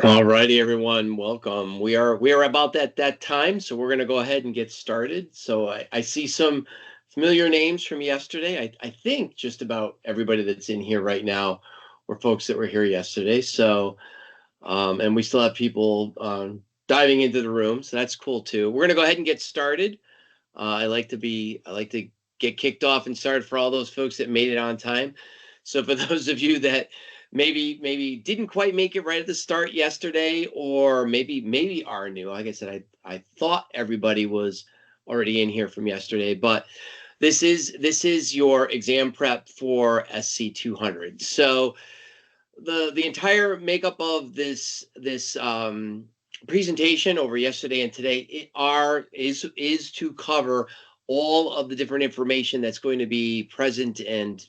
All righty, everyone, welcome. We are about that time, so we're going to go ahead and get started. So I see some familiar names from yesterday. I think just about everybody that's in here right now were folks that were here yesterday. So and we still have people diving into the room, so that's cool too. We're going to go ahead and get started. I like to get kicked off and started for all those folks that made it on time. So for those of you that maybe didn't quite make it right at the start yesterday, or maybe are new, like I said, I thought everybody was already in here from yesterday, but this is your exam prep for SC-200. So the entire makeup of this presentation over yesterday and today is to cover all of the different information that's going to be present and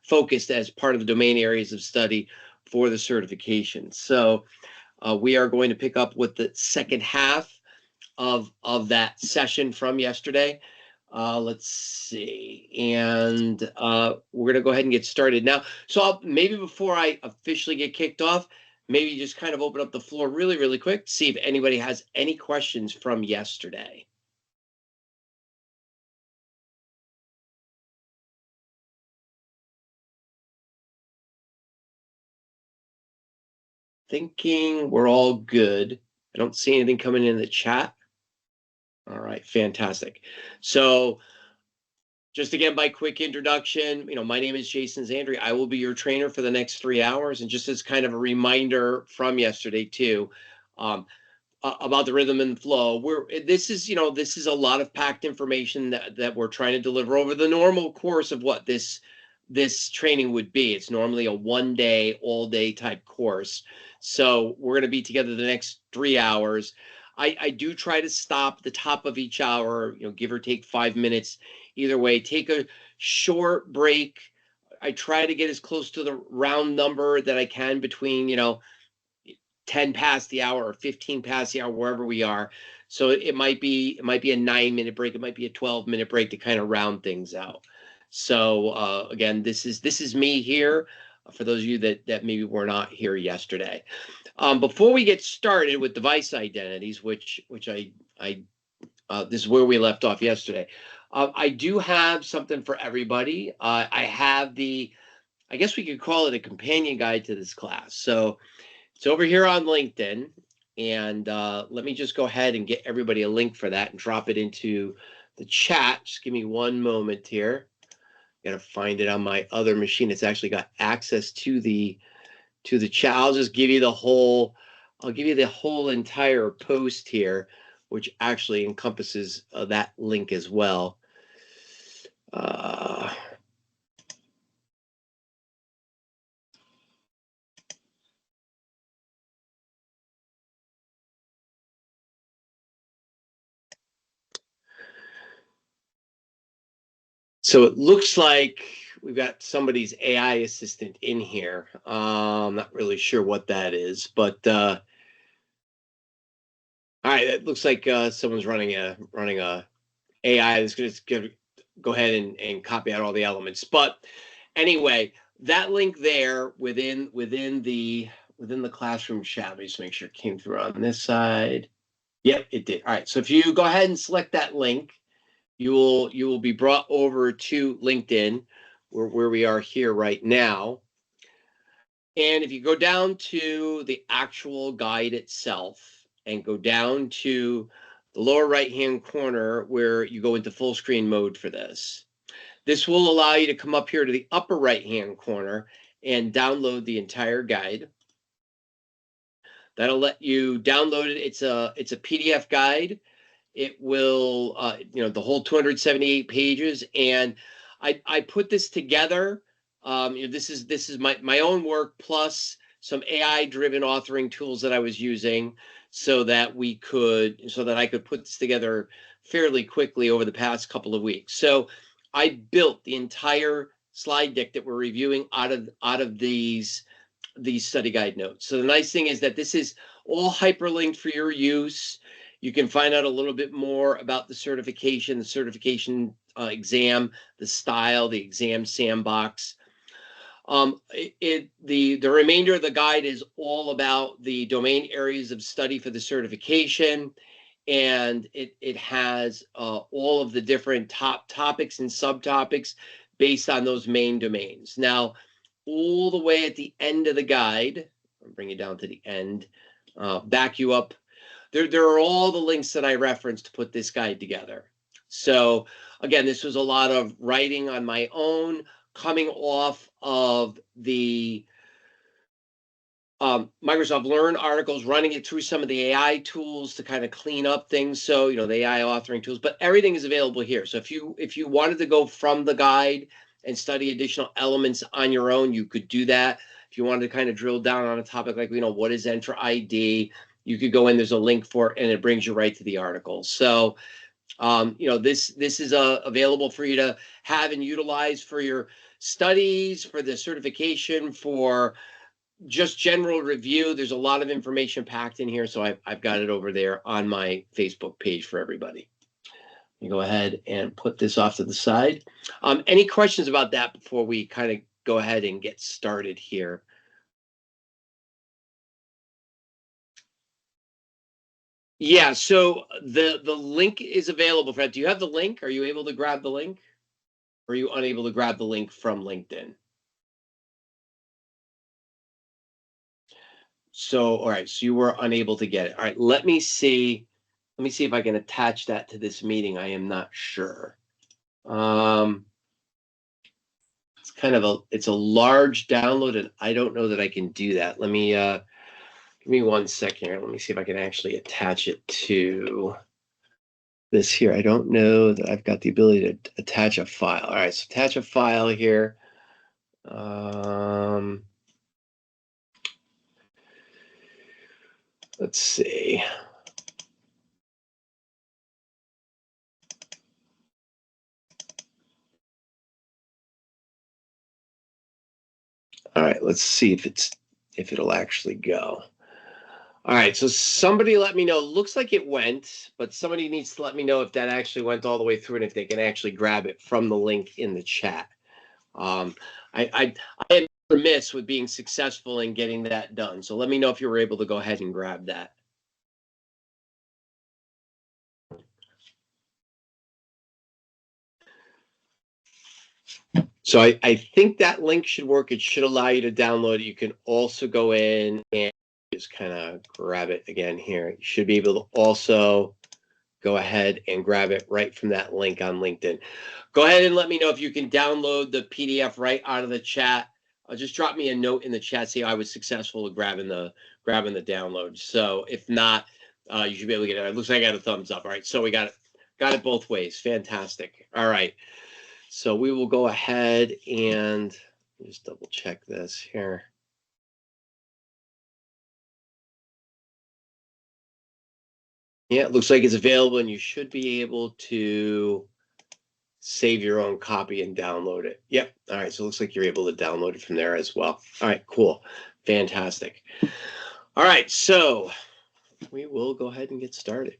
focused as part of the domain areas of study for the certification. So we are going to pick up with the second half of that session from yesterday. Let's see, and we're going to go ahead and get started now. So maybe before I officially get kicked off, maybe just kind of open up the floor really quick, see if anybody has any questions from yesterday. Thinking we're all good. I don't see anything coming in the chat. All right, fantastic. So just again, by quick introduction, my name is Jason Zandri. I will be your trainer for the next 3 hours. And just as kind of a reminder from yesterday too, about the rhythm and flow, this is a lot of packed information that we're trying to deliver over the normal course of what this training would be. It's normally a 1 day, all day type course. So we're going to be together the next 3 hours. I do try to stop at the top of each hour, give or take 5 minutes. Either way, take a short break. I try to get as close to the round number that I can between, 10 past the hour or 15 past the hour, wherever we are. So it might be a 9-minute break. It might be a 12-minute break to kind of round things out. So again, this is me here for those of you that maybe were not here yesterday. Before we get started with device identities, which I this is where we left off yesterday. I do have something for everybody. I have I guess we could call it a companion guide to this class. So it's over here on LinkedIn, and let me just go ahead and get everybody a link for that and drop it into the chat. Just give me one moment here. Got to find it on my other machine. It's actually got access to the chat. I'll just give you the whole. I'll give you the whole entire post here, which actually encompasses that link as well. So it looks like we've got somebody's AI assistant in here. I'm not really sure what that is, but all right, it looks like someone's running a AI that's going to go ahead and copy out all the elements. But anyway, that link there within the classroom chat. Let me just make sure it came through on this side. Yep, it did. All right, so if you go ahead and select that link, you will be brought over to LinkedIn, where we are here right now. And if you go down to the actual guide itself and go down to the lower right-hand corner where you go into full screen mode for this, this will allow you to come up here to the upper right-hand corner and download the entire guide. That'll let you download it. It's a PDF guide. It will, the whole 278 pages. And I put this together. This is my own work plus some AI-driven authoring tools that I was using so that I could put this together fairly quickly over the past couple of weeks. So I built the entire slide deck that we're reviewing out of these study guide notes. So the nice thing is that this is all hyperlinked for your use. You can find out a little bit more about the certification exam, the style, the exam sandbox. The remainder of the guide is all about the domain areas of study for the certification, and it has all of the different top topics and subtopics based on those main domains. Now, all the way at the end of the guide, I'll bring you down to the end, back you up. There are all the links that I referenced to put this guide together. So again, this was a lot of writing on my own, coming off of the Microsoft Learn articles, running it through some of the AI tools to kind of clean up things. So, you know, the AI authoring tools, but everything is available here. So if you wanted to go from the guide and study additional elements on your own, you could do that. If you wanted to kind of drill down on a topic like, you know, what is Entra ID, you could go in, there's a link for it, and it brings you right to the article. So, you know, this is available for you to have and utilize for your studies, for the certification, for just general review. There's a lot of information packed in here, so I've got it over there on my Facebook page for everybody. You go ahead and put this off to the side. Any questions about that before we kind of go ahead and get started here? Yeah, so the link is available for that. Do you have the link? Are you able to grab the link? Or are you unable to grab the link from LinkedIn? So, all right, so you were unable to get it. All right, let me see if I can attach that to this meeting. I am not sure. It's kind of it's a large download, and I don't know that I can do that. Let me give me 1 second here. Let me see if I can actually attach it to this here. I don't know that I've got the ability to attach a file. All right, so attach a file here. Let's see. All right, let's see if it'll actually go. All right, so somebody let me know. Looks like it went, but somebody needs to let me know if that actually went all the way through and if they can actually grab it from the link in the chat. I am remiss with being successful in getting that done. So let me know if you were able to go ahead and grab that. So I think that link should work. It should allow you to download it. You can also go in and just kind of grab it again here. You should be able to also go ahead and grab it right from that link on LinkedIn. Go ahead and let me know if you can download the PDF right out of the chat. Just drop me a note in the chat, say I was successful at grabbing the download. So if not, you should be able to get it. It looks like I got a thumbs up. All right, so we got it both ways. Fantastic. All right, so we will go ahead and just double check this here. Yeah, it looks like it's available, and you should be able to save your own copy and download it. Yep. All right. So it looks like you're able to download it from there as well. All right, cool. Fantastic. All right. So we will go ahead and get started.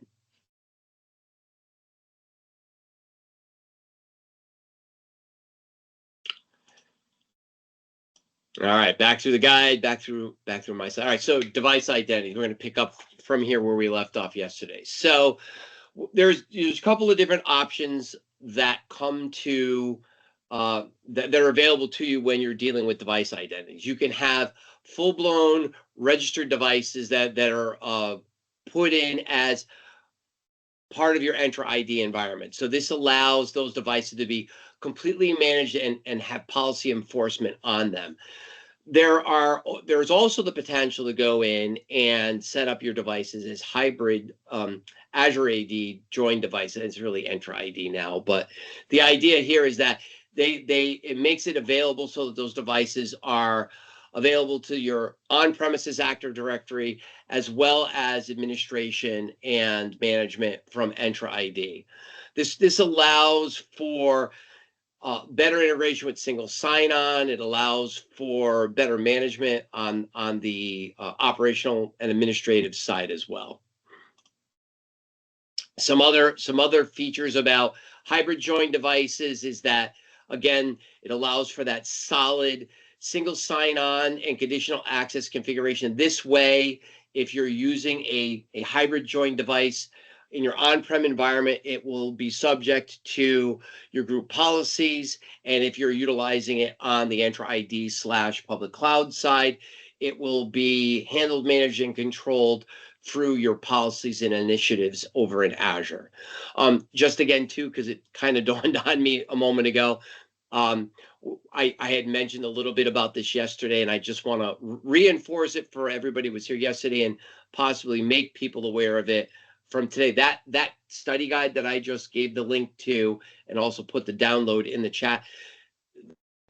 All right. Back through the guide, back through my side. All right. So device identity. We're going to pick up from here where we left off yesterday. So there's a couple of different options that come to that are available to you when you're dealing with device identities. You can have full-blown registered devices that are put in as part of your Entra ID environment. So this allows those devices to be completely managed and have policy enforcement on them. There's also the potential to go in and set up your devices as hybrid Azure AD joined devices. It's really Entra ID now, but the idea here is that it makes it available so that those devices are available to your on-premises Active Directory as well as administration and management from Entra ID. This allows for better integration with single sign-on. It allows for better management on the operational and administrative side as well. Some other features about hybrid join devices is that, again, it allows for that solid single sign-on and conditional access configuration. This way, if you're using a hybrid join device in your on-prem environment, it will be subject to your group policies. And if you're utilizing it on the Entra ID/public cloud side, it will be handled, managed, and controlled through your policies and initiatives over in Azure. Just again, too, because it kind of dawned on me a moment ago, I had mentioned a little bit about this yesterday, and I just want to reinforce it for everybody who was here yesterday and possibly make people aware of it from today. That study guide that I just gave the link to and also put the download in the chat.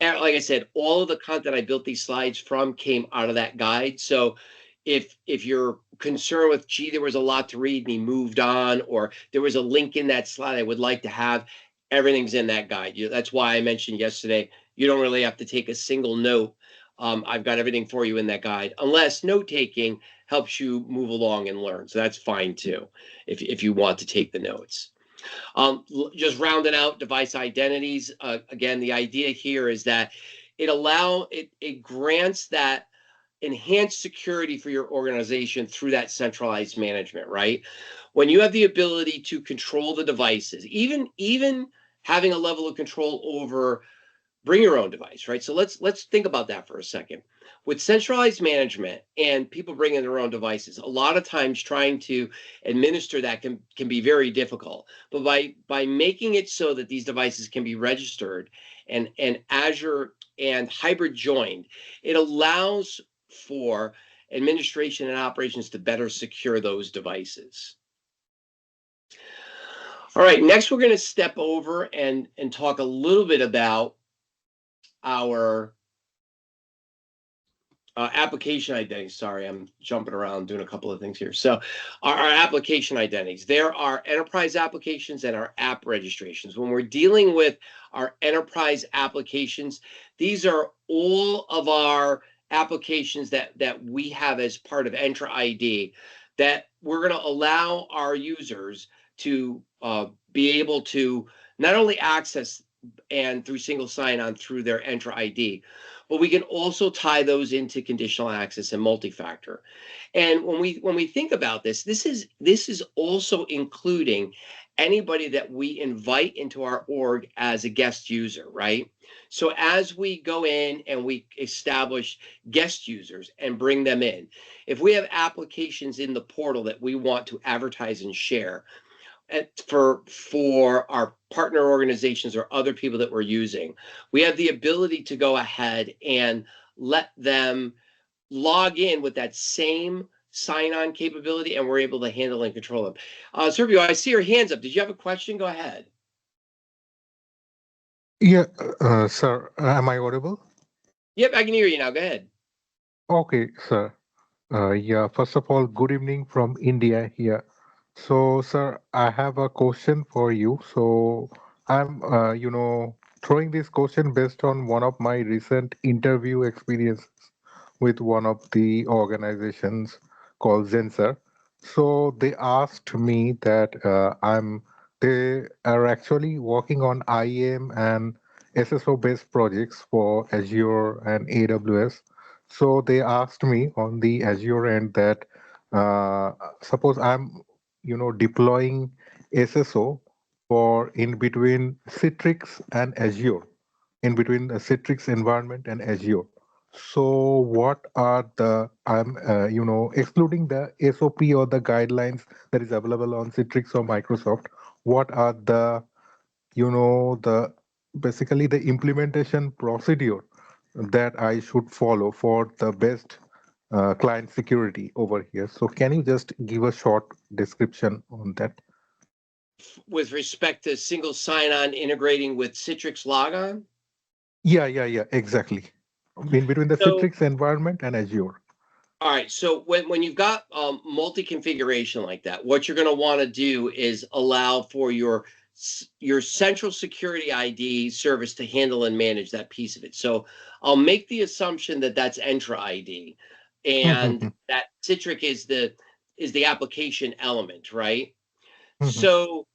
Like I said, all of the content I built these slides from came out of that guide. So if you're concerned with, gee, there was a lot to read and he moved on, or there was a link in that slide I would like to have, everything's in that guide. That's why I mentioned yesterday, you don't really have to take a single note. I've got everything for you in that guide, unless note-taking helps you move along and learn. So that's fine too, if you want to take the notes. Just rounding out device identities. Again, the idea here is that it grants that enhanced security for your organization through that centralized management, right? When you have the ability to control the devices, even having a level of control over bring your own device, right? So let's think about that for a second. With centralized management and people bringing their own devices, a lot of times trying to administer that can be very difficult. But by making it so that these devices can be registered and Azure and hybrid joined, it allows for administration and operations to better secure those devices. All right, next we're going to step over and talk a little bit about our application identities. Sorry, I'm jumping around doing a couple of things here. So our application identities, there are enterprise applications and our app registrations. When we're dealing with our enterprise applications, these are all of our applications that we have as part of Entra ID that we're going to allow our users to be able to not only access and through single sign-on through their Entra ID, but we can also tie those into conditional access and multi-factor. And when we think about this is also including anybody that we invite into our org as a guest user, right? So as we go in and we establish guest users and bring them in, if we have applications in the portal that we want to advertise and share, for our partner organizations or other people that we're using, we have the ability to go ahead and let them log in with that same sign-on capability, and we're able to handle and control them. Sergio, I see your hands up. Did you have a question? Go ahead. Yeah, sir, am I audible? Yep, I can hear you now. Go ahead. Okay, sir. Yeah, first of all, good evening from India here. So, sir, I have a question for you. So, I'm, throwing this question based on one of my recent interview experiences with one of the organizations called Zensar. So, they asked me that they are actually working on IAM and SSO based projects for Azure and AWS. So, they asked me on the Azure end that suppose I'm deploying SSO for in between Citrix and Azure, in between the Citrix environment and Azure. So what are the I'm excluding the SOP or the guidelines that is available on Citrix or Microsoft, what are the the basically the implementation procedure that I should follow for the best client security over here. So can you just give a short description on that? With respect to single sign-on integrating with Citrix Logon? Yeah, exactly. In between the So, Citrix environment and Azure. all right, so when you've got multi-configuration like that, what you're going to want to do is allow for your your central security ID service to handle and manage that piece of it. So I'll make the assumption that that's Entra ID, and that Citrix is the application element, right? So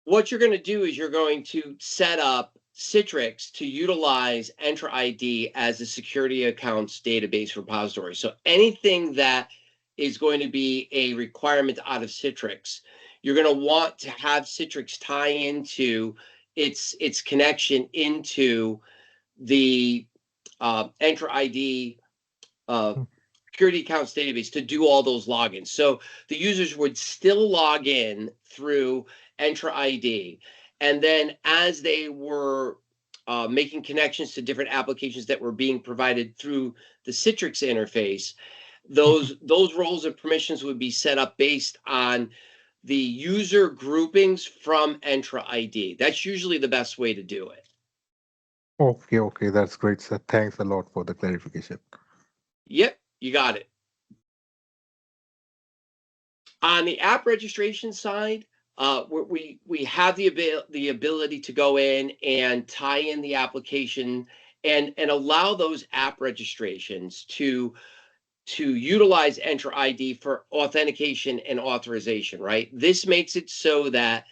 what you're going to do is you're going to set up Citrix to utilize Entra ID as a security accounts database repository. So anything that is going to be a requirement out of Citrix, you're going to want to have Citrix tie into its connection into the Entra ID security accounts database to do all those logins. So the users would still log in through Entra ID. And then as they were making connections to different applications that were being provided through the Citrix interface, those roles and permissions would be set up based on the user groupings from Entra ID. That's usually the best way to do it. Okay, that's great, sir. Thanks a lot for the clarification. Yep, you got it. On the app registration side, we have the ability to go in and tie in the application and allow those app registrations to utilize Entra ID for authentication and authorization, right? This makes it so that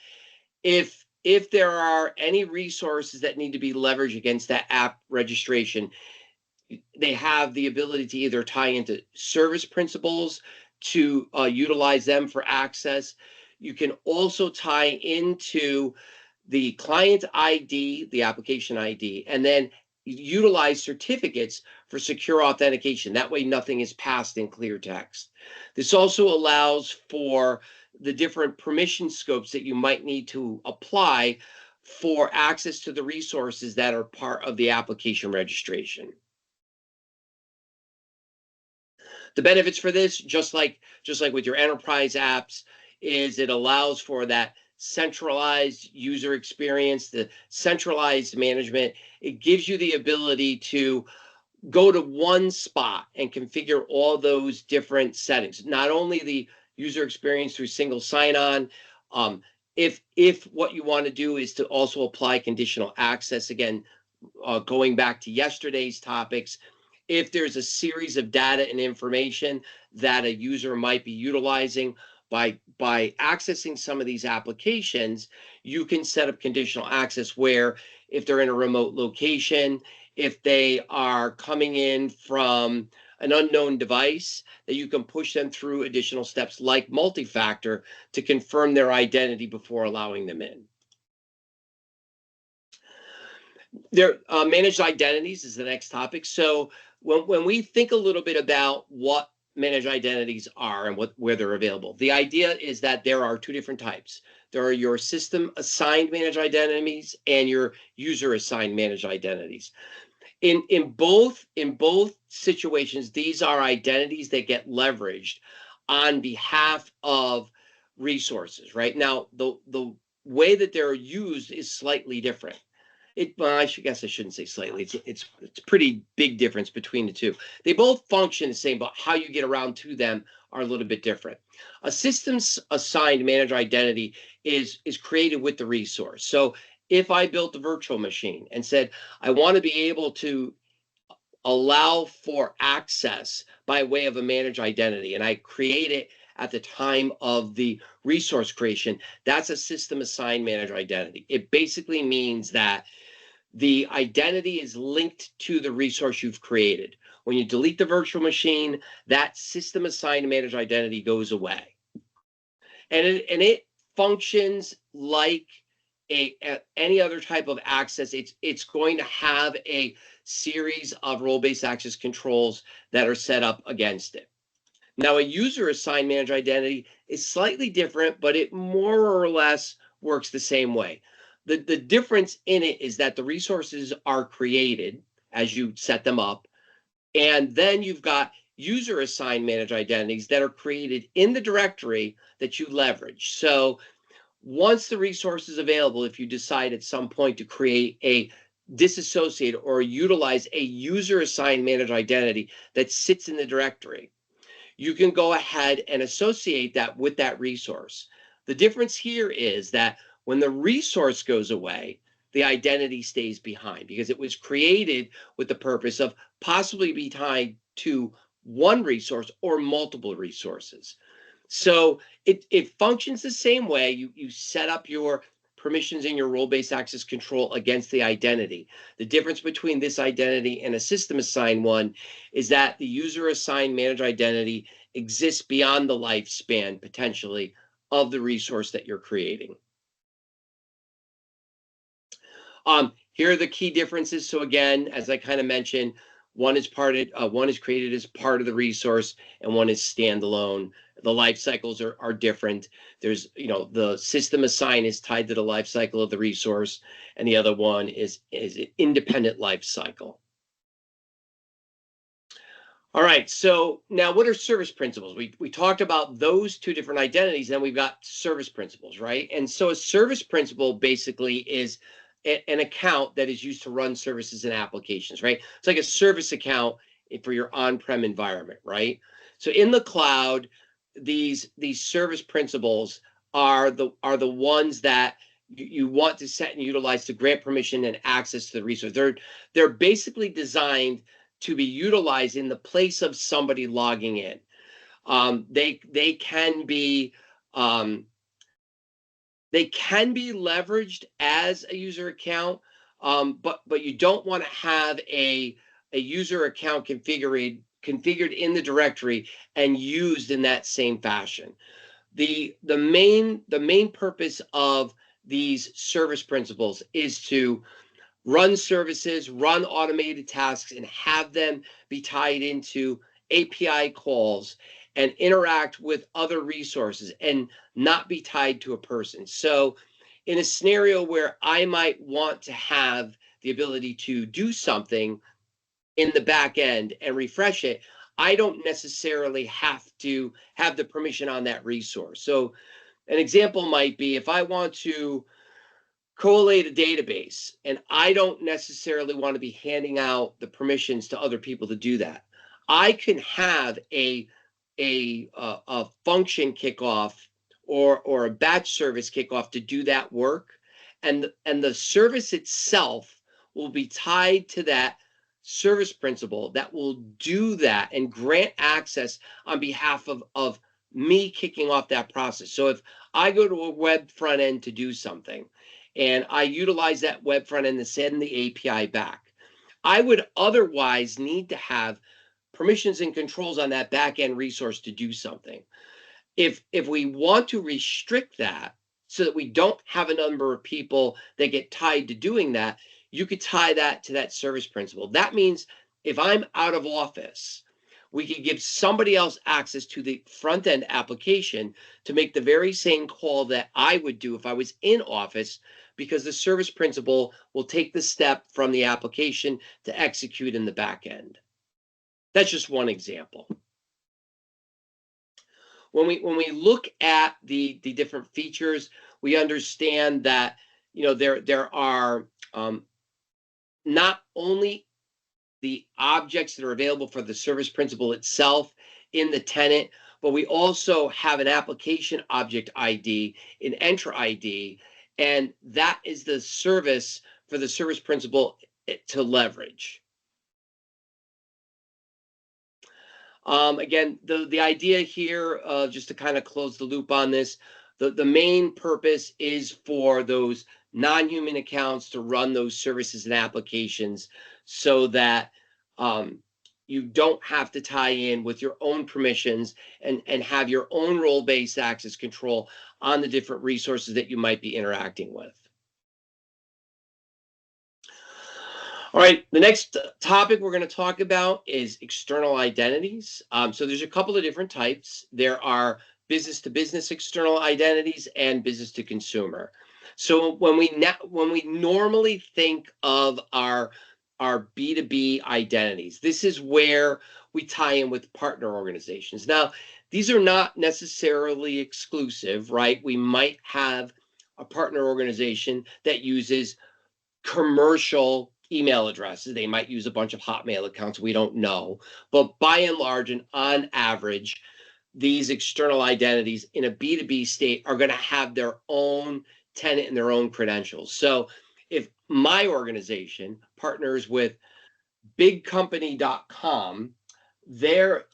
if there are any resources that need to be leveraged against that app registration, they have the ability to either tie into service principals to utilize them for access. You can also tie into the client ID, the application ID, and then utilize certificates for secure authentication. That way nothing is passed in clear text. This also allows for the different permission scopes that you might need to apply for access to the resources that are part of the application registration. The benefits for this, just like with your enterprise apps, is it allows for that centralized user experience, the centralized management. It gives you the ability to go to one spot and configure all those different settings. Not only the user experience through single sign-on, if what you want to do is to also apply conditional access, again, going back to yesterday's topics, if there's a series of data and information that a user might be utilizing by accessing some of these applications, you can set up conditional access where if they're in a remote location, if they are coming in from an unknown device, that you can push them through additional steps like multi-factor to confirm their identity before allowing them in. Their managed identities is the next topic. So when we think a little bit about what managed identities are and where they're available, the idea is that there are two different types. There are your system assigned managed identities and your user assigned managed identities. In both situations, these are identities that get leveraged on behalf of resources. Right now, the way that they're used is slightly different. Well, I guess I shouldn't say slightly. It's a pretty big difference between the two. They both function the same, but how you get around to them are a little bit different. A systems assigned managed identity is created with the resource. So if I built a virtual machine and said, I want to be able to allow for access by way of a managed identity, and I create it at the time of the resource creation, that's a system assigned managed identity. It basically means that the identity is linked to the resource you've created. When you delete the virtual machine, that system assigned managed identity goes away. And it functions like any other type of access. It's going to have a series of role-based access controls that are set up against it. Now, a user assigned managed identity is slightly different, but it more or less works the same way. The difference in it is that the resources are created as you set them up, and then you've got user assigned managed identities that are created in the directory that you leverage. So once the resource is available, if you decide at some point to create a disassociate or utilize a user assigned managed identity that sits in the directory, you can go ahead and associate that with that resource. The difference here is that When the resource goes away, the identity stays behind because it was created with the purpose of possibly be tied to one resource or multiple resources. So it functions the same way. You set up your permissions in your role-based access control against the identity. The difference between this identity and a system assigned one is that the user assigned managed identity exists beyond the lifespan potentially of the resource that you're creating. Here are the key differences. So again, as I kind of mentioned, one is created as part of the resource, and one is standalone. The life cycles are different. There's, the system assign is tied to the life cycle of the resource, and the other one is an independent life cycle. All right, so now what are service principals? We talked about those two different identities, then we've got service principals, right? And so a service principal basically is an account that is used to run services and applications, right? It's like a service account for your on-prem environment, right? So in the cloud, these service principals are the ones that you want to set and utilize to grant permission and access to the resource. They're basically designed to be utilized in the place of somebody logging in. They can be leveraged as a user account, but you don't want to have a user account configured in the directory and used in that same fashion. The main purpose of these service principals is to run services, run automated tasks, and have them be tied into API calls and interact with other resources and not be tied to a person. So in a scenario where I might want to have the ability to do something in the back end and refresh it, I don't necessarily have to have the permission on that resource. So an example might be if I want to collate a database, and I don't necessarily want to be handing out the permissions to other people to do that. I can have a function kickoff or a batch service kickoff to do that work, and the service itself will be tied to that service principal that will do that and grant access on behalf of me kicking off that process. So if I go to a web front end to do something, and I utilize that web front end to send the API back, I would otherwise need to have permissions and controls on that back end resource to do something. If we want to restrict that so that we don't have a number of people that get tied to doing that, you could tie that to that service principal. That means if I'm out of office, we could give somebody else access to the front end application to make the very same call that I would do if I was in office, because the service principal will take the step from the application to execute in the back end. That's just one example. When we look at the different features, we understand that there are not only the objects that are available for the service principal itself in the tenant, but we also have an application object ID, an enter ID, and that is the service for the service principal to leverage. Again, the idea here, just to kind of close the loop on this, the main purpose is for those non-human accounts to run those services and applications so that you don't have to tie in with your own permissions and have your own role-based access control on the different resources that you might be interacting with. All right, the next topic we're going to talk about is external identities. So there's a couple of different types. There are business-to-business external identities and business-to-consumer. So when we normally think of our B2B identities, this is where we tie in with partner organizations. Now, these are not necessarily exclusive, right? We might have a partner organization that uses commercial email addresses. They might use a bunch of Hotmail accounts. We don't know. But by and large and on average, these external identities in a B2B state are going to have their own tenant and their own credentials. So if my organization partners with bigcompany.com, their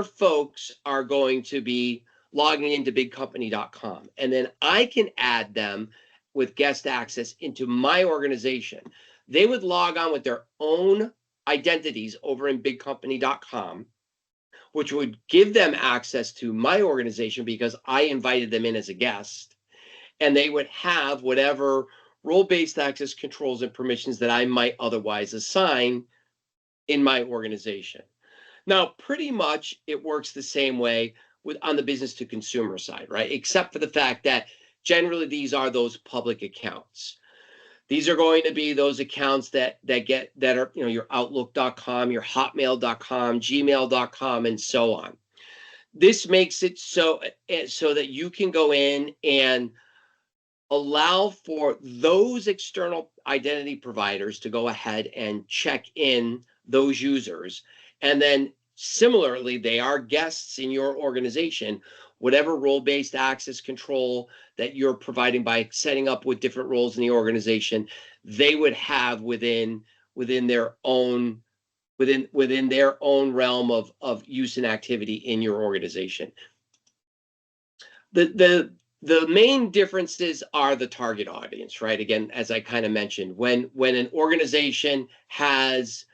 folks are going to be logging into bigcompany.com, and then I can add them with guest access into my organization. They would log on with their own identities over in bigcompany.com, which would give them access to my organization because I invited them in as a guest, and they would have whatever role-based access controls and permissions that I might otherwise assign in my organization. Now, pretty much it works the same way on the business to consumer side, right? Except for the fact that generally these are those public accounts. These are going to be those accounts that are, your outlook.com, your hotmail.com, gmail.com, and so on. This makes it so that you can go in and allow for those external identity providers to go ahead and check in those users. And then similarly, they are guests in your organization. Whatever role-based access control that you're providing by setting up with different roles in the organization, they would have within their own realm of use and activity in your organization. The main differences are the target audience, right? Again, as I kind of mentioned, when an organization has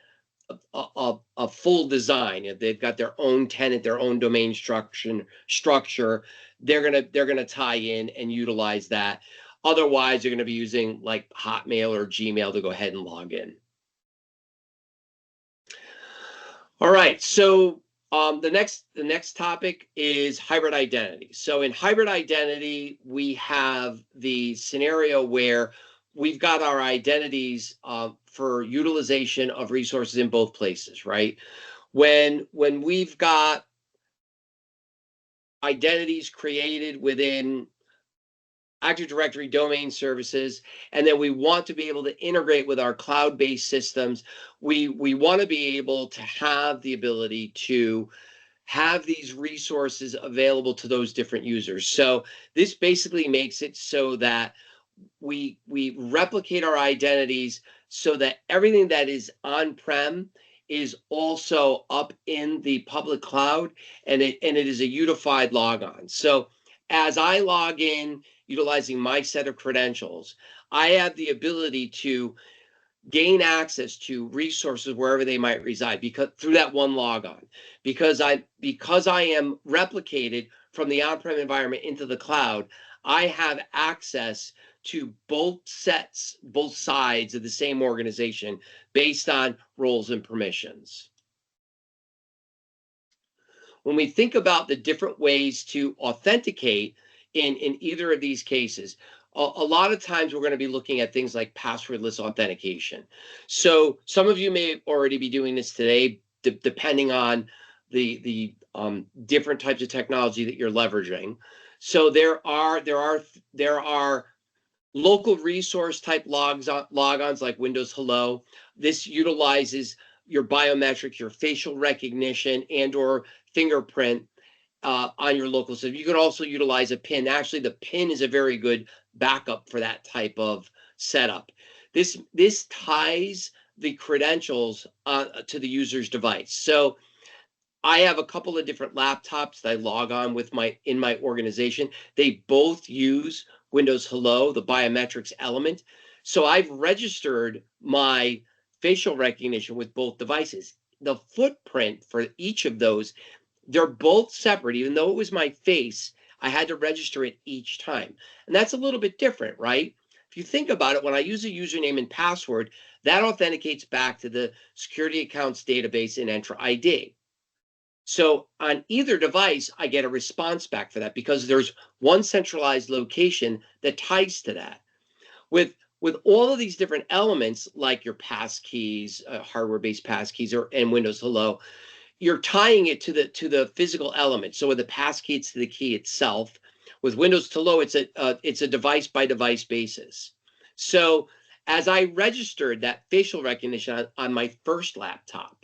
a full design, if they've got their own tenant, their own domain structure, they're gonna tie in and utilize that. Otherwise, they're gonna be using like Hotmail or Gmail to go ahead and log in. All right, so the next topic is hybrid identity. So in hybrid identity, we have the scenario where we've got our identities for utilization of resources in both places, right? When we've got identities created within Active Directory domain services, and then we want to be able to integrate with our cloud-based systems, we want to be able to have the ability to have these resources available to those different users. So this basically makes it so that we replicate our identities so that everything that is on-prem is also up in the public cloud, and it is a unified logon. So as I log in utilizing my set of credentials, I have the ability to gain access to resources wherever they might reside because through that one logon, because I am replicated from the on-prem environment into the cloud, I have access to both sides of the same organization based on roles and permissions. When we think about the different ways to authenticate in either of these cases, a lot of times we're going to be looking at things like passwordless authentication. So some of you may already be doing this today, depending on the different types of technology that you're leveraging. So there are local resource type logons like Windows Hello. This utilizes your biometrics, your facial recognition, and or fingerprint on your local system. You could also utilize a PIN. Actually, the PIN is a very good backup for that type of setup. This ties the credentials to the user's device. So I have a couple of different laptops that I log on with in my organization. They both use Windows Hello, the biometrics element. So I've registered my facial recognition with both devices. The footprint for each of those, they're both separate. Even though it was my face, I had to register it each time. And that's a little bit different, right? If you think about it, when I use a username and password, that authenticates back to the security accounts database in Entra ID. So on either device, I get a response back for that because there's one centralized location that ties to that. With all of these different elements, like your passkeys, hardware-based passkeys, and Windows Hello, you're tying it to the physical element. So with the passkey, it's to the key itself. With Windows Hello, it's a device by device basis. So as I registered that facial recognition on my first laptop,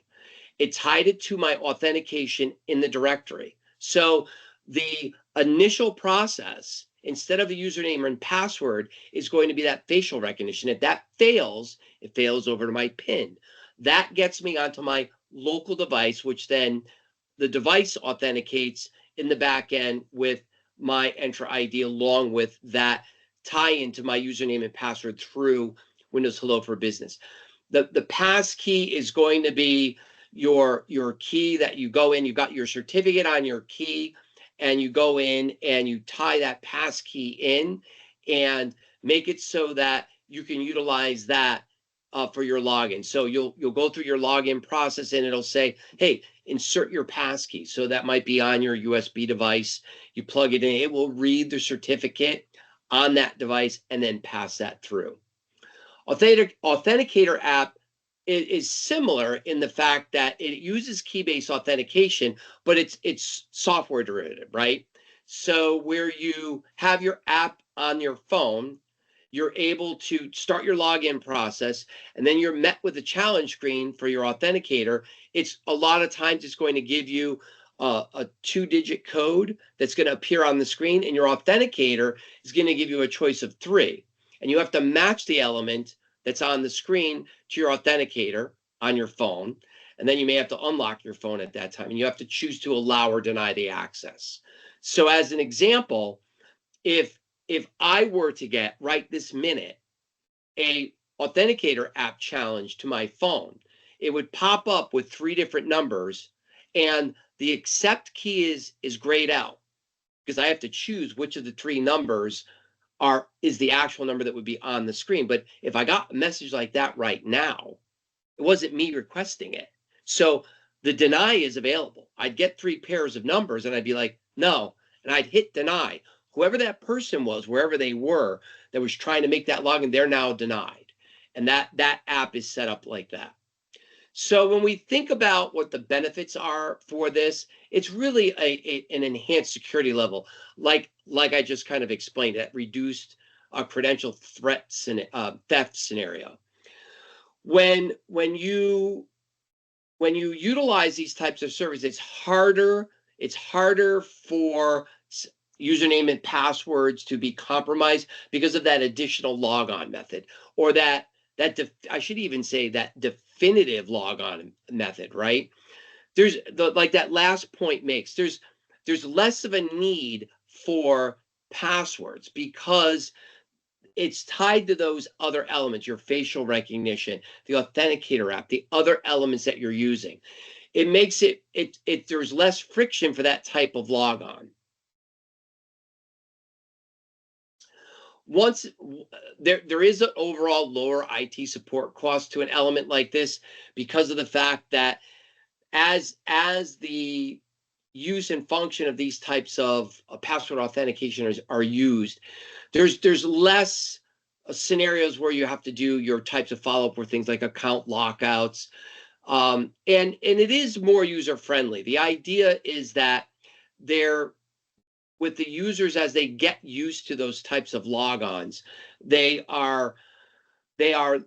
it tied it to my authentication in the directory. So the initial process instead of a username and password, is going to be that facial recognition. If that fails, it fails over to my PIN. That gets me onto my local device, which then the device authenticates in the back end with my Entra ID, along with that tie into my username and password through Windows Hello for Business. The pass key is going to be your key that you go in. You got your certificate on your key, and you go in and you tie that pass key in and make it so that you can utilize that for your login. So you'll go through your login process, and it'll say, hey, insert your pass key. So that might be on your USB device. You plug it in, it will read the certificate on that device and then pass that through. Authenticator app is similar in the fact that it uses key-based authentication, but it's software derivative, right? So where you have your app on your phone, you're able to start your login process, and then you're met with a challenge screen for your authenticator. It's a lot of times it's going to give you a 2-digit code that's going to appear on the screen, and your authenticator is going to give you a choice of 3. And you have to match the element that's on the screen to your authenticator on your phone. And then you may have to unlock your phone at that time, and you have to choose to allow or deny the access. So as an example, if I were to get right this minute a authenticator app challenge to my phone, it would pop up with 3 different numbers, and the accept key is grayed out because I have to choose which of the 3 numbers is the actual number that would be on the screen. But if I got a message like that right now, it wasn't me requesting it. So the deny is available. I'd get 3 pairs of numbers and I'd be like, no, and I'd hit deny. Whoever that person was, wherever they were, that was trying to make that login, they're now denied. And that app is set up like that. So when we think about what the benefits are for this, it's really an enhanced security level, like I just kind of explained, that reduced credential threats and theft scenario. When you utilize these types of services, it's harder for username and passwords to be compromised because of that additional logon method, or I should even say that definitive logon method, right? There's like that last point makes, there's less of a need for passwords because it's tied to those other elements, your facial recognition, the authenticator app, the other elements that you're using. It makes there's less friction for that type of logon. Once there is an overall lower IT support cost to an element like this because of the fact that as the use and function of these types of password authentication are used, there's less scenarios where you have to do your types of follow-up with things like account lockouts, and it is more user friendly. The idea is that with the users, as they get used to those types of logons, they are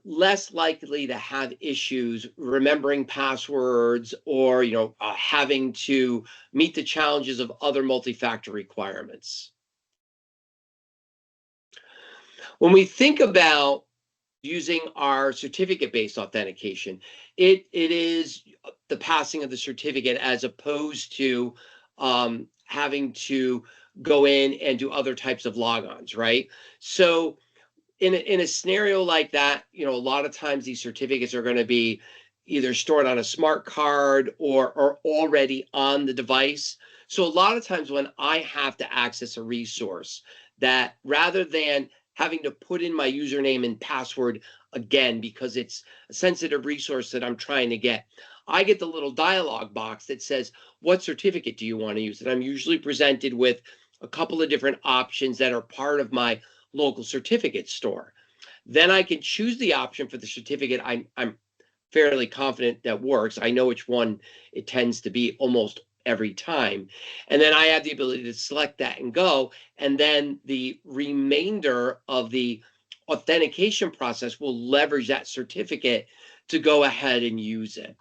less likely to have issues remembering passwords or having to meet the challenges of other multi-factor requirements. When we think about using our certificate-based authentication, it is the passing of the certificate as opposed to having to go in and do other types of logons, right? So in a scenario like that, a lot of times these certificates are going to be either stored on a smart card or already on the device. So a lot of times when I have to access a resource, that rather than having to put in my username and password again because it's a sensitive resource that I'm trying to get, I get the little dialog box that says, what certificate do you want to use? And I'm usually presented with a couple of different options that are part of my local certificate store. Then I can choose the option for the certificate I'm fairly confident that works. I know which one it tends to be almost every time. And then I have the ability to select that and go. And then the remainder of the authentication process will leverage that certificate to go ahead and use it.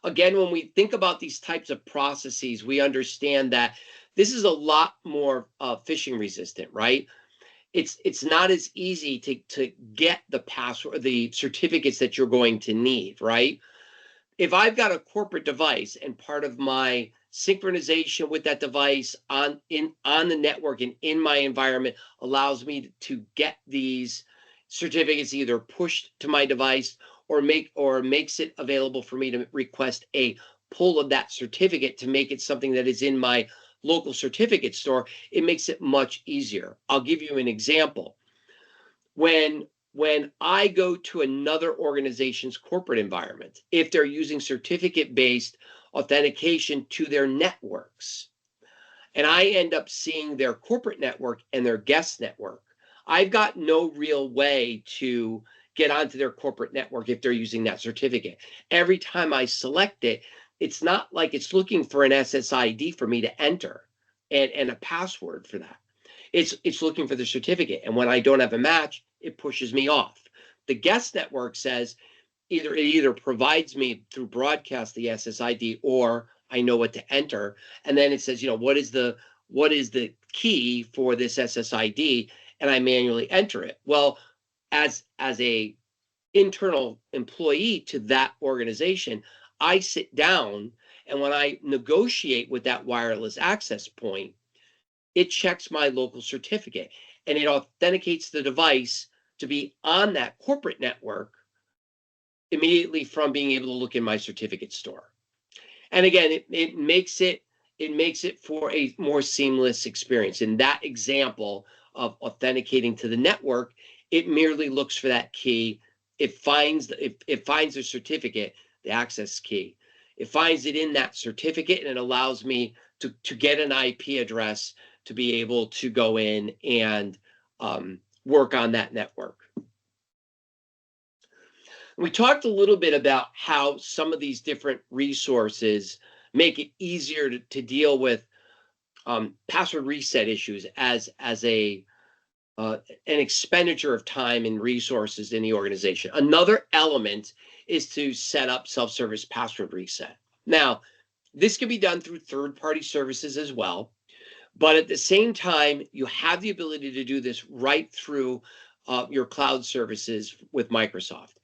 again, when we think about these types of processes, we understand that this is a lot more phishing resistant, right? It's not as easy to get the password, the certificates that you're going to need, right? If I've got a corporate device and part of my synchronization with that device on the network and in my environment allows me to get these certificates either pushed to my device or makes it available for me to request a pull of that certificate to make it something that is in my local certificate store, it makes it much easier. I'll give you an example. When I go to another organization's corporate environment, if they're using certificate-based authentication to their networks, and I end up seeing their corporate network and their guest network, I've got no real way to get onto their corporate network if they're using that certificate. Every time I select it, it's not like it's looking for an SSID for me to enter and a password for that. It's looking for the certificate. And when I don't have a match, it pushes me off. The guest network says it either provides me through broadcast the SSID or I know what to enter. And then it says, what is the key for this SSID? And I manually enter it. Well, as a internal employee to that organization, I sit down and when I negotiate with that wireless access point, it checks my local certificate and it authenticates the device to be on that corporate network immediately from being able to look in my certificate store. And again, it makes it for a more seamless experience. In that example of authenticating to the network, it merely looks for that key. It finds the certificate, the access key. It finds it in that certificate and it allows me to get an IP address to be able to go in and work on that network. We talked a little bit about how some of these different resources make it easier to deal with password reset issues as an expenditure of time and resources in the organization. Another element is to set up self-service password reset. Now, this can be done through third-party services as well, but at the same time, you have the ability to do this right through your cloud services with Microsoft.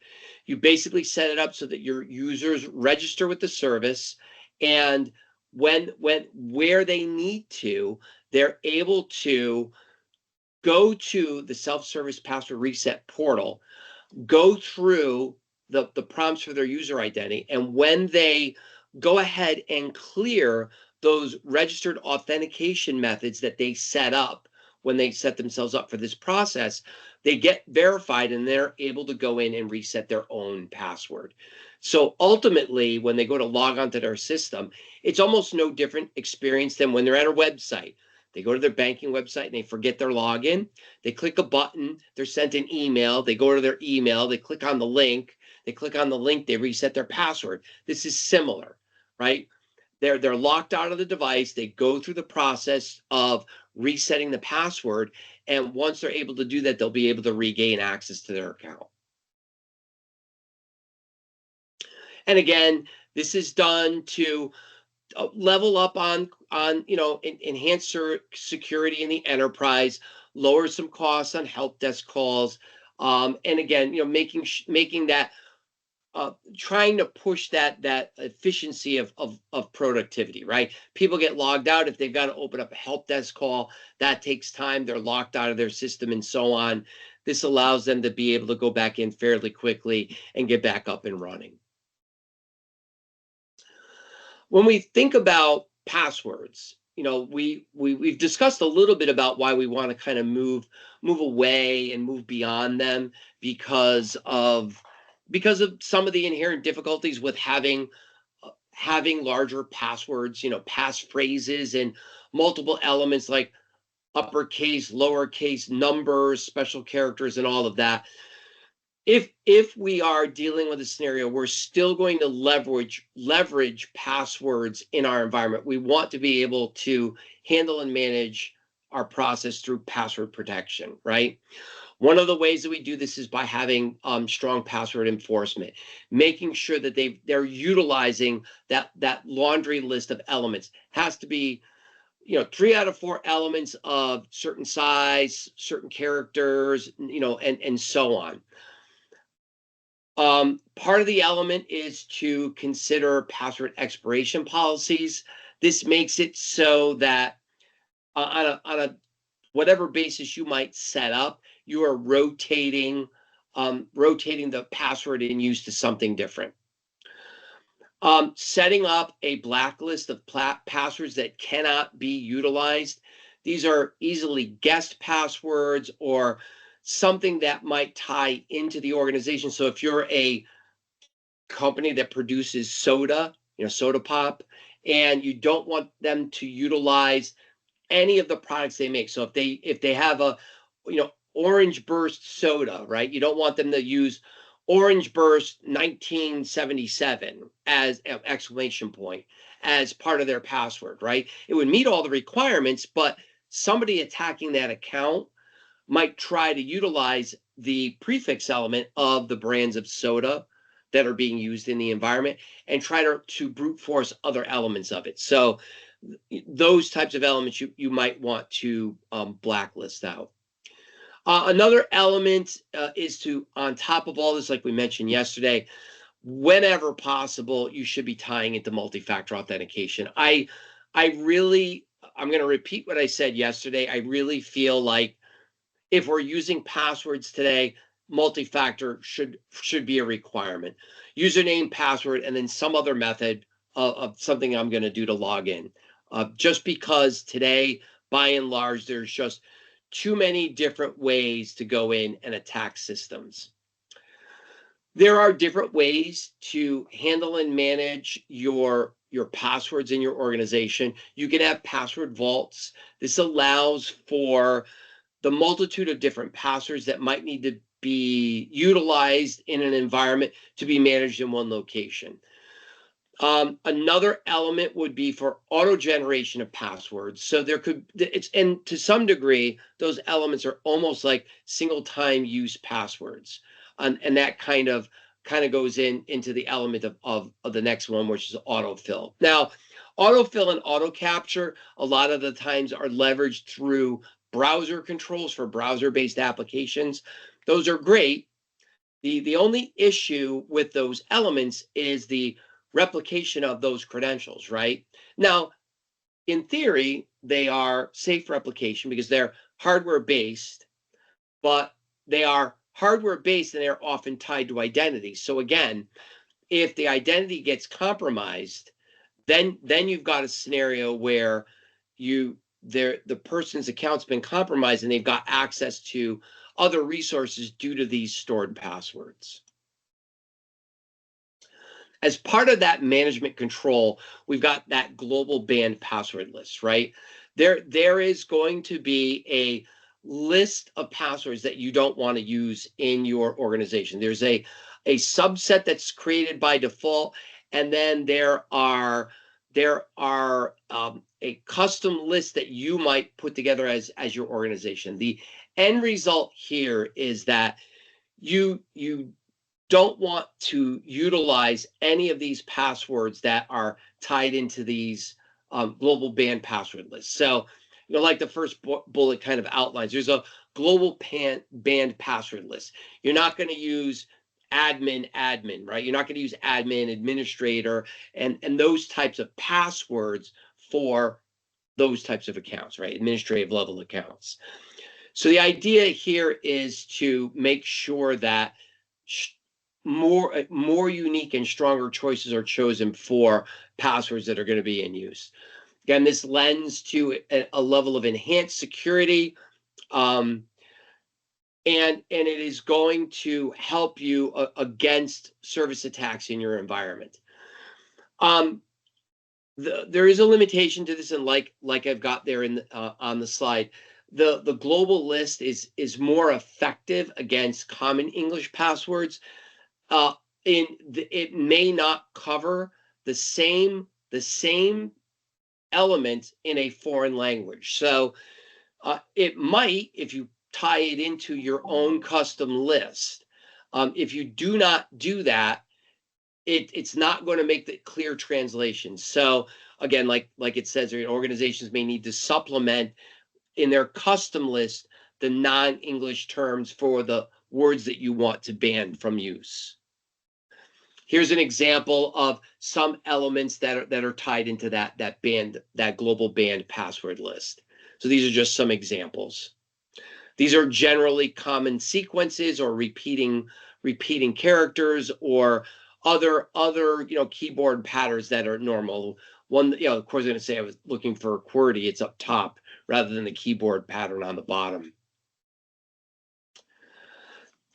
You basically set it up so that your users register with the service, and where they need to, they're able to go to the self-service password reset portal, go through the prompts for their user identity, and when they go ahead and clear those registered authentication methods that they set up when they set themselves up for this process, they get verified and they're able to go in and reset their own password. So ultimately, when they go to log onto their system, it's almost no different experience than when they're at a website. They go to their banking website and they forget their login. They click a button, they're sent an email, they go to their email, they click on the link, they reset their password. This is similar, right? They're locked out of the device. They go through the process of resetting the password. And once they're able to do that, they'll be able to regain access to their account. And again, this is done to level up on enhance security in the enterprise, lower some costs on help desk calls, and again, making that trying to push that efficiency of productivity, right? People get logged out if they've got to open up a help desk call. That takes time. They're locked out of their system and so on. This allows them to be able to go back in fairly quickly and get back up and running. When we think about passwords, we've discussed a little bit about why we want to kind of move away and move beyond them because of some of the inherent difficulties with having larger passwords, passphrases and multiple elements like uppercase, lowercase, numbers, special characters, and all of that. If we are dealing with a scenario, we're still going to leverage passwords in our environment. We want to be able to handle and manage our process through password protection, right? One of the ways that we do this is by having strong password enforcement, making sure that they're utilizing that laundry list of elements. Has to be, 3 out of 4 elements of certain size, certain characters, and so on. Part of the element is to consider password expiration policies. This makes it so that on a whatever basis you might set up, you are rotating the password in use to something different. Setting up a blacklist of passwords that cannot be utilized. These are easily guessed passwords or something that might tie into the organization. So if you're a company that produces soda, soda pop, and you don't want them to utilize any of the products they make. So if they have a, Orange Burst soda, right? You don't want them to use Orange Burst 1977 as an exclamation point as part of their password, right? It would meet all the requirements, but somebody attacking that account might try to utilize the prefix element of the brands of soda that are being used in the environment and try to brute force other elements of it. So those types of elements you might want to blacklist out. Another element is to, on top of all this, like we mentioned yesterday, whenever possible, you should be tying into multi-factor authentication. I'm going to repeat what I said yesterday. I really feel like if we're using passwords today, multi-factor should be a requirement. Username, password, and then some other method of something I'm going to do to log in. Just because today, by and large, there's just too many different ways to go in and attack systems. There are different ways to handle and manage your passwords in your organization. You can have password vaults. This allows for the multitude of different passwords that might need to be utilized in an environment to be managed in one location. Another element would be for auto generation of passwords. So and to some degree, those elements are almost like single time use passwords. And that kind of goes into the element of the next one, which is autofill. Now, autofill and auto capture a lot of the times are leveraged through browser controls for browser-based applications. Those are great. The only issue with those elements is the replication of those credentials, right? Now, in theory, they are safe replication because they're hardware-based, but they are hardware-based and they're often tied to identity. So again, if the identity gets compromised, then you've got a scenario where the person's account's been compromised and they've got access to other resources due to these stored passwords. As part of that management control, we've got that global banned password list, right? There is going to be a list of passwords that you don't want to use in your organization. There's a subset that's created by default, and then there are a custom list that you might put together as your organization. The end result here is that you don't want to utilize any of these passwords that are tied into these global banned password lists. So, like the first bullet kind of outlines, there's a global banned password list. You're not going to use admin, right? You're not going to use admin, administrator, and those types of passwords for those types of accounts, right? Administrative level accounts. So the idea here is to make sure that more unique and stronger choices are chosen for passwords that are going to be in use. Again, this lends to a level of enhanced security, and it is going to help you against service attacks in your environment. There is a limitation to this, and like I've got there on the slide, the global list is more effective against common English passwords. It may not cover the same element in a foreign language. So It might if you tie it into your own custom list. If you do not do that, it's not going to make the clear translation. So again, like it says, organizations may need to supplement in their custom list the non-English terms for the words that you want to ban from use. Here's an example of some elements that are tied into that global banned password list. So these are just some examples. These are generally common sequences or repeating characters or other keyboard patterns that are normal. One, of course, I'm going to say I was looking for QWERTY. It's up top rather than the keyboard pattern on the bottom.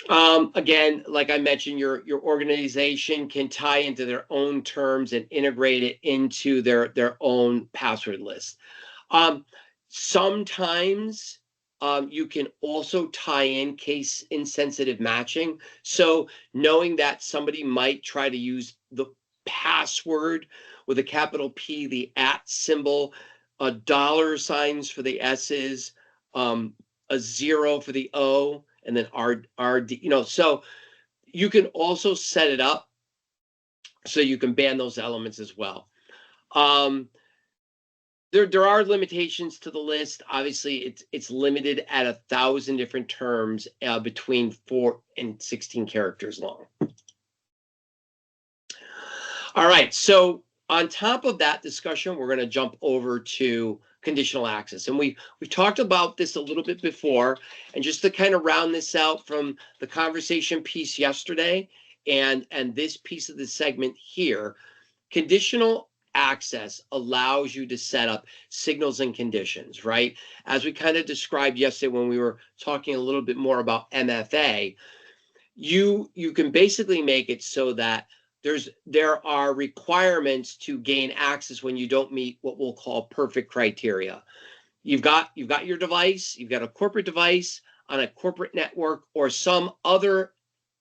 Again, like I mentioned, your organization can tie into their own terms and integrate it into their own password list. Sometimes you can also tie in case insensitive matching. So knowing that somebody might try to use the password with a capital P, the @ symbol, dollar signs for the S's, a 0 for the O, and then RD, so you can also set it up so you can ban those elements as well. There are limitations to the list. Obviously, it's limited at 1,000 different terms between 4 and 16 characters long. All right, so on top of that discussion, we're going to jump over to conditional access. And we've talked about this a little bit before. And just to kind of round this out from the conversation piece yesterday and this piece of the segment here, conditional access allows you to set up signals and conditions, right? As we kind of described yesterday when we were talking a little bit more about MFA, you can basically make it so that there are requirements to gain access when you don't meet what we'll call perfect criteria. You've got your device, you've got a corporate device on a corporate network or some other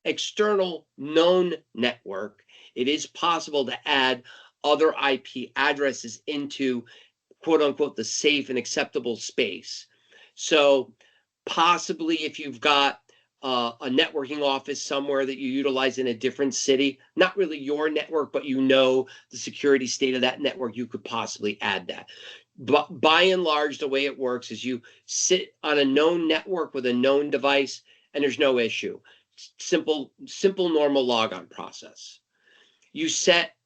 external known network. It is possible to add other IP addresses into quote unquote the safe and acceptable space. So possibly if you've got a networking office somewhere that you utilize in a different city, not really your network, but the security state of that network, you could possibly add that. But by and large, the way it works is you sit on a known network with a known device and there's no issue. Simple normal logon process. You set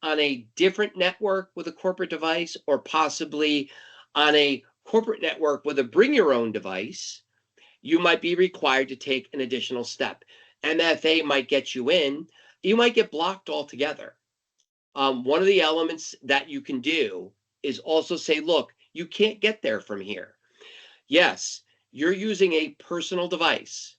on a different network with a corporate device or possibly on a corporate network with a bring your own device, you might be required to take an additional step. MFA might get you in, you might get blocked altogether. One of the elements that you can do is also say, look, you can't get there from here. Yes, you're using a personal device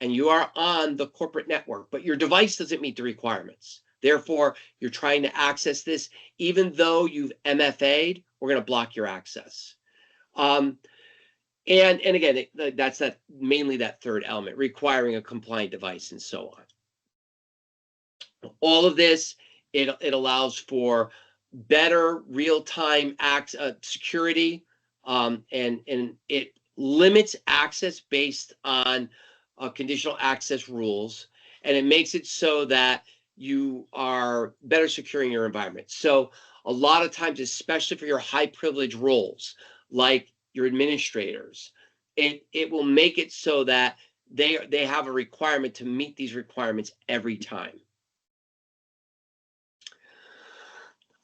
and you are on the corporate network, but your device doesn't meet the requirements. Therefore, you're trying to access this, even though you've MFA'd, we're going to block your access. And again, that's mainly that third element, requiring a compliant device and so on. All of this, it allows for better real-time security, and it limits access based on conditional access rules, and it makes it so that you are better securing your environment. So a lot of times, especially for your high privilege roles, like your administrators, it will make it so that they have a requirement to meet these requirements every time.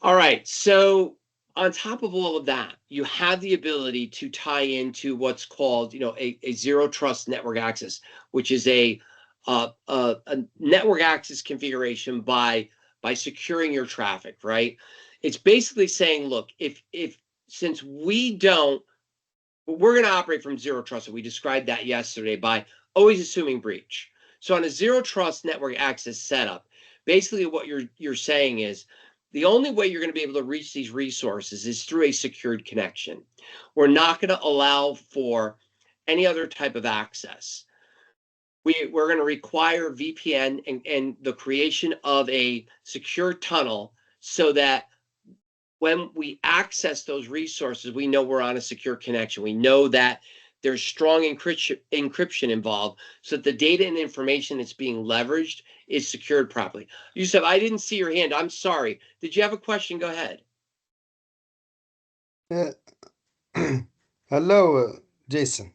All right, so on top of all of that, you have the ability to tie into what's called, a zero trust network access, which is a network access configuration by securing your traffic, right? It's basically saying, look, if since we're going to operate from zero trust, and we described that yesterday by always assuming breach. So on a zero trust network access setup, basically what you're saying is the only way you're going to be able to reach these resources is through a secured connection. We're not going to allow for any other type of access. We're going to require VPN and the creation of a secure tunnel so that when we access those resources, we know we're on a secure connection. We know that there's strong encryption involved so that the data and information that's being leveraged is secured properly. Yusuf, I didn't see your hand. I'm sorry. Did you have a question? Go ahead. Uh, Hello, Jason.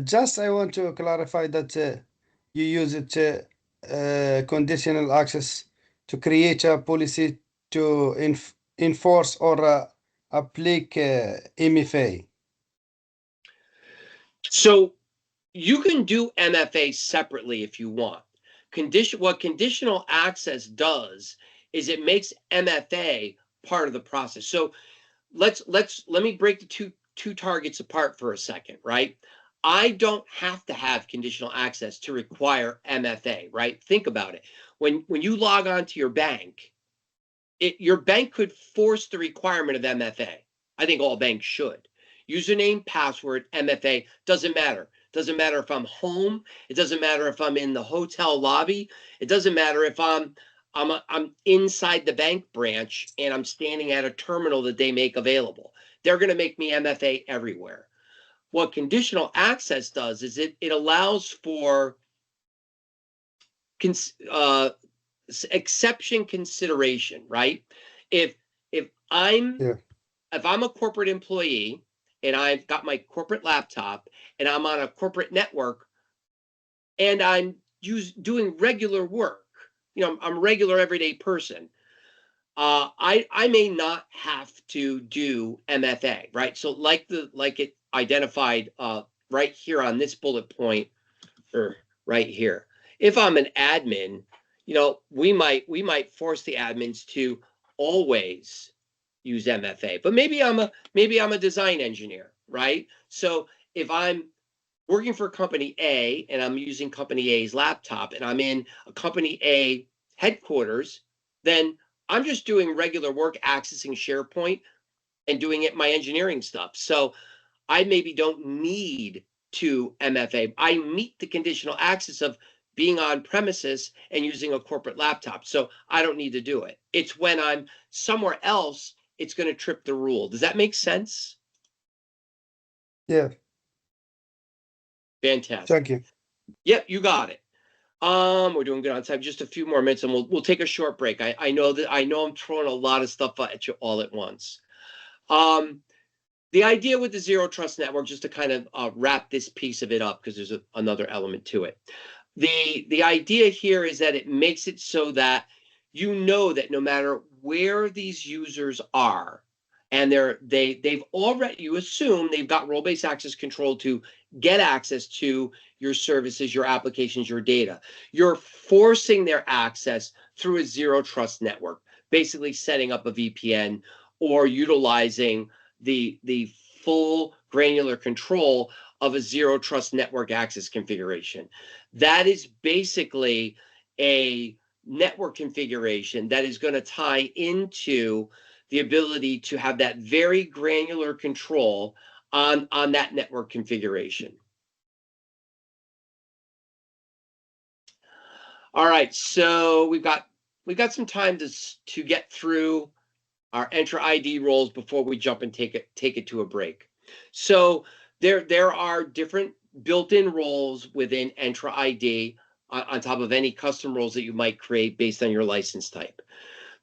Just I want to clarify that you use it conditional access to create a policy to enforce or apply MFA. So you can do MFA separately if you want. What conditional access does is it makes MFA part of the process. So let me break the two targets apart for a second, right? I don't have to have conditional access to require MFA, right? Think about it. When you log on to your bank, your bank could force the requirement of MFA. I think all banks should. Username, password, MFA, doesn't matter. Doesn't matter if I'm home. It doesn't matter if I'm in the hotel lobby. It doesn't matter if I'm inside the bank branch and I'm standing at a terminal that they make available. They're going to make me MFA everywhere. What conditional access does is it allows for exception consideration, right? If I'm a corporate employee and I've got my corporate laptop and I'm on a corporate network and I'm doing regular work, I'm a regular everyday person. I may not have to do MFA, right? So like it identified right here on this bullet point, or right here. If I'm an admin, we might force the admins to always use MFA. But maybe I'm a design engineer, right? So if I'm working for company A and I'm using company A's laptop and I'm in a company A headquarters, then I'm just doing regular work accessing SharePoint and doing it my engineering stuff. So I maybe don't need to MFA. I meet the conditional access of being on premises and using a corporate laptop. So I don't need to do it. It's when I'm somewhere else, it's going to trip the rule. Does that make sense? Yeah. Fantastic. Thank you. Yep, you got it. We're doing good on time. Just a few more minutes and we'll take a short break. I know I'm throwing a lot of stuff at you all at once. The idea with the Zero Trust Network, just to kind of wrap this piece of it up, because there's another element to it. The idea here is that it makes it so that you know that no matter where these users are, and they've already, you assume they've got role-based access control to get access to your services, your applications, your data. You're forcing their access through a Zero Trust Network, basically setting up a VPN or utilizing the full granular control of a Zero Trust Network access configuration. That is basically a network configuration that is going to tie into the ability to have that very granular control on that network configuration. All right, so we've got some time to get through our Entra ID roles before we jump and take it to a break. So there are different built-in roles within Entra ID on top of any custom roles that you might create based on your license type.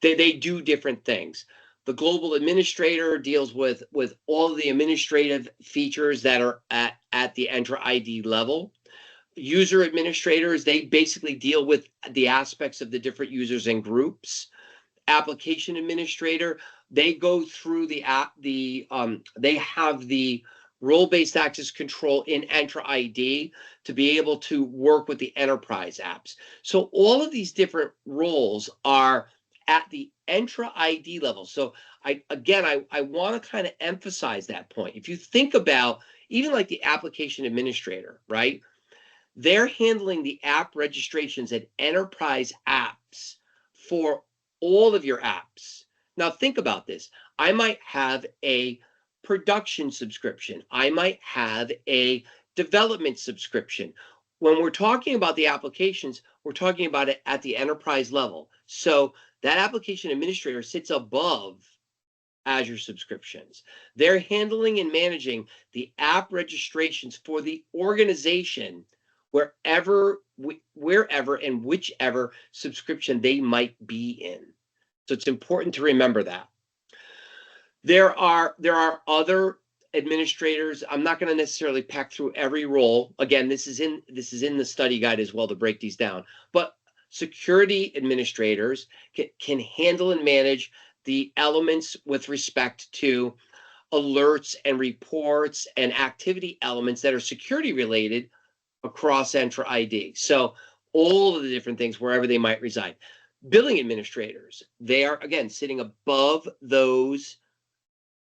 They do different things. The global administrator deals with all of the administrative features that are at the Entra ID level. User administrators, they basically deal with the aspects of the different users and groups. Application administrator, they go through they have the role-based access control in Entra ID to be able to work with the enterprise apps. So all of these different roles are at the Entra ID level. So I want to kind of emphasize that point. If you think about even like the application administrator, right? They're handling the app registrations and enterprise apps for all of your apps. Now think about this. I might have a production subscription. I might have a development subscription. When we're talking about the applications, we're talking about it at the enterprise level. So that application administrator sits above Azure subscriptions. They're handling and managing the app registrations for the organization wherever and whichever subscription they might be in. So it's important to remember that. There are other administrators. I'm not going to necessarily pack through every role. Again, this is in the study guide as well to break these down. But security administrators can handle and manage the elements with respect to alerts and reports and activity elements that are security related across Entra ID. So all of the different things wherever they might reside. Billing administrators, they are again sitting above those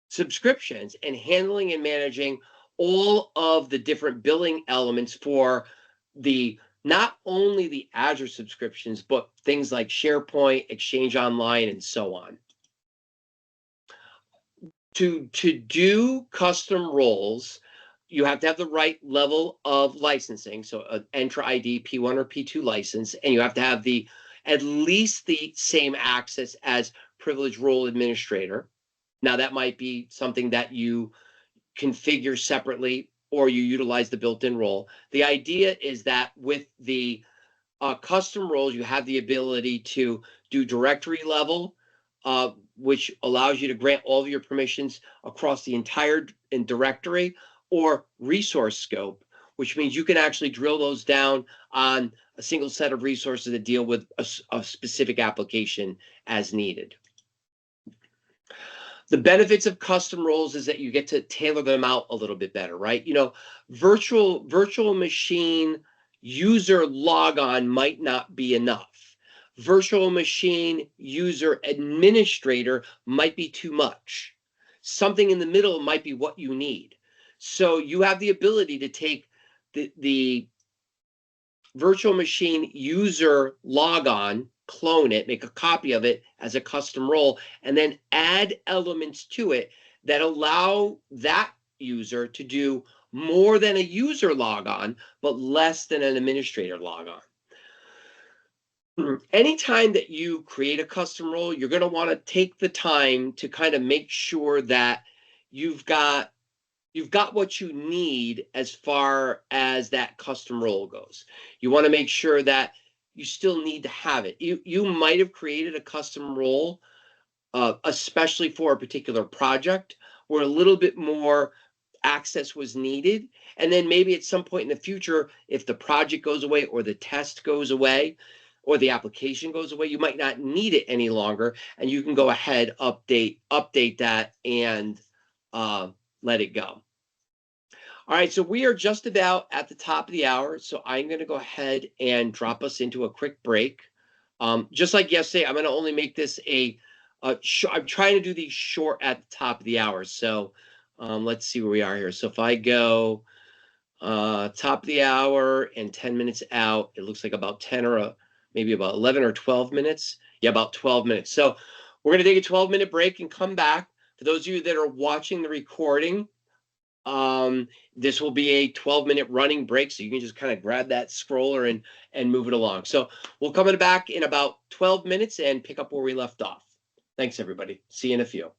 subscriptions and handling and managing all of the different billing elements for the not only the Azure subscriptions, but things like SharePoint, Exchange Online, and so on. To do custom roles, you have to have the right level of licensing, so an Entra ID P1 or P2 license, and you have to have at least the same access as privileged role administrator. Now, that might be something that you configure separately or you utilize the built-in role. The idea is that with the custom roles, you have the ability to do directory level, which allows you to grant all of your permissions across the entire directory, or resource scope, which means you can actually drill those down on a single set of resources that deal with a specific application as needed. The benefits of custom roles is that you get to tailor them out a little bit better, right? You know, virtual machine user logon might not be enough. Virtual machine user administrator might be too much. Something in the middle might be what you need. So you have the ability to take the virtual machine user logon, clone it, make a copy of it as a custom role, and then add elements to it that allow that user to do more than a user logon, but less than an administrator logon. Anytime that you create a custom role, you're going to want to take the time to kind of make sure that you've got what you need as far as that custom role goes. You want to make sure that you still need to have it. You might have created a custom role, especially for a particular project where a little bit more access was needed. And then maybe at some point in the future, if the project goes away or the test goes away or the application goes away, you might not need it any longer. And you can go ahead, update that, and let it go. All right, so we are just about at the top of the hour, so I'm going to go ahead and drop us into a quick break. Just like yesterday, I'm going to only make this I'm trying to do these short at the top of the hour. So let's see where we are here. So if I go top of the hour and 10 minutes out, it looks like about 10 or maybe about 11 or 12 minutes. Yeah, about 12 minutes. So we're going to take a 12-minute break and come back. For those of you that are watching the recording, this will be a 12-minute running break, so you can just kind of grab that scroller and move it along. So we'll come back in about 12 minutes and pick up where we left off. Thanks, everybody. See you in a few.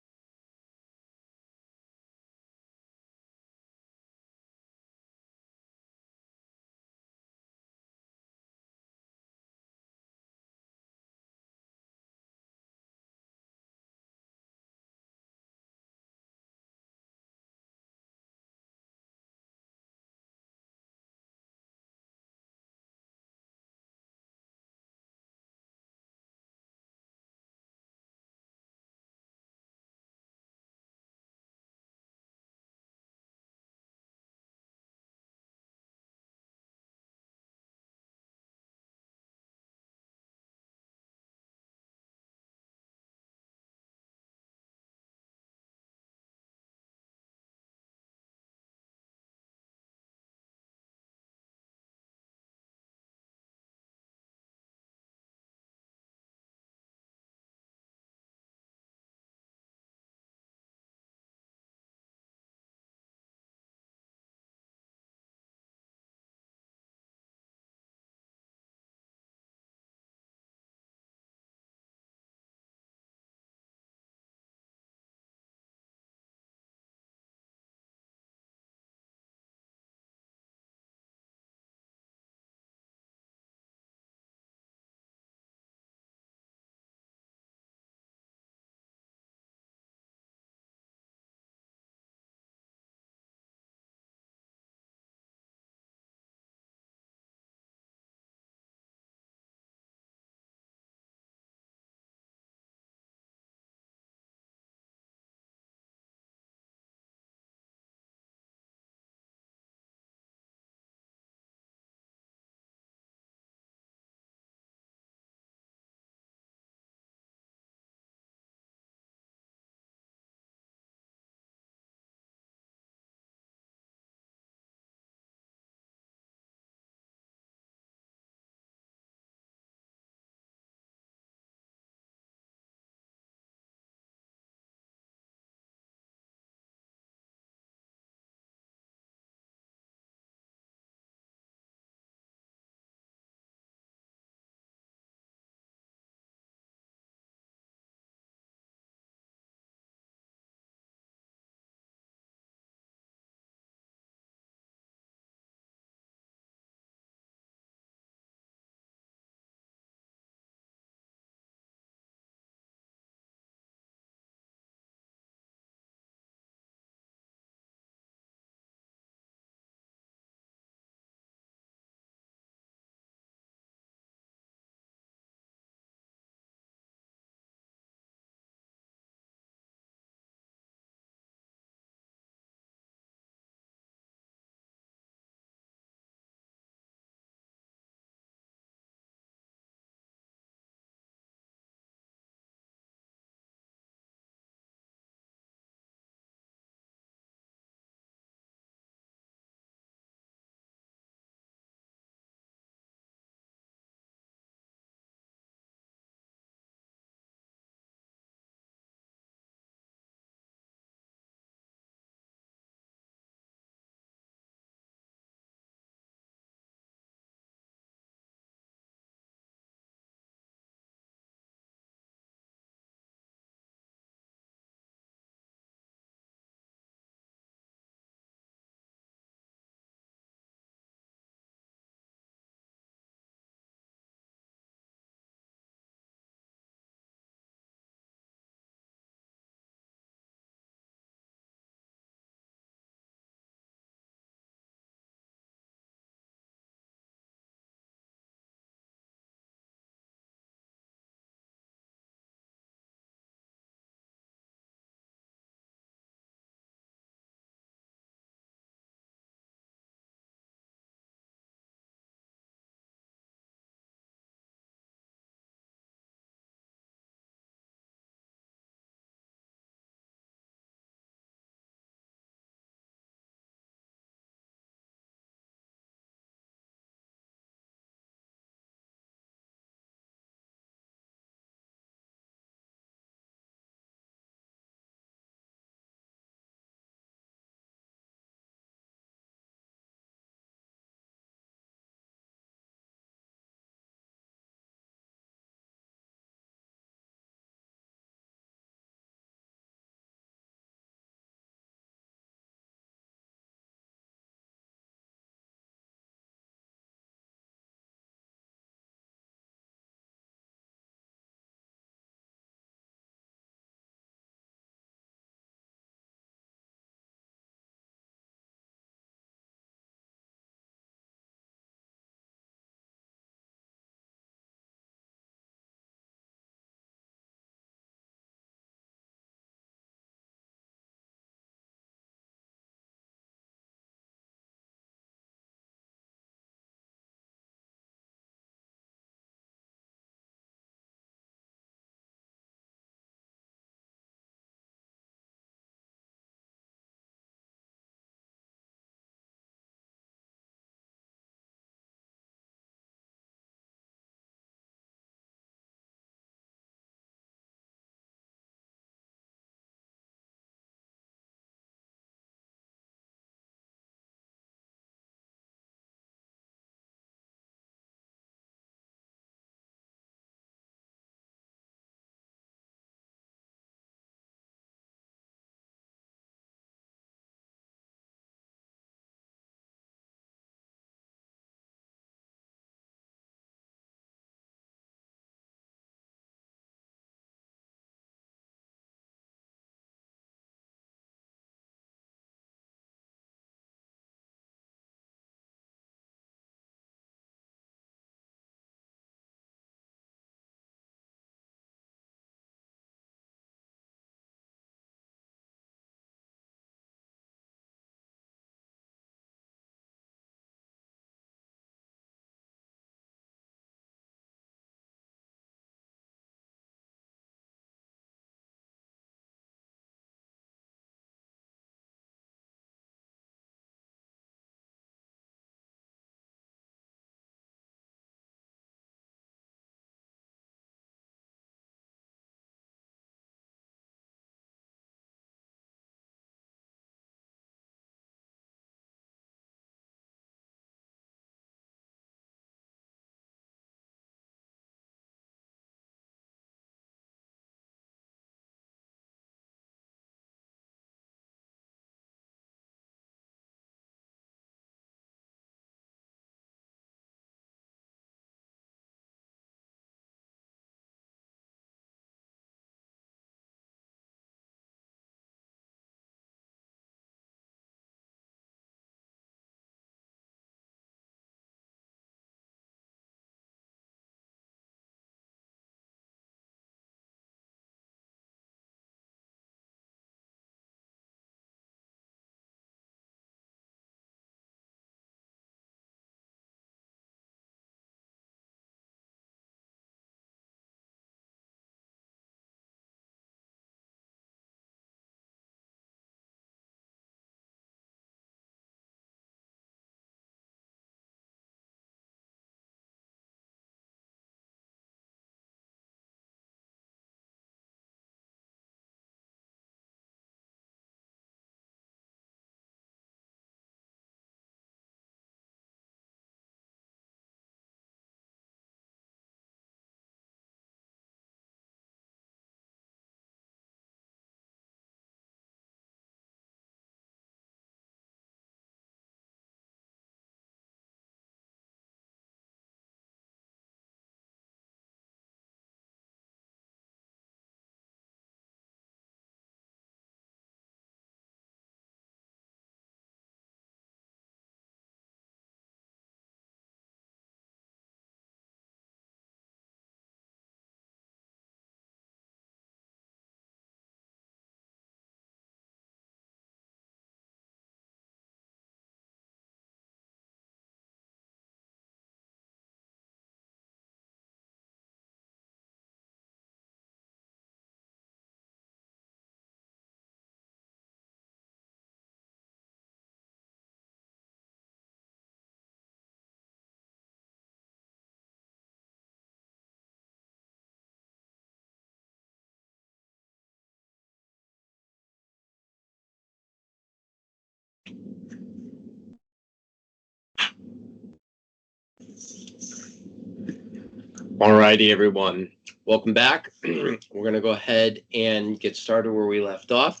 All righty, everyone. Welcome back. We're going to go ahead and get started where we left off.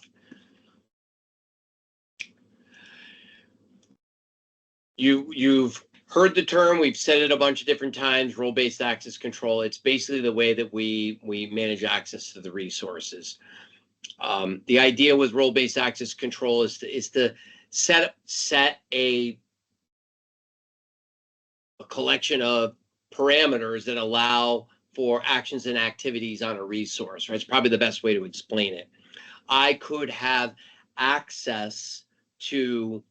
You've heard the term. We've said it a bunch of different times, role-based access control. It's basically the way that we manage access to the resources. The idea with role-based access control is to set a collection of parameters that allow for actions and activities on a resource, right? It's probably the best way to explain it. I could have access to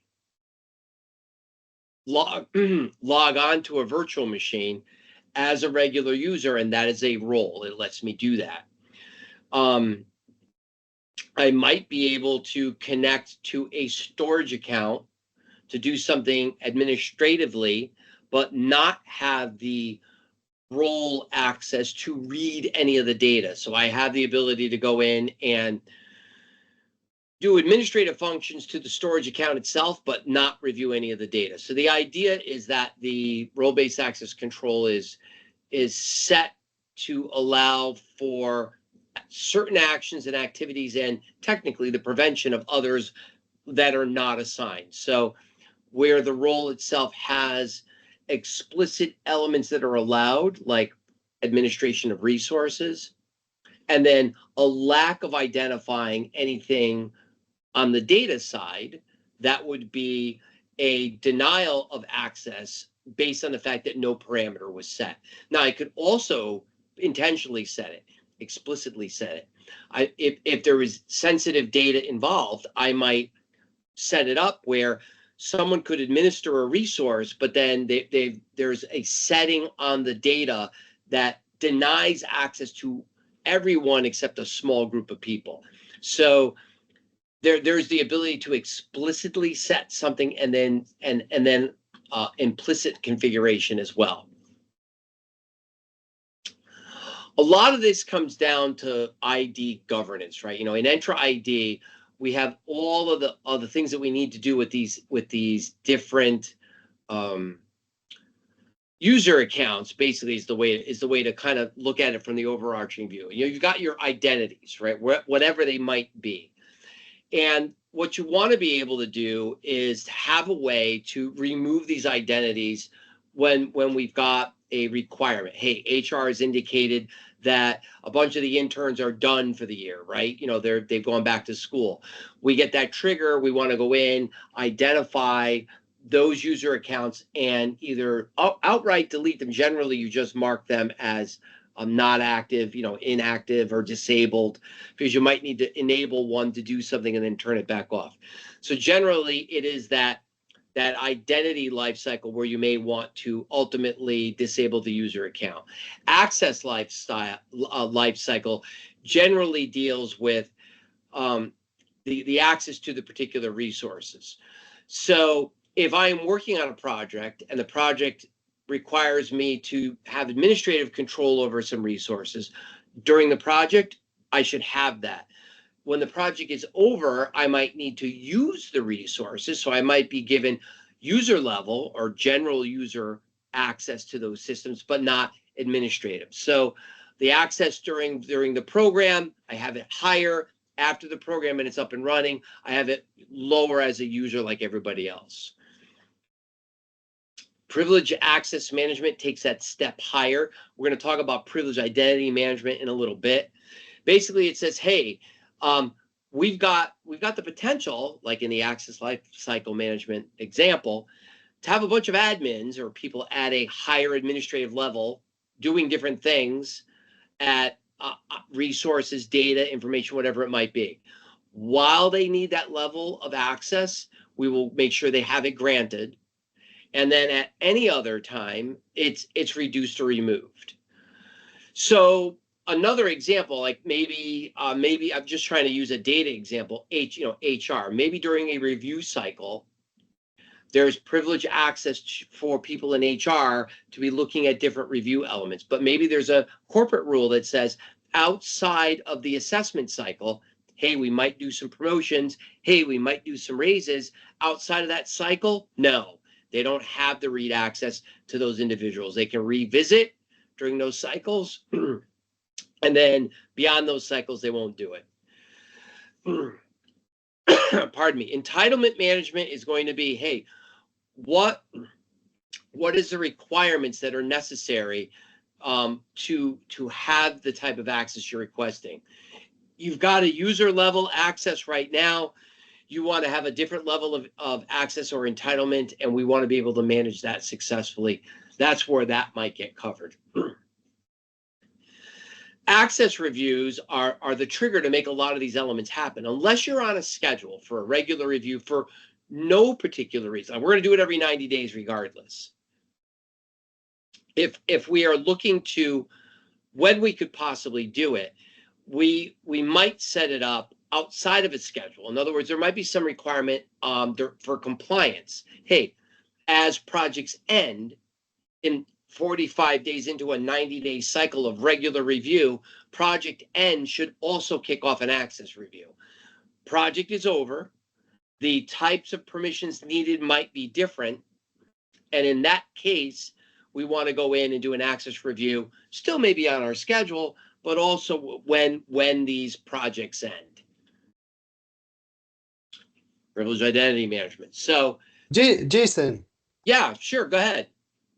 log on to a virtual machine as a regular user, and that is a role. It lets me do that. I might be able to connect to a storage account to do something administratively, but not have the role access to read any of the data. So I have the ability to go in and do administrative functions to the storage account itself, but not review any of the data. So the idea is that the role-based access control is set to allow for certain actions and activities and technically the prevention of others that are not assigned. So where the role itself has explicit elements that are allowed, like administration of resources, and then a lack of identifying anything on the data side, that would be a denial of access based on the fact that no parameter was set. Now, I could also intentionally set it, explicitly set it. If there is sensitive data involved, I might set it up where someone could administer a resource, but then there's a setting on the data that denies access to everyone except a small group of people. So there's the ability to explicitly set something and then implicit configuration as well. A lot of this comes down to ID governance, right? You know, in Entra ID, we have all of the things that we need to do with these different user accounts. Basically, is the way to kind of look at it from the overarching view. You know, you've got your identities, right? Whatever they might be. And what you want to be able to do is have a way to remove these identities when we've got a requirement. Hey, HR has indicated that a bunch of the interns are done for the year, right? You know, they've gone back to school. We get that trigger. We want to go in, identify those user accounts, and either outright delete them. Generally, you just mark them as not active, you know, inactive or disabled, because you might need to enable one to do something and then turn it back off. So generally, it is that identity lifecycle where you may want to ultimately disable the user account. Access lifecycle generally deals with the access to the particular resources. So if I am working on a project and the project requires me to have administrative control over some resources during the project, I should have that. When the project is over, I might need to use the resources. So I might be given user level or general user access to those systems, but not administrative. So the access during the program, I have it higher. After the program and it's up and running, I have it lower as a user like everybody else. Privilege access management takes that step higher. We're going to talk about privilege identity management in a little bit. Basically, it says, hey, we've got the potential, like in the access lifecycle management example, to have a bunch of admins or people at a higher administrative level doing different things at resources, data, information, whatever it might be. While they need that level of access, we will make sure they have it granted. And then at any other time, it's reduced or removed. So another example, like maybe I'm just trying to use a data example, HR. Maybe during a review cycle, there's privilege access for people in HR to be looking at different review elements. But maybe there's a corporate rule that says outside of the assessment cycle, hey, we might do some promotions. Hey, we might do some raises. Outside of that cycle, no. They don't have the read access to those individuals. They can revisit during those cycles. And then beyond those cycles, they won't do it. Pardon me. Entitlement management is going to be, hey, what is the requirements that are necessary to have the type of access you're requesting? You've got a user level access right now. You want to have a different level of access or entitlement, and we want to be able to manage that successfully. That's where that might get covered. Access reviews are the trigger to make a lot of these elements happen. Unless you're on a schedule for a regular review for no particular reason. We're going to do it every 90 days regardless. If we are looking to when we could possibly do it, we might set it up outside of a schedule. In other words, there might be some requirement for compliance. Hey, as projects end in 45 days into a 90-day cycle of regular review, project end should also kick off an access review. Project is over. The types of permissions needed might be different. And in that case, we want to go in and do an access review, still maybe on our schedule, but also when these projects end. Privileged identity management. So, Jason, yeah, sure, go ahead.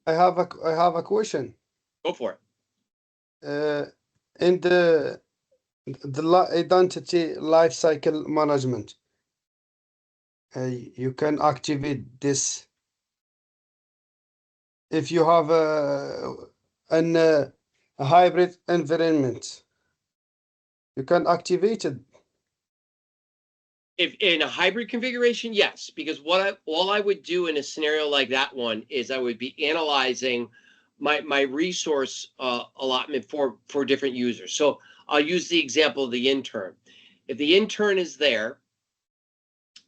I have a question. Go for it. In the identity lifecycle management, you can activate this if you have a hybrid environment. You can activate it. If in a hybrid configuration, yes, because all I would do in a scenario like that one is I would be analyzing my resource allotment for different users. So I'll use the example of the intern. If the intern is there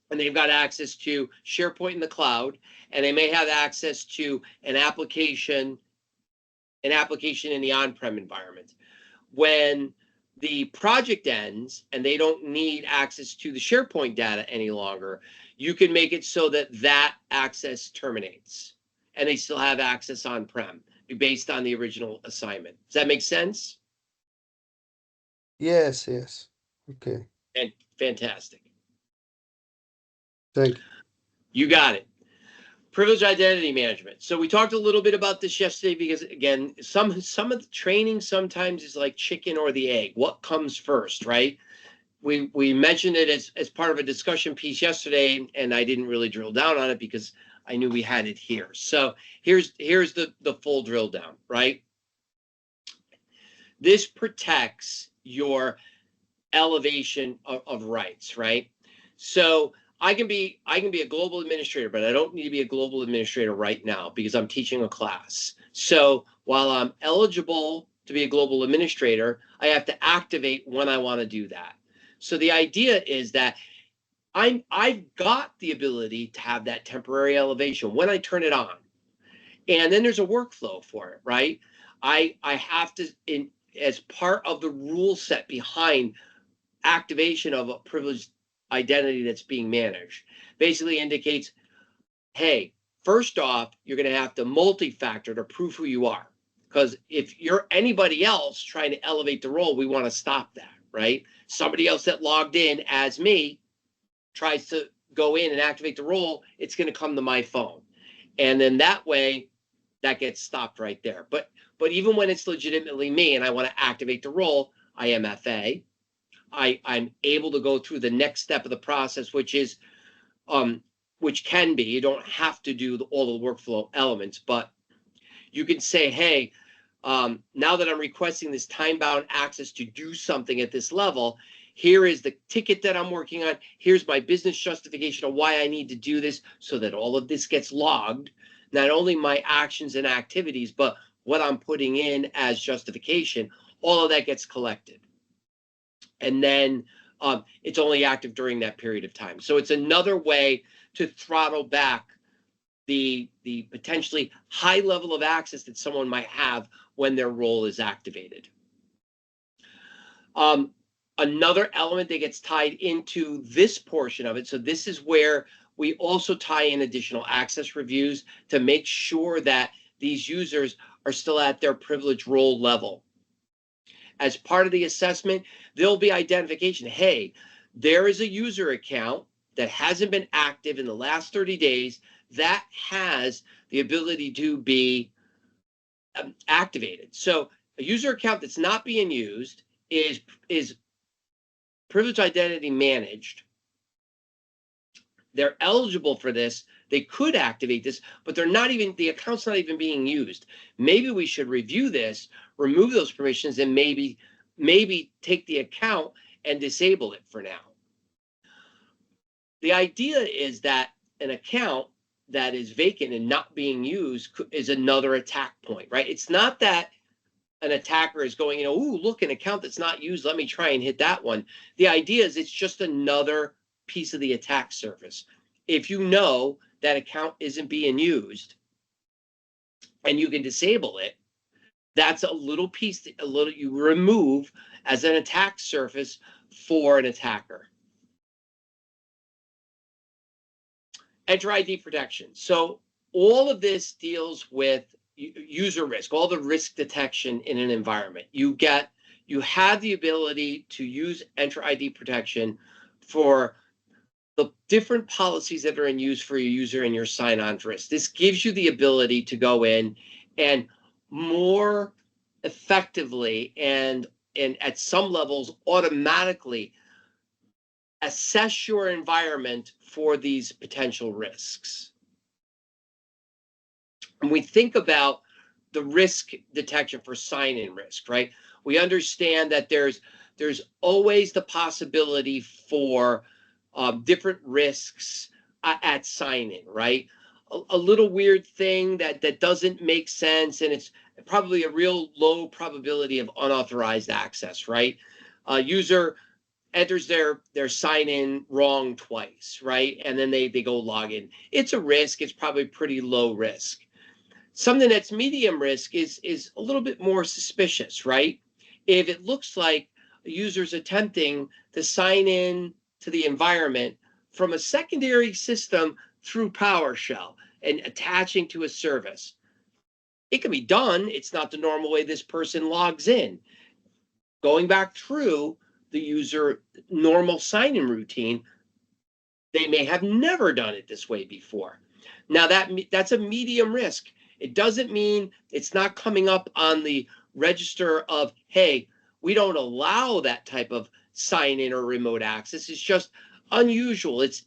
and they've got access to SharePoint in the cloud, and they may have access to an application in the on-prem environment, when the project ends and they don't need access to the SharePoint data any longer, you can make it so that that access terminates and they still have access on-prem based on the original assignment. Does that make sense? Yes. Okay. And fantastic. Thank you. You got it. Privileged identity management. So we talked a little bit about this yesterday because, again, some of the training sometimes is like chicken or the egg. What comes first, right? We mentioned it as part of a discussion piece yesterday, and I didn't really drill down on it because I knew we had it here. So here's the full drill down, right? This protects your elevation of rights, right? So I can be a global administrator, but I don't need to be a global administrator right now because I'm teaching a class. So while I'm eligible to be a global administrator, I have to activate when I want to do that. So the idea is that I've got the ability to have that temporary elevation when I turn it on. And then there's a workflow for it, right? I have to, as part of the rule set behind activation of a privileged identity that's being managed, basically indicates, hey, first off, you're going to have to multi-factor to prove who you are. Because if you're anybody else trying to elevate the role, we want to stop that, right? Somebody else that logged in as me tries to go in and activate the role, it's going to come to my phone. And then that way, that gets stopped right there. But even when it's legitimately me and I want to activate the role, I MFA. I'm able to go through the next step of the process, which is, which can be, you don't have to do all the workflow elements, but you can say, hey, now that I'm requesting this time-bound access to do something at this level, here is the ticket that I'm working on. Here's my business justification of why I need to do this so that all of this gets logged. Not only my actions and activities, but what I'm putting in as justification, all of that gets collected. And then it's only active during that period of time. So it's another way to throttle back the potentially high level of access that someone might have when their role is activated. Another element that gets tied into this portion of it, so this is where we also tie in additional access reviews to make sure that these users are still at their privilege role level. As part of the assessment, there'll be identification. Hey, there is a user account that hasn't been active in the last 30 days that has the ability to be activated. So a user account that's not being used is privileged identity managed. They're eligible for this. They could activate this, but the account's not even being used. Maybe we should review this, remove those permissions, and maybe take the account and disable it for now. The idea is that an account that is vacant and not being used is another attack point, right? It's not that an attacker is going, ooh, look, an account that's not used, let me try and hit that one. The idea is it's just another piece of the attack surface. If you know that account isn't being used and you can disable it, that's a little piece, you remove as an attack surface for an attacker. Enter ID protection. So all of this deals with user risk, all the risk detection in an environment. You have the ability to use Enter ID protection for the different policies that are in use for your user and your sign-on risk. This gives you the ability to go in and more effectively and at some levels automatically assess your environment for these potential risks. And we think about the risk detection for sign-in risk, right? We understand that there's always the possibility for different risks at sign-in, right? A little weird thing that doesn't make sense, and it's probably a real low probability of unauthorized access, right? User enters their sign-in wrong twice, right? And then they go log in. It's a risk. It's probably pretty low risk. Something that's medium risk is a little bit more suspicious, right? If it looks like a user's attempting to sign in to the environment from a secondary system through PowerShell and attaching to a service, it can be done. It's not the normal way this person logs in. Going back through the user normal sign-in routine, they may have never done it this way before. Now that's a medium risk. It doesn't mean it's not coming up on the register of, hey, we don't allow that type of sign-in or remote access. It's just unusual. It's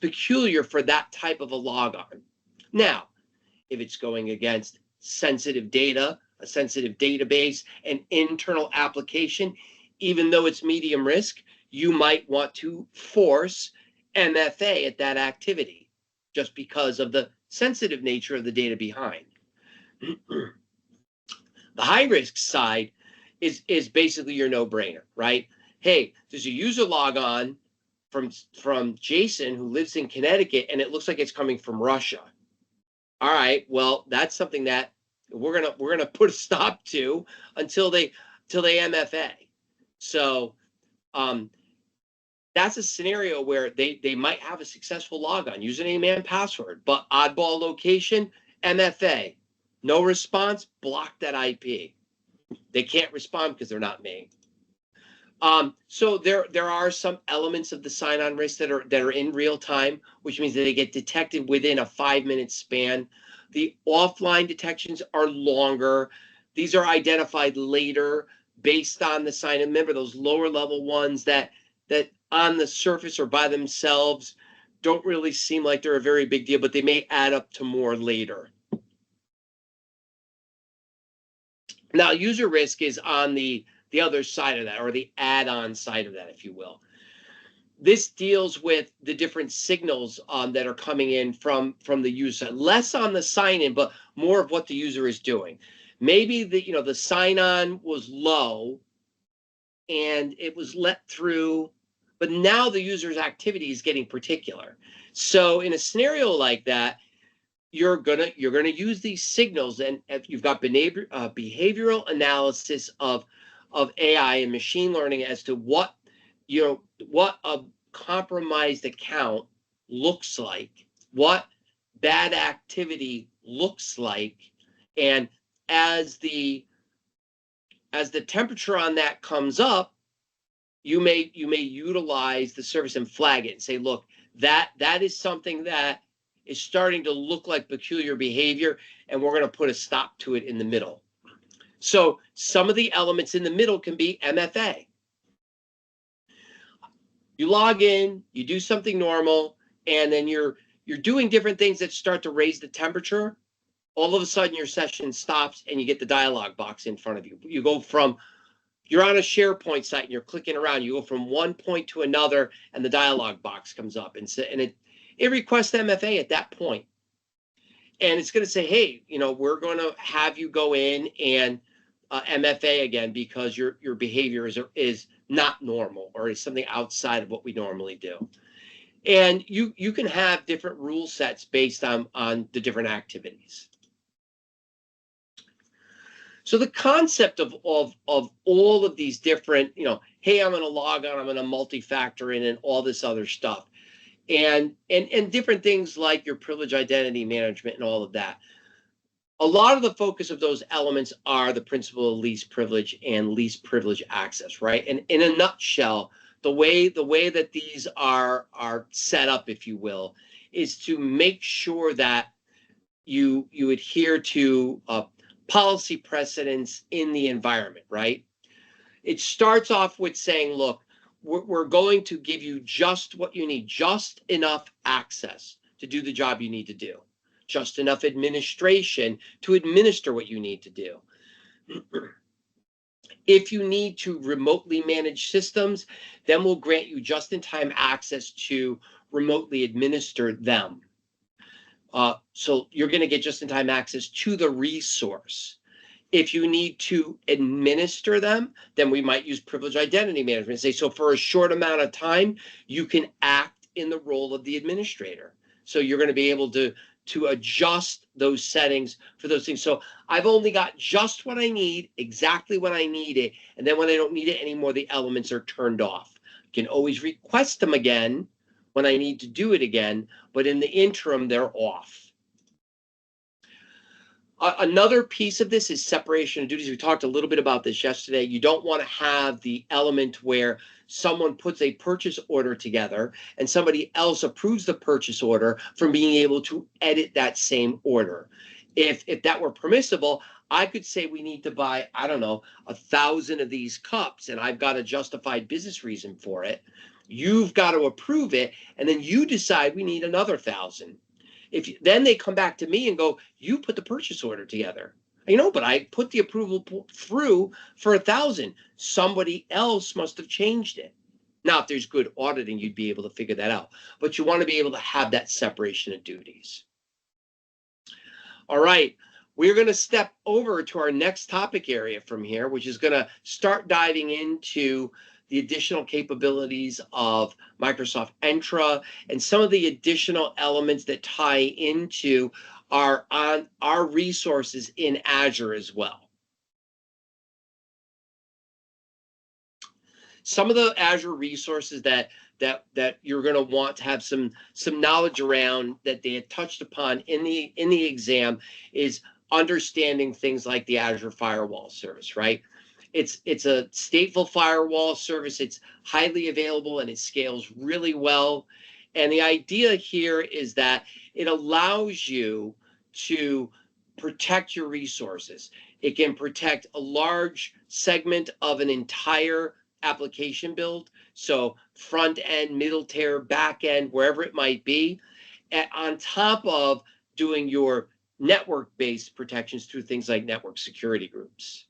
peculiar for that type of a logon. Now, if it's going against sensitive data, a sensitive database, an internal application, even though it's medium risk, you might want to force MFA at that activity just because of the sensitive nature of the data behind. The high risk side is basically your no-brainer, right? Hey, there's a user log on from Jason who lives in Connecticut, and it looks like it's coming from Russia. All right, well, that's something that we're gonna put a stop to until they MFA. So that's a scenario where they might have a successful logon, username and password, but oddball location, MFA, no response, block that IP. They can't respond because they're not me. So there are some elements of the sign-on risk that are in real time, which means that they get detected within a 5-minute span. The offline detections are longer. These are identified later based on the sign-in. Remember, those lower level ones that on the surface or by themselves don't really seem like they're a very big deal, but they may add up to more later. Now, user risk is on the other side of that, or the add-on side of that, if you will. This deals with the different signals that are coming in from the user, less on the sign-in, but more of what the user is doing. Maybe the sign-on was low and it was let through, but now the user's activity is getting particular. So in a scenario like that, you're gonna use these signals, and if you've got behavioral analysis of AI and machine learning as to what a compromised account looks like, what bad activity looks like. And as the temperature on that comes up, you may utilize the service and flag it and say, look, that is something that is starting to look like peculiar behavior, and we're going to put a stop to it in the middle. So some of the elements in the middle can be MFA. You log in, you do something normal, and then you're doing different things that start to raise the temperature. All of a sudden your session stops and you get the dialog box in front of you. You go from, you're on a SharePoint site and you're clicking around, you go from one point to another and the dialog box comes up and it requests MFA at that point. And it's going to say, hey, we're going to have you go in and MFA again because your behavior is not normal or is something outside of what we normally do. And you can have different rule sets based on the different activities. So the concept of all of these different, hey, I'm going to log on, I'm going to multi-factor in and all this other stuff. And different things like your privilege identity management and all of that. A lot of the focus of those elements are the principle of least privilege and least privilege access, right? And in a nutshell, the way that these are set up, if you will, is to make sure that you adhere to policy precedents in the environment, right? It starts off with saying, look, we're going to give you just what you need, just enough access to do the job you need to do, just enough administration to administer what you need to do. If you need to remotely manage systems, then we'll grant you just-in-time access to remotely administer them. So you're going to get just-in-time access to the resource. If you need to administer them, then we might use privilege identity management and say, so for a short amount of time, you can act in the role of the administrator. So you're going to be able to adjust those settings for those things. So I've only got just what I need, exactly when I need it. And then when I don't need it anymore, the elements are turned off. I can always request them again when I need to do it again, but in the interim, they're off. Another piece of this is separation of duties. We talked a little bit about this yesterday. You don't want to have the element where someone puts a purchase order together and somebody else approves the purchase order from being able to edit that same order. If that were permissible, I could say we need to buy, 1,000 of these cups, and I've got a justified business reason for it. You've got to approve it, and then you decide we need another 1,000. Then they come back to me and go, you put the purchase order together. But I put the approval through for 1,000. Somebody else must have changed it. Now, if there's good auditing, you'd be able to figure that out. But you want to be able to have that separation of duties. All right, we're going to step over to our next topic area from here, which is going to start diving into the additional capabilities of Microsoft Entra and some of the additional elements that tie into our resources in Azure as well. Some of the Azure resources that you're going to want to have some knowledge around that they had touched upon in the exam is understanding things like the Azure Firewall Service, right? It's a stateful firewall service. It's highly available and it scales really well. And the idea here is that it allows you to protect your resources. It can protect a large segment of an entire application build. So front end, middle tier, back end, wherever it might be, on top of doing your network-based protections through things like network security groups.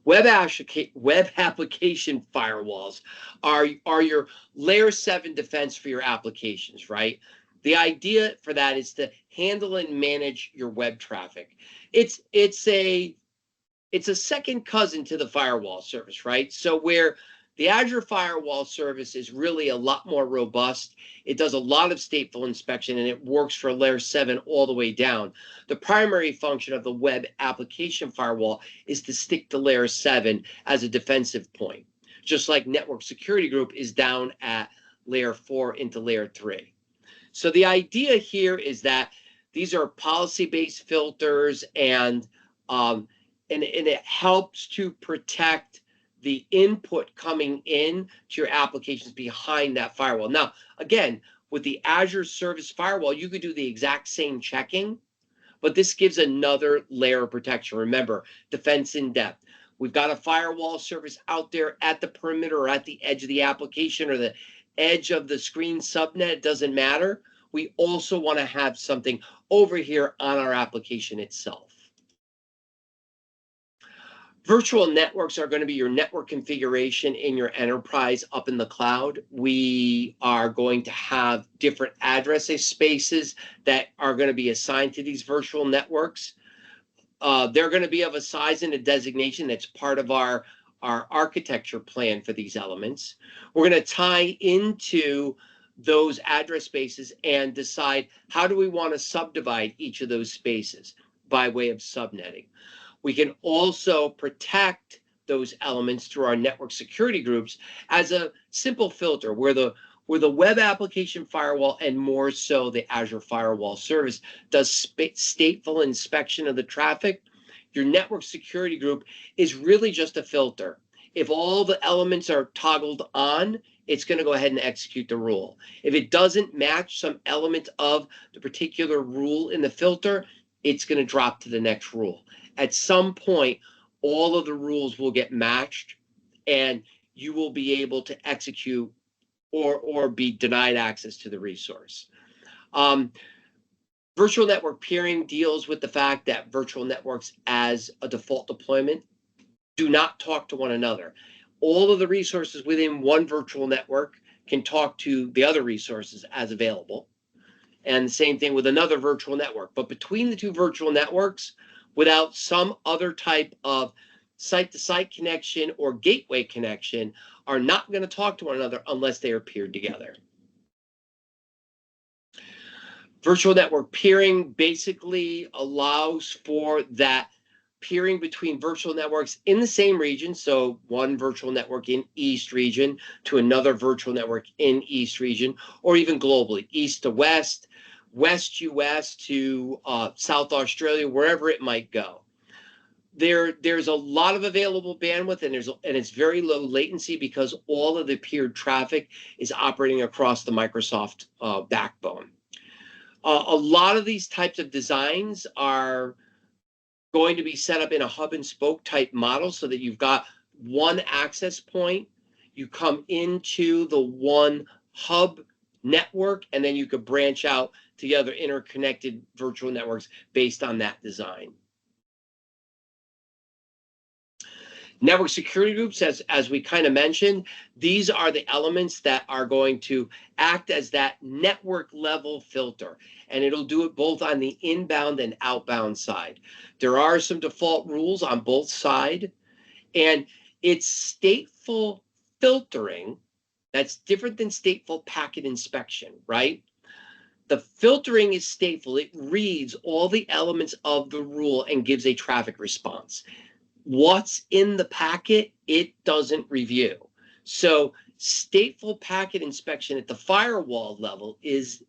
Web application firewalls are your layer 7 defense for your applications, right? The idea for that is to handle and manage your web traffic. It's a second cousin to the firewall service, right? So where the Azure Firewall Service is really a lot more robust. It does a lot of stateful inspection and it works for layer 7 all the way down. The primary function of the web application firewall is to stick to layer 7 as a defensive point, just like network security group is down at layer 4 into layer 3. So the idea here is that these are policy-based filters, and it helps to protect the input coming in to your applications behind that firewall. Now, again, with the Azure Service Firewall, you could do the exact same checking, but this gives another layer of protection. Remember, defense in depth. We've got a firewall service out there at the perimeter or at the edge of the application or the edge of the screen subnet. It doesn't matter. We also want to have something over here on our application itself. Virtual networks are going to be your network configuration in your enterprise up in the cloud. We are going to have different address spaces that are going to be assigned to these virtual networks. They're going to be of a size and a designation that's part of our architecture plan for these elements. We're going to tie into those address spaces and decide how do we want to subdivide each of those spaces by way of subnetting. We can also protect those elements through our network security groups as a simple filter where the web application firewall, and more so the Azure Firewall Service, does stateful inspection of the traffic. Your network security group is really just a filter. If all the elements are toggled on, it's going to go ahead and execute the rule. If it doesn't match some element of the particular rule in the filter, it's going to drop to the next rule. At some point, all of the rules will get matched, and you will be able to execute or be denied access to the resource. Virtual network peering deals with the fact that virtual networks as a default deployment do not talk to one another. All of the resources within one virtual network can talk to the other resources as available. And the same thing with another virtual network. But between the two virtual networks, without some other type of site-to-site connection or gateway connection, are not going to talk to one another unless they are peered together. Virtual network peering basically allows for that peering between virtual networks in the same region. So one virtual network in East region to another virtual network in East region, or even globally, East to West, West US to South Australia, wherever it might go. There's a lot of available bandwidth, and it's very low latency because all of the peered traffic is operating across the Microsoft backbone. A lot of these types of designs are going to be set up in a hub and spoke type model so that you've got one access point, you come into the one hub network, and then you could branch out to the other interconnected virtual networks based on that design. Network security groups, as we kind of mentioned, these are the elements that are going to act as that network level filter, and it'll do it both on the inbound and outbound side. There are some default rules on both sides, and it's stateful filtering that's different than stateful packet inspection, right? The filtering is stateful. It reads all the elements of the rule and gives a traffic response. What's in the packet, it doesn't review. So stateful packet inspection at the firewall level is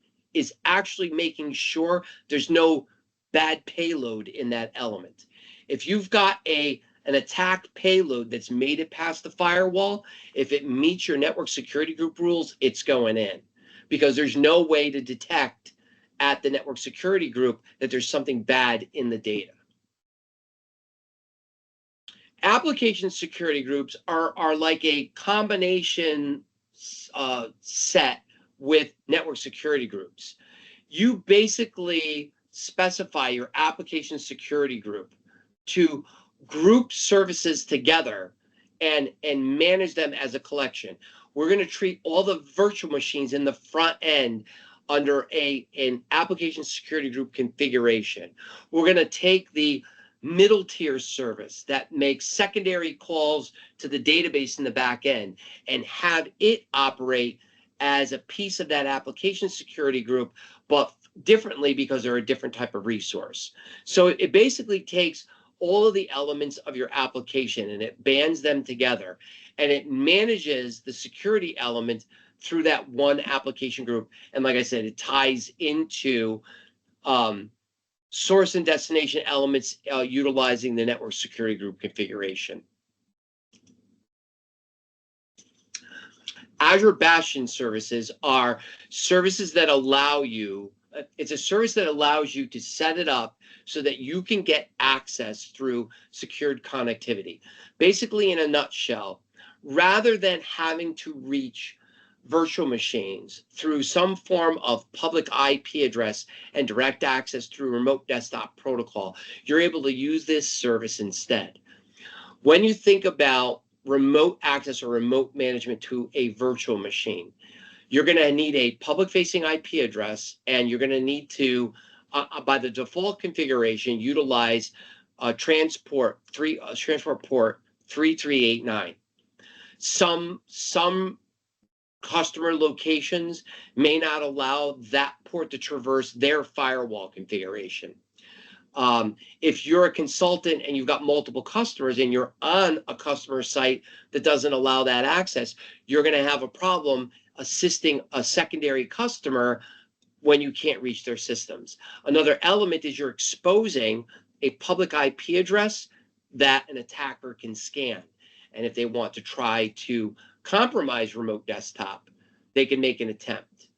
actually making sure there's no bad payload in that element. If you've got an attack payload that's made it past the firewall, if it meets your network security group rules, it's going in, because there's no way to detect at the network security group that there's something bad in the data. Application security groups are like a combination set with network security groups. You basically specify your application security group to group services together and manage them as a collection. We're going to treat all the virtual machines in the front end under an application security group configuration. We're going to take the middle tier service that makes secondary calls to the database in the back end and have it operate as a piece of that application security group, but differently because they're a different type of resource. So it basically takes all of the elements of your application and it bands them together, and it manages the security elements through that one application group. And like I said, it ties into source and destination elements utilizing the network security group configuration. Azure Bastion services are services that allow you, it's a service that allows you to set it up so that you can get access through secured connectivity. Basically, in a nutshell, rather than having to reach virtual machines through some form of public IP address and direct access through remote desktop protocol, you're able to use this service instead. When you think about remote access or remote management to a virtual machine, you're going to need a public-facing IP address, and you're going to need to, by the default configuration, utilize transport port 3389. Some customer locations may not allow that port to traverse their firewall configuration. If you're a consultant and you've got multiple customers and you're on a customer site that doesn't allow that access, you're going to have a problem assisting a secondary customer when you can't reach their systems. Another element is you're exposing a public IP address that an attacker can scan. And if they want to try to compromise remote desktop, they can make an attempt.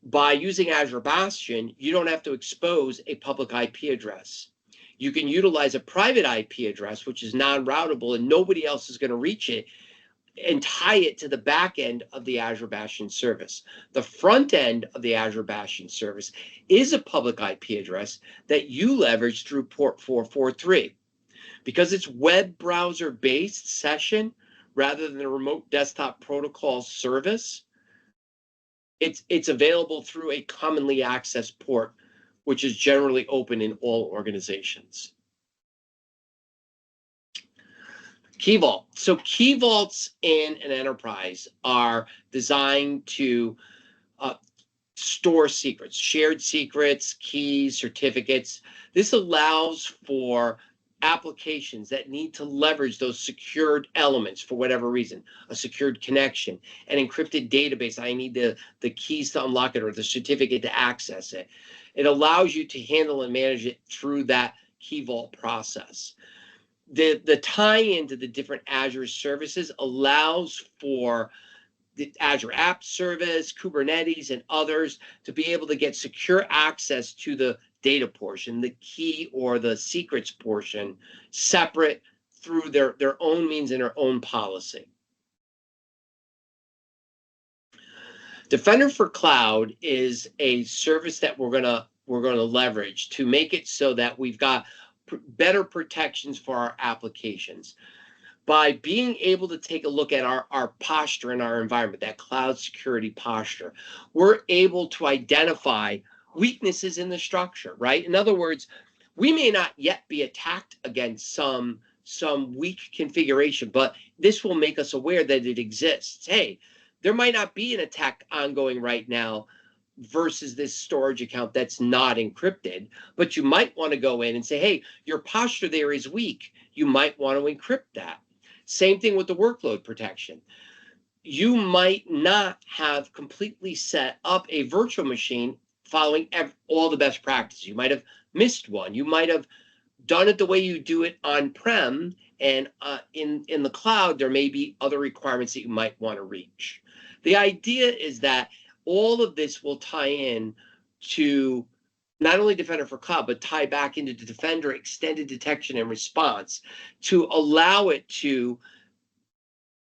By using Azure Bastion, you don't have to expose a public IP address. You can utilize a private IP address, which is non-routable and nobody else is going to reach it, and tie it to the back end of the Azure Bastion service. The front end of the Azure Bastion service is a public IP address that you leverage through port 443. Because it's web browser-based session rather than the remote desktop protocol service, it's available through a commonly accessed port, which is generally open in all organizations. Key Vault. So key vaults in an enterprise are designed to store secrets, shared secrets, keys, certificates. This allows for applications that need to leverage those secured elements for whatever reason, a secured connection, an encrypted database. I need the keys to unlock it or the certificate to access it. It allows you to handle and manage it through that key vault process. The tie-in to the different Azure services allows for the Azure App Service, Kubernetes, and others to be able to get secure access to the data portion, the key or the secrets portion, separate through their own means and their own policy. Defender for Cloud is a service that we're gonna leverage to make it so that we've got better protections for our applications. By being able to take a look at our posture in our environment, that cloud security posture, we're able to identify weaknesses in the structure, right? In other words, we may not yet be attacked against some weak configuration, but this will make us aware that it exists. Hey, there might not be an attack ongoing right now versus this storage account that's not encrypted, but you might want to go in and say, hey, your posture there is weak. You might want to encrypt that. Same thing with the workload protection. You might not have completely set up a virtual machine following all the best practices. You might have missed one. You might have done it the way you do it on-prem, and in the cloud, there may be other requirements that you might want to reach. The idea is that all of this will tie in to not only Defender for Cloud, but tie back into the Defender extended detection and response to allow it to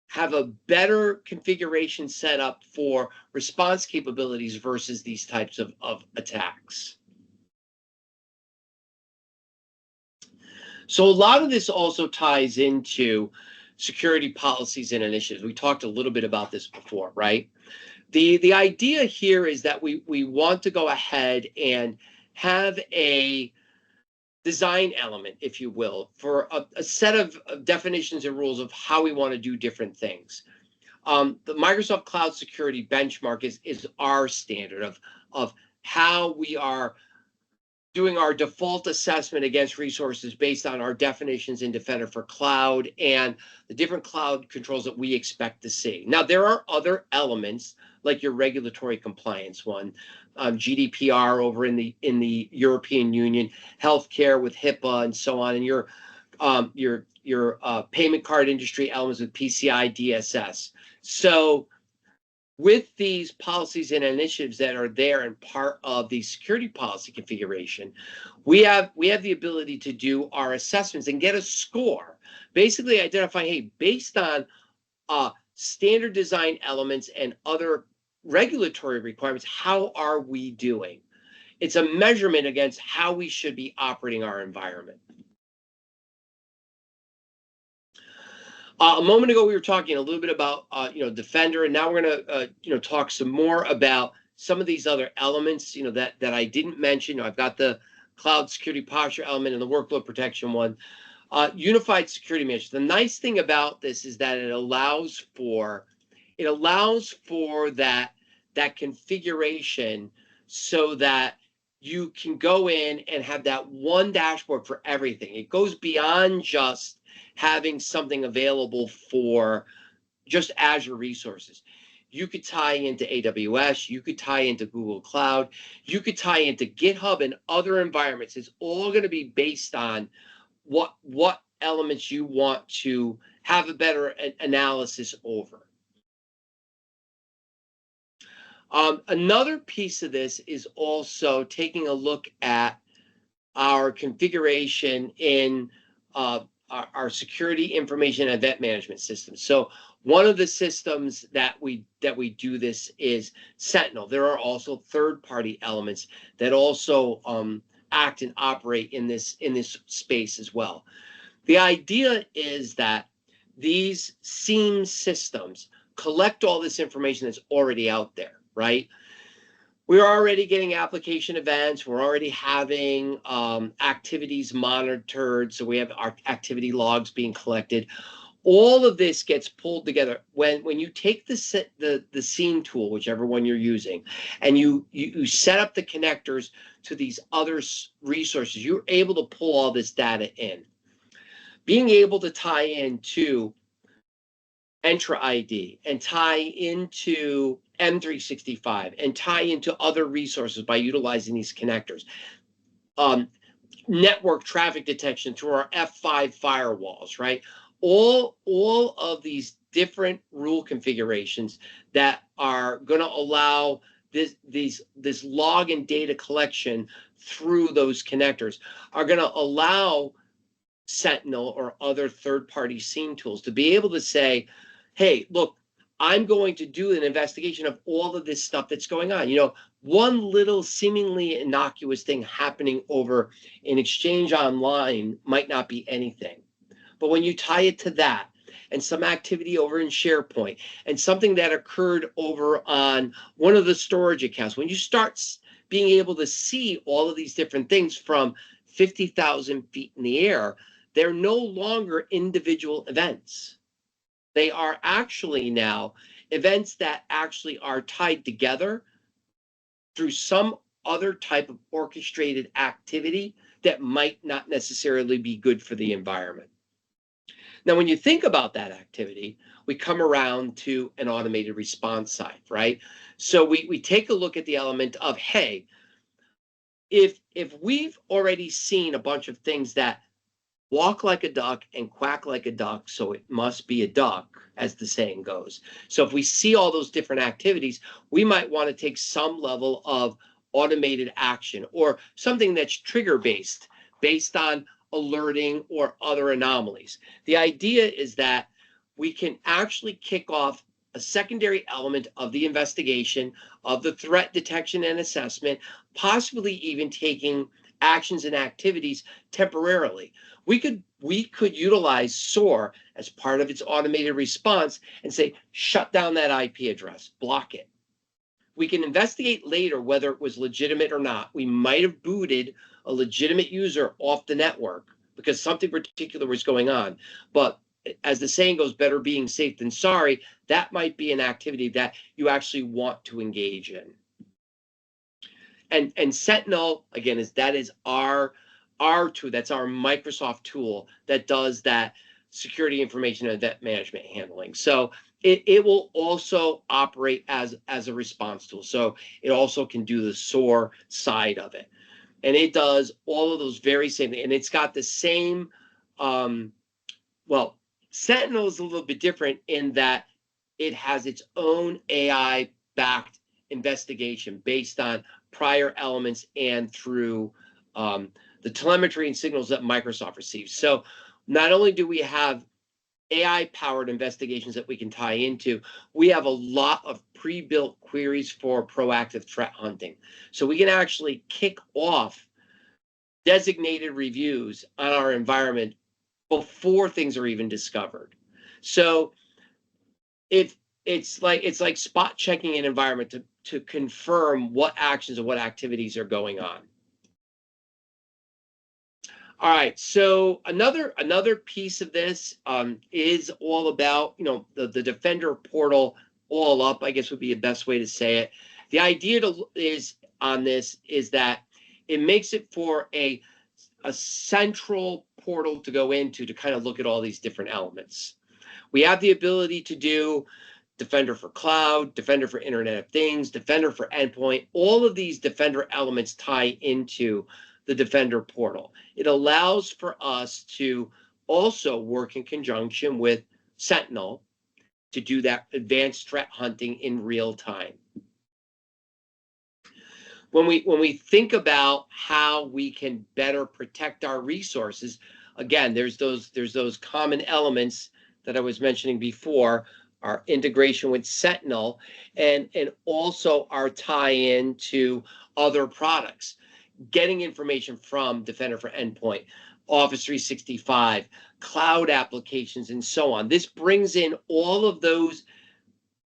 have a better configuration set up for response capabilities versus these types of attacks. So a lot of this also ties into security policies and initiatives. We talked a little bit about this before, right? The idea here is that we want to go ahead and have a design element, if you will, for a set of definitions and rules of how we want to do different things. The Microsoft Cloud Security Benchmark is our standard of how we are doing our default assessment against resources based on our definitions in Defender for Cloud and the different cloud controls that we expect to see. Now, there are other elements like your regulatory compliance one, GDPR over in the European Union, healthcare with HIPAA and so on, and your payment card industry elements with PCI DSS. So with these policies and initiatives that are there and part of the security policy configuration, we have the ability to do our assessments and get a score, basically identifying, hey, based on standard design elements and other regulatory requirements, how are we doing? It's a measurement against how we should be operating our environment. A moment ago, we were talking a little bit about Defender, and now we're going to talk some more about some of these other elements that I didn't mention. I've got the cloud security posture element and the workload protection one. Unified security management. The nice thing about this is that it allows for that configuration so that you can go in and have that one dashboard for everything. It goes beyond just having something available for just Azure resources. You could tie into AWS, you could tie into Google Cloud, you could tie into GitHub and other environments. It's all going to be based on what elements you want to have a better analysis over. Another piece of this is also taking a look at our configuration in our security information and event management system. So one of the systems that we do this is Sentinel. There are also third-party elements that also act and operate in this space as well. The idea is that these SIEM systems collect all this information that's already out there, right? We're already getting application events. We're already having activities monitored. So we have our activity logs being collected. All of this gets pulled together. When you take the SIEM tool, whichever one you're using, and you set up the connectors to these other resources, you're able to pull all this data in. Being able to tie into Entra ID and tie into M365 and tie into other resources by utilizing these connectors. Network traffic detection through our F5 firewalls, right? All of these different rule configurations that are going to allow this log and data collection through those connectors are going to allow Sentinel or other third-party SIEM tools to be able to say, hey, look, I'm going to do an investigation of all of this stuff that's going on. One little seemingly innocuous thing happening over an exchange online might not be anything. But when you tie it to that and some activity over in SharePoint and something that occurred over on one of the storage accounts, when you start being able to see all of these different things from 50,000 feet in the air, they're no longer individual events. They are actually now events that actually are tied together through some other type of orchestrated activity that might not necessarily be good for the environment. Now, when you think about that activity, we come around to an automated response side, right? So we take a look at the element of, hey, if we've already seen a bunch of things that walk like a duck and quack like a duck, so it must be a duck, as the saying goes. So if we see all those different activities, we might want to take some level of automated action or something that's trigger-based, based on alerting or other anomalies. The idea is that we can actually kick off a secondary element of the investigation, of the threat detection and assessment, possibly even taking actions and activities temporarily. We could utilize SOAR as part of its automated response and say, shut down that IP address, block it. We can investigate later whether it was legitimate or not. We might have booted a legitimate user off the network because something particular was going on. But as the saying goes, better being safe than sorry, that might be an activity that you actually want to engage in. And Sentinel, again, is our tool. That's our Microsoft tool that does that security information and event management handling. So it will also operate as a response tool. So it also can do the SOAR side of it. And it does all of those very same things. And it's got the same, well, Sentinel is a little bit different in that it has its own AI-backed investigation based on prior elements and through the telemetry and signals that Microsoft receives. So not only do we have AI-powered investigations that we can tie into, we have a lot of pre-built queries for proactive threat hunting. So we can actually kick off designated reviews on our environment before things are even discovered. So it's like spot checking an environment to confirm what actions and what activities are going on. All right, so another piece of this is all about, you know, the Defender portal all up, I guess would be the best way to say it. The idea is that it makes it for a central portal to go into to kind of look at all these different elements. We have the ability to do Defender for Cloud, Defender for Internet of Things, Defender for Endpoint. All of these Defender elements tie into the Defender portal. It allows for us to also work in conjunction with Sentinel to do that advanced threat hunting in real time. When we think about how we can better protect our resources, again, there's those common elements that I was mentioning before, our integration with Sentinel, and also our tie-in to other products, getting information from Defender for Endpoint, Office 365, cloud applications, and so on. This brings in all of those,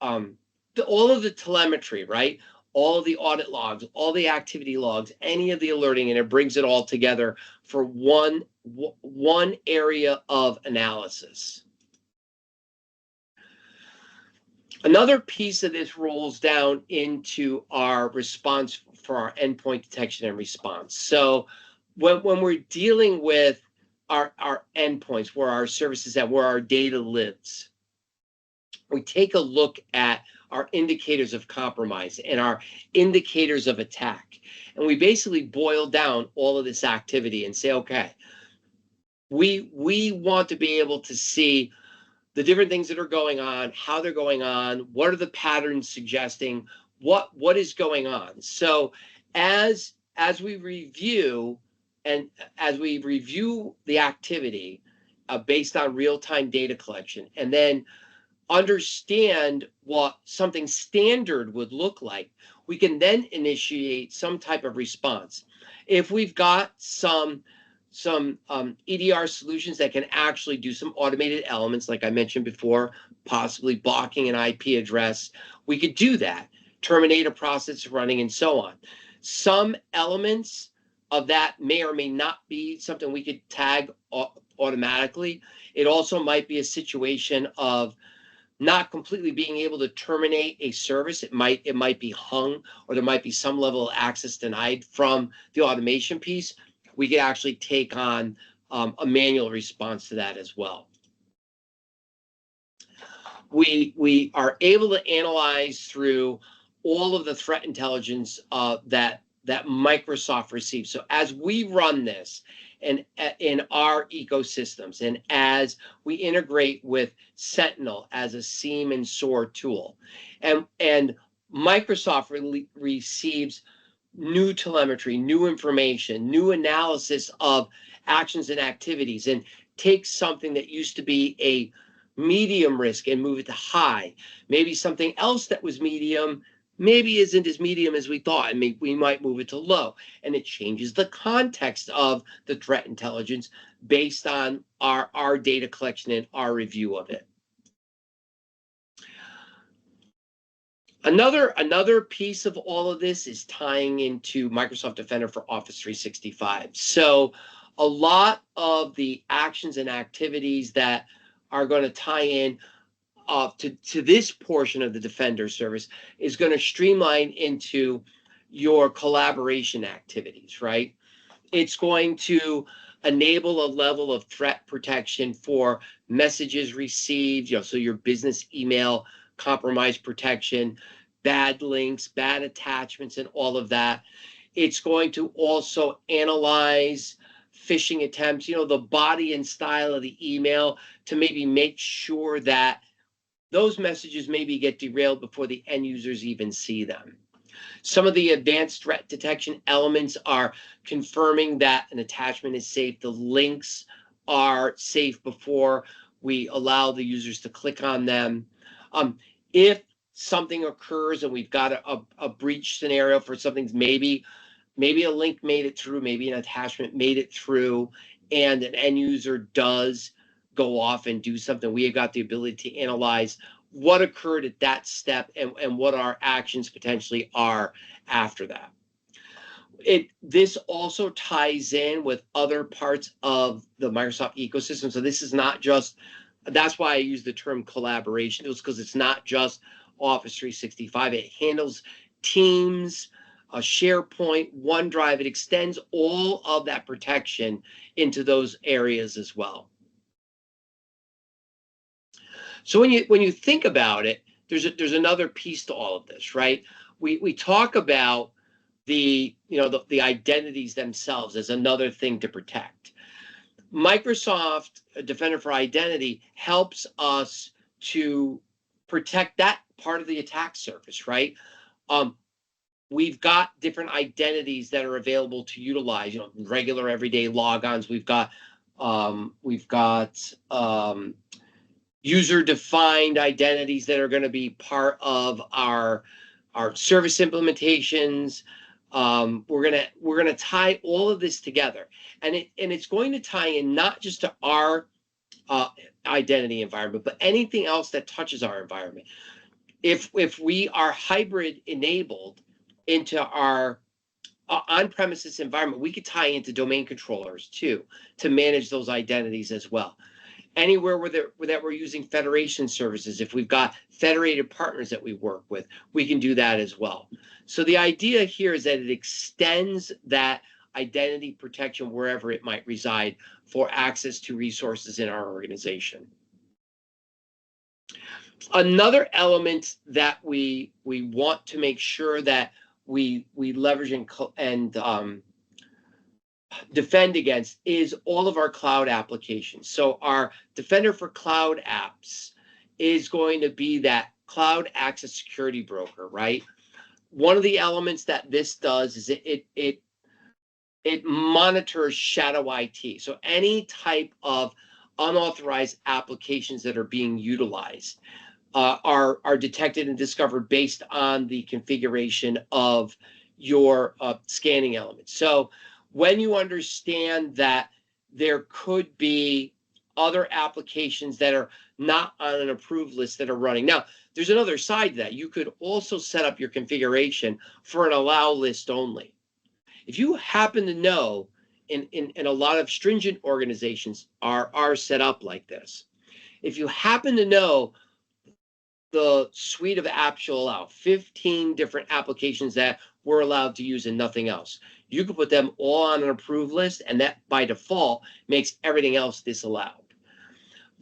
all of the telemetry, right? All of the audit logs, all the activity logs, any of the alerting, and it brings it all together for one area of analysis. Another piece of this rolls down into our response for our endpoint detection and response. So when we're dealing with our endpoints, where our services at, where our data lives, we take a look at our indicators of compromise and our indicators of attack. And we basically boil down all of this activity and say, okay, we want to be able to see the different things that are going on, how they're going on, what are the patterns suggesting, what is going on. So as we review the activity based on real-time data collection, and then understand what something standard would look like, we can then initiate some type of response. If we've got some EDR solutions that can actually do some automated elements, like I mentioned before, possibly blocking an IP address, we could do that, terminate a process running, and so on. Some elements of that may or may not be something we could tag automatically. It also might be a situation of not completely being able to terminate a service. It might be hung, or there might be some level of access denied from the automation piece. We could actually take on a manual response to that as well. We are able to analyze through all of the threat intelligence that Microsoft receives. So as we run this and in our ecosystems, and as we integrate with Sentinel as a SIEM and SOAR tool, and Microsoft receives new telemetry, new information, new analysis of actions and activities, and takes something that used to be a medium risk and move it to high. Maybe something else that was medium maybe isn't as medium as we thought, and we might move it to low. And it changes the context of the threat intelligence based on our data collection and our review of it. Another piece of all of this is tying into Microsoft Defender for Office 365. So a lot of the actions and activities that are going to tie in to this portion of the Defender service is going to streamline into your collaboration activities, right? It's going to enable a level of threat protection for messages received, so your business email compromise protection, bad links, bad attachments, and all of that. It's going to also analyze phishing attempts, the body and style of the email, to maybe make sure that those messages maybe get derailed before the end users even see them. Some of the advanced threat detection elements are confirming that an attachment is safe. The links are safe before we allow the users to click on them. If something occurs and we've got a breach scenario for something's maybe a link made it through, maybe an attachment made it through, and an end user does go off and do something, we have got the ability to analyze what occurred at that step and what our actions potentially are after that. This also ties in with other parts of the Microsoft ecosystem. So this is not just, that's why I use the term collaboration. It was because it's not just Office 365. It handles Teams, SharePoint, OneDrive. It extends all of that protection into those areas as well. So when you think about it, there's another piece to all of this, right? We talk about the identities themselves as another thing to protect. Microsoft Defender for Identity helps us to protect that part of the attack surface, right? We've got different identities that are available to utilize, regular everyday logons. We've got user-defined identities that are going to be part of our service implementations. We're gonna tie all of this together, and it's going to tie in not just to our identity environment, but anything else that touches our environment. If we are hybrid enabled into our on-premises environment, we could tie into domain controllers too to manage those identities as well. Anywhere that we're using federation services, if we've got federated partners that we work with, we can do that as well. So the idea here is that it extends that identity protection wherever it might reside for access to resources in our organization. Another element that we want to make sure that we leverage and defend against is all of our cloud applications. So our Defender for Cloud Apps is going to be that cloud access security broker, right? One of the elements that this does is it monitors shadow IT. So any type of unauthorized applications that are being utilized are detected and discovered based on the configuration of your scanning elements. So when you understand that there could be other applications that are not on an approved list that are running. Now, there's another side to that. You could also set up your configuration for an allow list only. If you happen to know, in a lot of stringent organizations are set up like this. If you happen to know the suite of apps you'll allow, 15 different applications that we're allowed to use and nothing else, you can put them all on an approved list, and that by default makes everything else disallowed.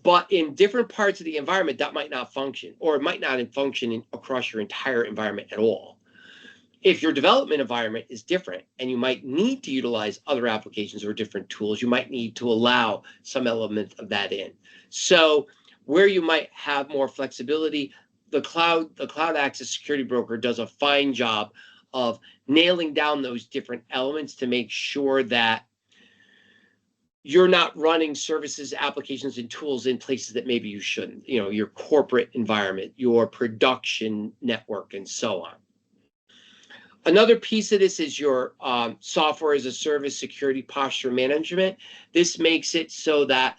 But in different parts of the environment, that might not function, or it might not function across your entire environment at all. If your development environment is different and you might need to utilize other applications or different tools, you might need to allow some element of that in. So where you might have more flexibility, the cloud access security broker does a fine job of nailing down those different elements to make sure that you're not running services, applications, and tools in places that maybe you shouldn't. Your corporate environment, your production network, and so on. Another piece of this is your software as a service security posture management. This makes it so that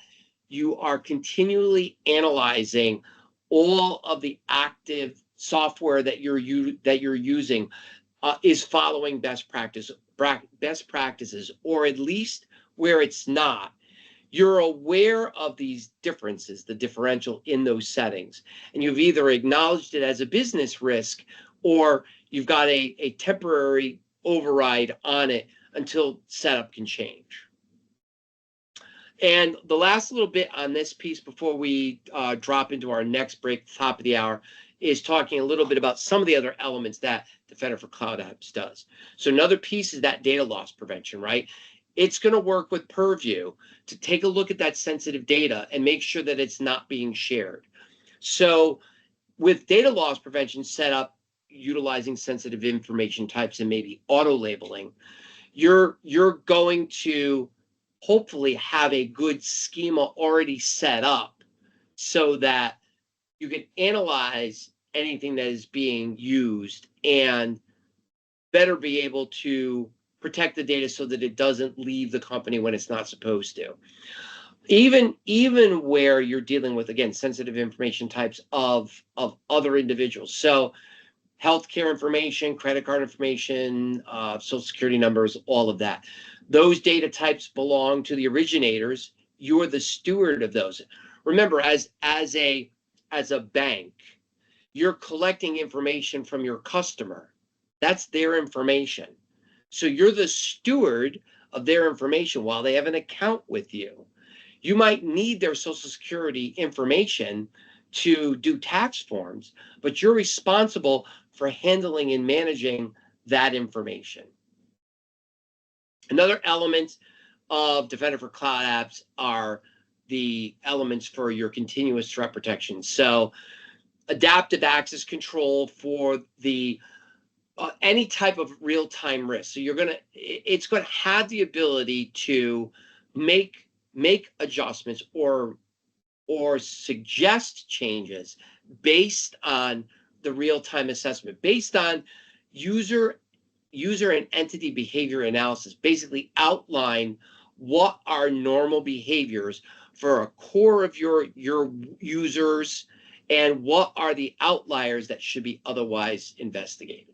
you are continually analyzing all of the active software that you're using is following best practices, or at least where it's not, you're aware of these differences, the differential in those settings, and you've either acknowledged it as a business risk, or you've got a temporary override on it until setup can change. And the last little bit on this piece before we drop into our next break, top of the hour, is talking a little bit about some of the other elements that Defender for Cloud Apps does. So another piece is that data loss prevention, right? It's going to work with Purview to take a look at that sensitive data and make sure that it's not being shared. So with data loss prevention set up utilizing sensitive information types and maybe auto labeling, you're going to hopefully have a good schema already set up so that you can analyze anything that is being used and better be able to protect the data so that it doesn't leave the company when it's not supposed to. Even where you're dealing with, again, sensitive information types of other individuals. So healthcare information, credit card information, social security numbers, all of that. Those data types belong to the originators. You're the steward of those. Remember, as a bank, you're collecting information from your customer. That's their information. So you're the steward of their information while they have an account with you. You might need their social security information to do tax forms, but you're responsible for handling and managing that information. Another element of Defender for Cloud Apps are the elements for your continuous threat protection. So adaptive access control for the any type of real-time risk. So it's going to have the ability to make adjustments or suggest changes based on the real-time assessment, based on user and entity behavior analysis. Basically outline what are normal behaviors for a core of your users and what are the outliers that should be otherwise investigated.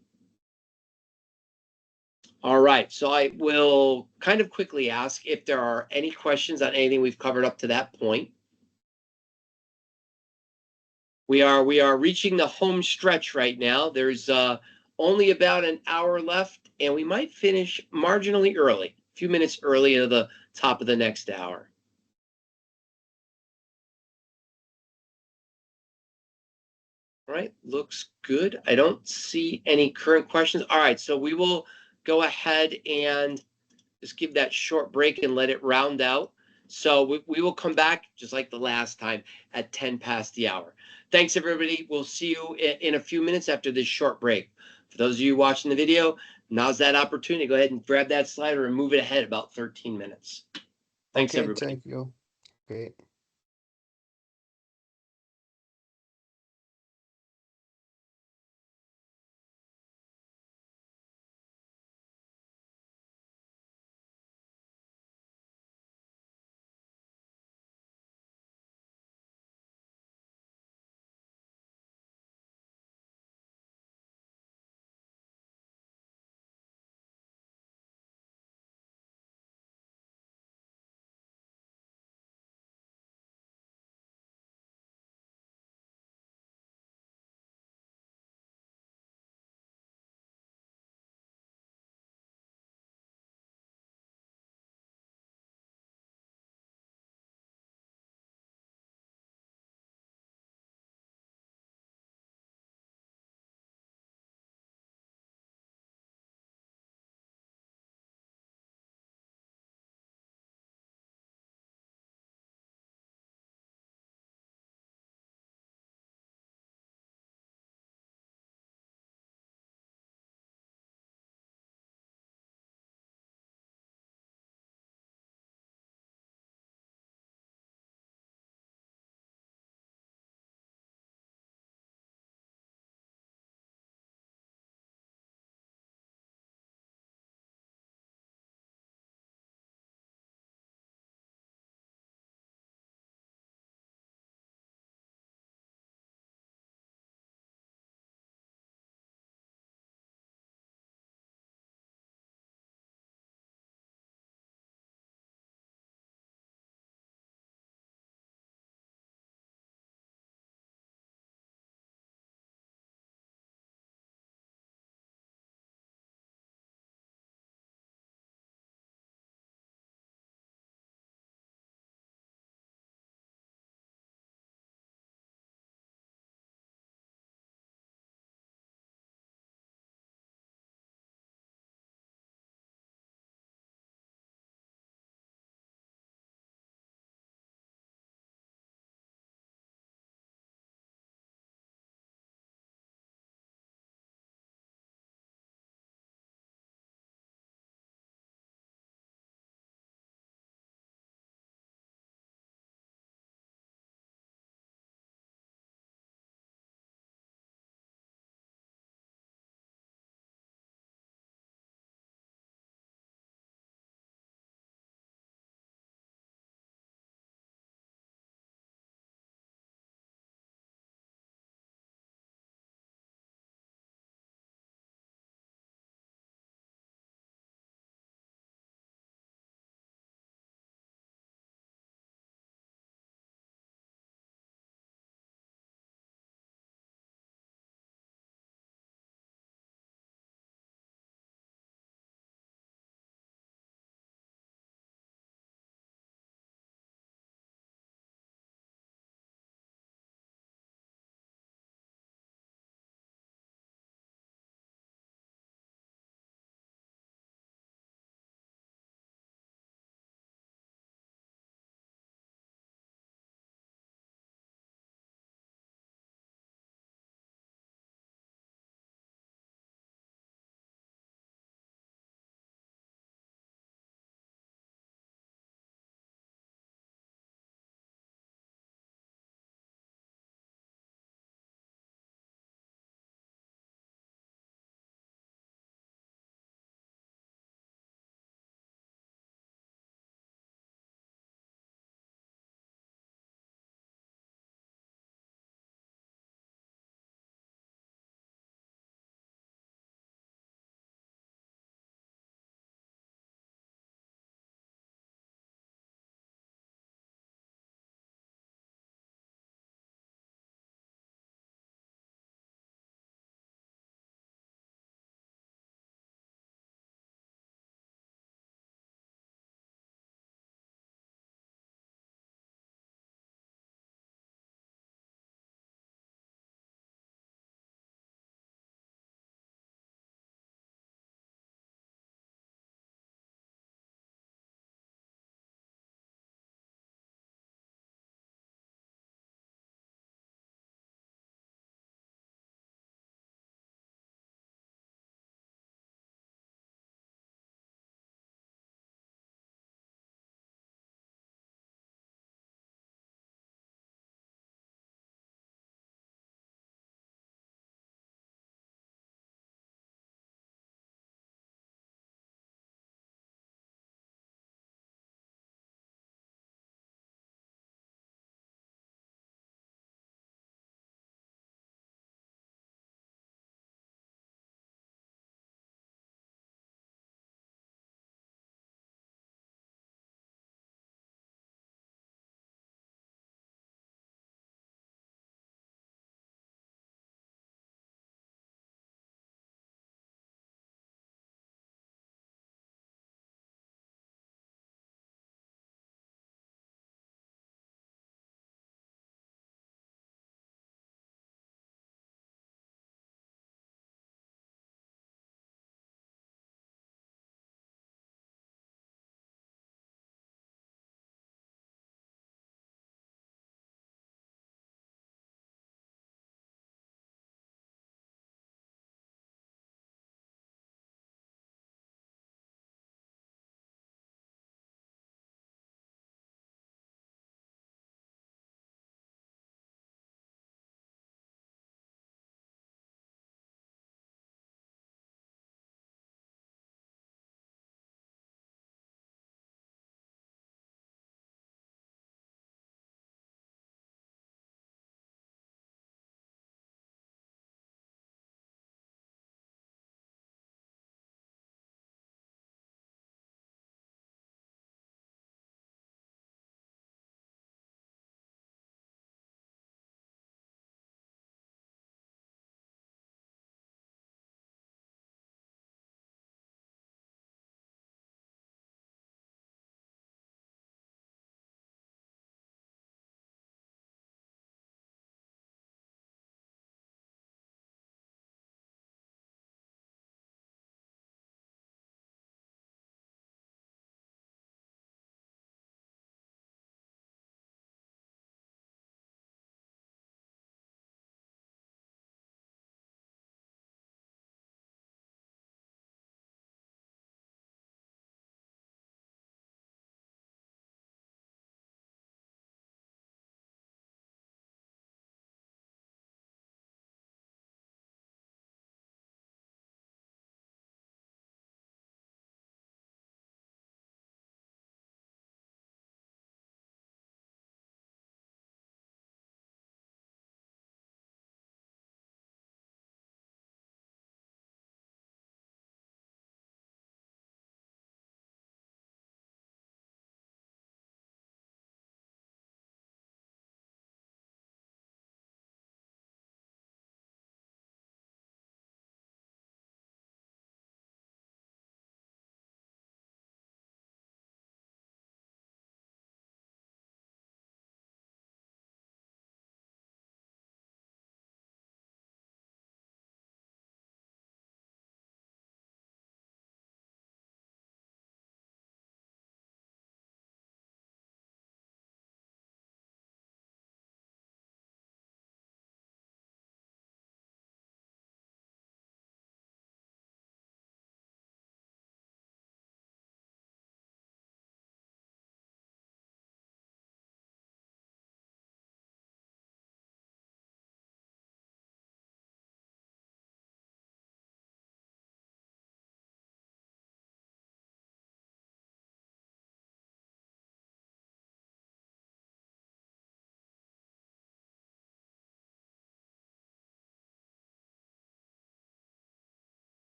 All right, so I will kind of quickly ask if there are any questions on anything we've covered up to that point. We are reaching the home stretch right now. There's only about an hour left, and we might finish marginally early, a few minutes early at the top of the next hour. All right, looks good. I don't see any current questions. All right, so we will go ahead and just give that short break and let it round out. So we will come back just like the last time at 10 past the hour. Thanks, everybody. We'll see you in a few minutes after this short break. For those of you watching the video, now's that opportunity. Go ahead and grab that slider and move it ahead about 13 minutes. Thanks, Okay, everybody. thank you. Okay.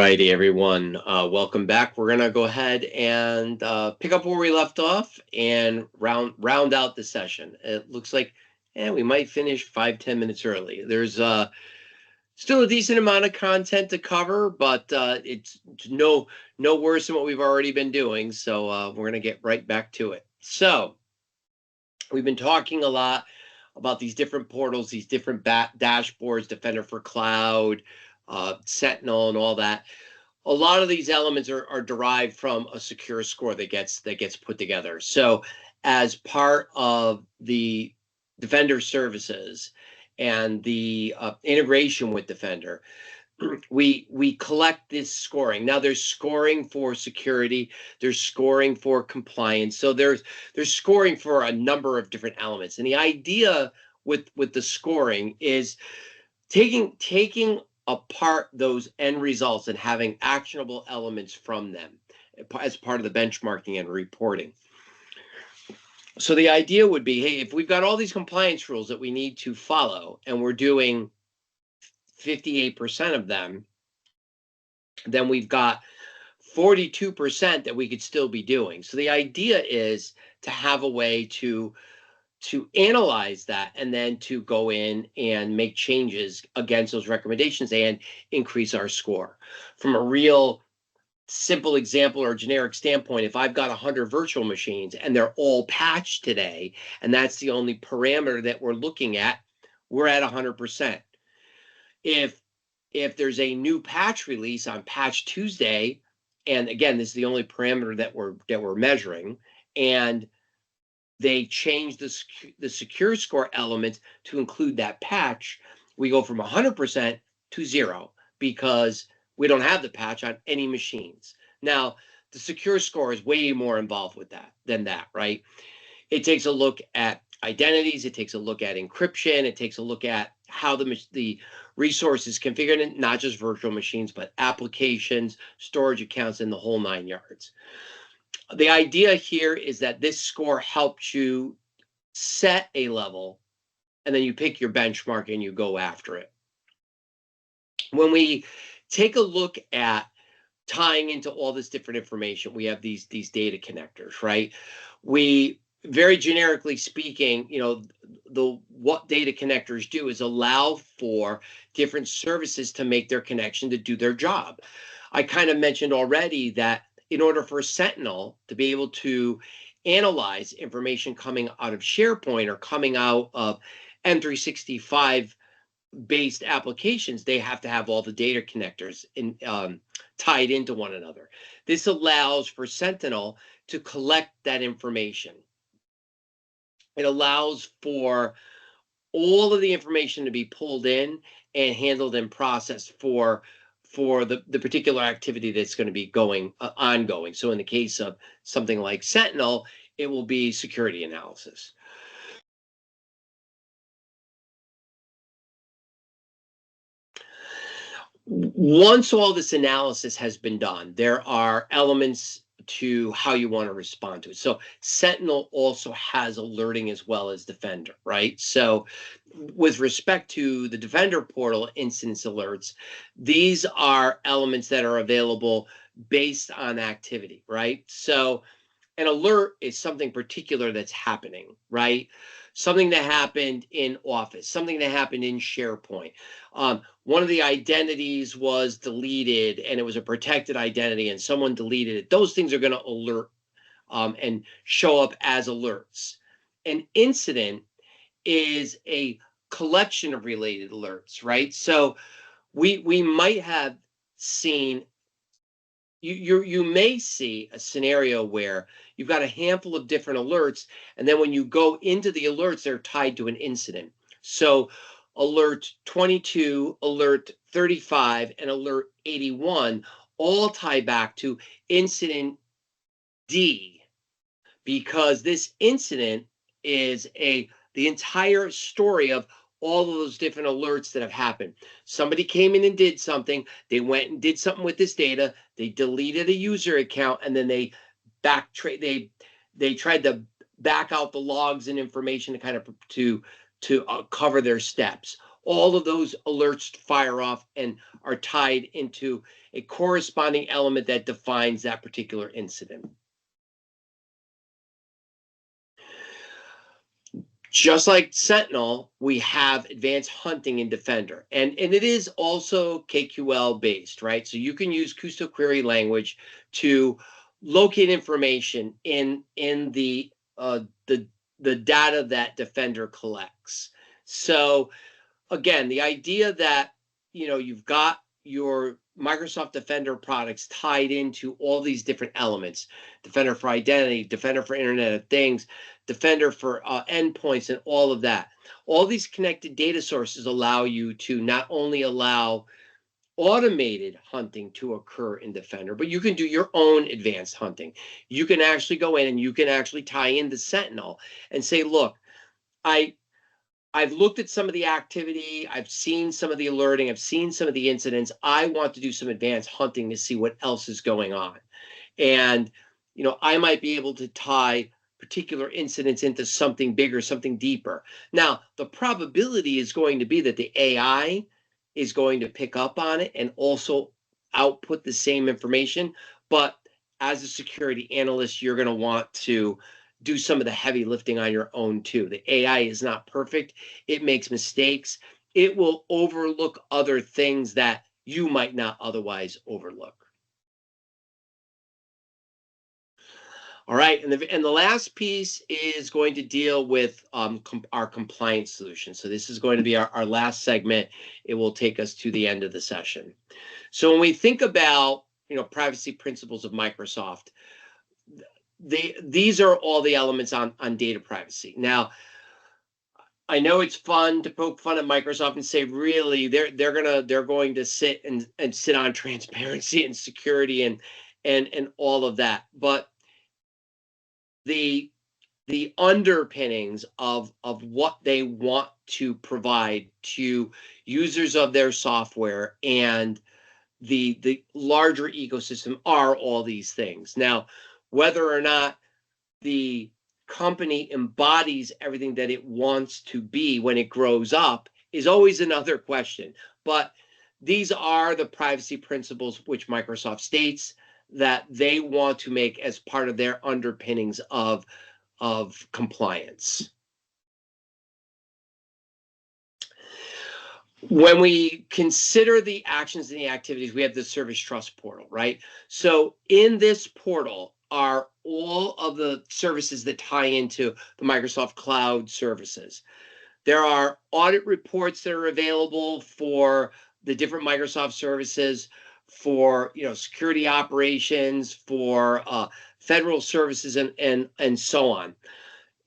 righty, everyone. Welcome back. We're gonna go ahead and pick up where we left off and round out the session. It looks like we might finish 5-10 minutes early. There's still a decent amount of content to cover, but it's no worse than what we've already been doing. So we're gonna get right back to it. So we've been talking a lot about these different portals, these different dashboards, Defender for Cloud, Sentinel, and all that. A lot of these elements are derived from a secure score that gets put together. So as part of the Defender services and the integration with Defender, we collect this scoring. Now there's scoring for security, there's scoring for compliance. So there's scoring for a number of different elements. And the idea with the scoring is taking apart those end results and having actionable elements from them as part of the benchmarking and reporting. So the idea would be, hey, if we've got all these compliance rules that we need to follow and we're doing 58% of them, then we've got 42% that we could still be doing. So the idea is to have a way to analyze that and then to go in and make changes against those recommendations and increase our score. From a real simple example or generic standpoint, if I've got 100 virtual machines and they're all patched today, and that's the only parameter that we're looking at, we're at 100%. If there's a new patch release on Patch Tuesday, and again, this is the only parameter that we're measuring, and they change the secure score element to include that patch, we go from 100% to 0 because we don't have the patch on any machines. Now, the secure score is way more involved with that than that, right? It takes a look at identities, it takes a look at encryption, it takes a look at how the resource is configured, in not just virtual machines, but applications, storage accounts, and the whole 9 yards. The idea here is that this score helps you set a level, and then you pick your benchmark and you go after it. When we take a look at tying into all this different information, we have these data connectors, right? We, very generically speaking, what data connectors do is allow for different services to make their connection to do their job. I kind of mentioned already that in order for Sentinel to be able to analyze information coming out of SharePoint or coming out of M365 based applications, they have to have all the data connectors tied into one another. This allows for Sentinel to collect that information. It allows for all of the information to be pulled in and handled and processed for the particular activity that's going to be ongoing. So in the case of something like Sentinel, it will be security analysis. Once all this analysis has been done, there are elements to how you want to respond to it. So Sentinel also has alerting as well as Defender, right? So with respect to the Defender portal incidence alerts, these are elements that are available based on activity, right? So an alert is something particular that's happening, right? Something that happened in Office, something that happened in SharePoint. One of the identities was deleted and it was a protected identity and someone deleted it. Those things are going to alert and show up as alerts. An incident is a collection of related alerts, right? So we might have seen, you may see a scenario where you've got a handful of different alerts, and then when you go into the alerts, they're tied to an incident. So alert 22, alert 35, and alert 81 all tie back to incident D, because this incident is the entire story of all of those different alerts that have happened. Somebody came in and did something, they went and did something with this data, they deleted a user account, and then they tried to back out the logs and information to kind of to cover their steps. all of those alerts fire off and are tied into a corresponding element that defines that particular incident. Just like Sentinel, we have advanced hunting in Defender, and it is also KQL based, right? So you can use Kusto query language to locate information in the data that Defender collects. So again, the idea that you've got your Microsoft Defender products tied into all these different elements: Defender for Identity, Defender for Internet of Things, Defender for endpoints, and all of that. All these connected data sources allow you to not only allow automated hunting to occur in Defender, but you can do your own advanced hunting. You can actually go in and you can actually tie into Sentinel and say, look, I've looked at some of the activity, I've seen some of the alerting, I've seen some of the incidents. I want to do some advanced hunting to see what else is going on. And, I might be able to tie particular incidents into something bigger, something deeper. Now, the probability is going to be that the AI is going to pick up on it and also output the same information. But as a security analyst, you're going to want to do some of the heavy lifting on your own too. The AI is not perfect. It makes mistakes. It will overlook other things that you might not otherwise overlook. All right, and the last piece is going to deal with our compliance solution. So this is going to be our last segment. It will take us to the end of the session. So when we think about privacy principles of Microsoft, these are all the elements on data privacy. Now, I know it's fun to poke fun at Microsoft and say, really, they're going to sit and sit on transparency and security and all of that, but the underpinnings of what they want to provide to users of their software and the larger ecosystem are all these things. Now, whether or not the company embodies everything that it wants to be when it grows up is always another question. But these are the privacy principles which Microsoft states that they want to make as part of their underpinnings of compliance. When we consider the actions and the activities, we have the Service Trust Portal, right? So in this portal are all of the services that tie into the Microsoft Cloud services. There are audit reports that are available for the different Microsoft services, for security operations, for federal services, and so on.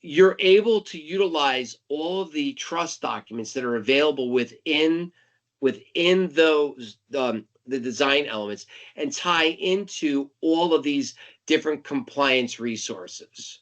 You're able to utilize all of the trust documents that are available within those the design elements and tie into all of these different compliance resources.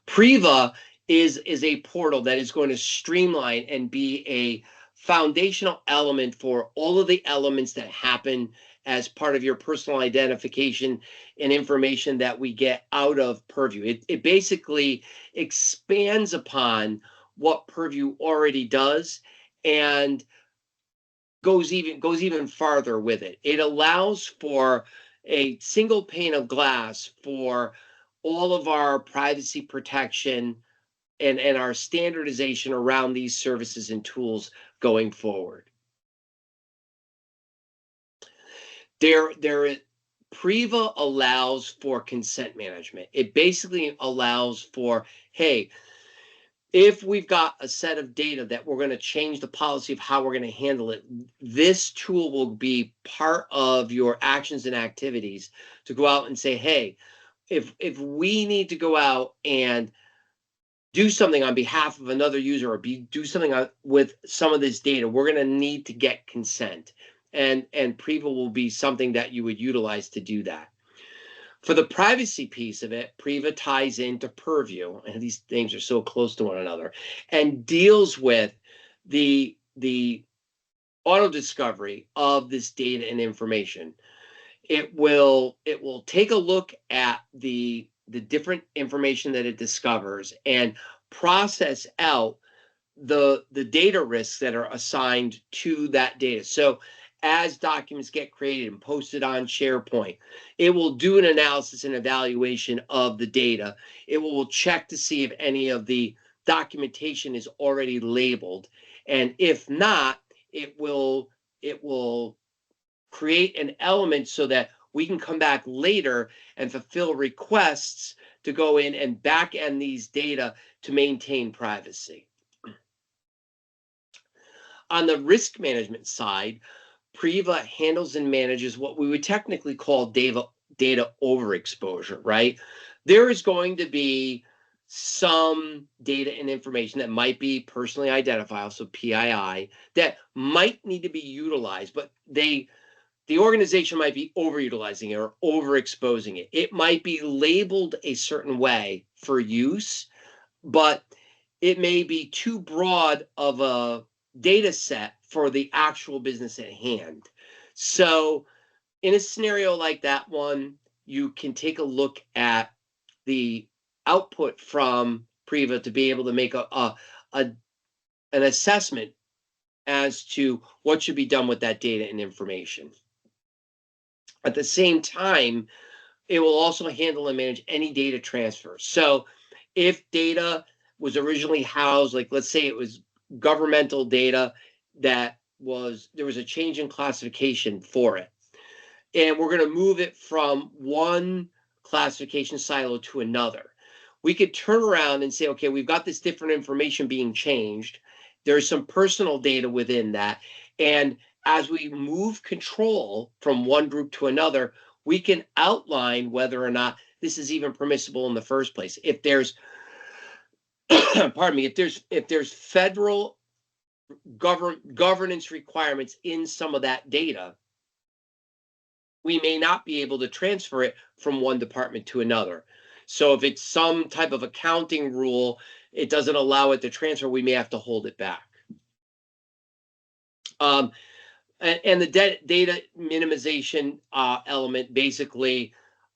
Priva is a portal that is going to streamline and be a foundational element for all of the elements that happen as part of your personal identification and information that we get out of Purview. It basically expands upon what Purview already does and goes even farther with it. It allows for a single pane of glass for all of our privacy protection and our standardization around these services and tools going forward. Priva allows for consent management. It basically allows for, hey, if we've got a set of data that we're going to change the policy of how we're going to handle it, this tool will be part of your actions and activities to go out and say, hey, if we need to go out and do something on behalf of another user or do something with some of this data, we're going to need to get consent. And Priva will be something that you would utilize to do that. For the privacy piece of it, Priva ties into Purview, and these things are so close to one another, and deals with the auto discovery of this data and information. It will take a look at the different information that it discovers and process out the data risks that are assigned to that data. So as documents get created and posted on SharePoint, it will do an analysis and evaluation of the data. It will check to see if any of the documentation is already labeled, and if not, it will create an element so that we can come back later and fulfill requests to go in and back end these data to maintain privacy. On the risk management side, Priva handles and manages what we would technically call data overexposure, right? There is going to be some data and information that might be personally identifiable, so PII, that might need to be utilized, but the organization might be overutilizing it or overexposing it. It might be labeled a certain way for use, but it may be too broad of a data set for the actual business at hand. So in a scenario like that one, you can take a look at the output from Priva to be able to make an assessment as to what should be done with that data and information. At the same time, it will also handle and manage any data transfer. So if data was originally housed, like let's say it was governmental data that there was a change in classification for it, and we're going to move it from one classification silo to another, we could turn around and say, okay, we've got this different information being changed. There's some personal data within that. And as we move control from one group to another, we can outline whether or not this is even permissible in the first place. If there's, pardon me, if there's federal governance requirements in some of that data, we may not be able to transfer it from one department to another. So if it's some type of accounting rule, it doesn't allow it to transfer, we may have to hold it back. And the data minimization element basically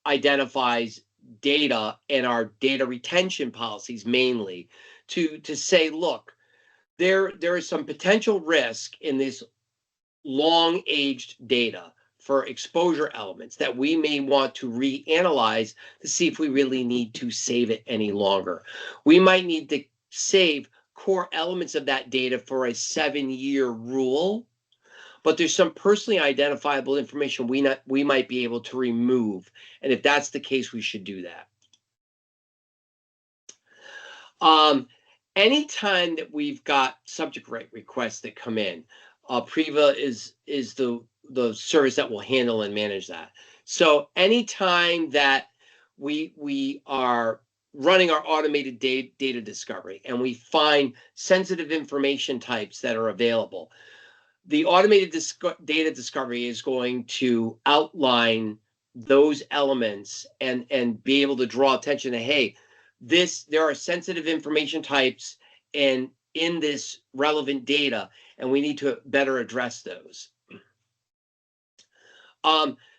identifies data and our data retention policies mainly to say, look, there is some potential risk in this long-aged data for exposure elements that we may want to reanalyze to see if we really need to save it any longer. We might need to save core elements of that data for a 7-year rule, but there's some personally identifiable information we might be able to remove. And if that's the case, we should do that. Anytime that we've got subject right requests that come in, Priva is the service that will handle and manage that. So anytime that we are running our automated data discovery and we find sensitive information types that are available, the automated data discovery is going to outline those elements and be able to draw attention to, hey, there are sensitive information types in this relevant data, and we need to better address those.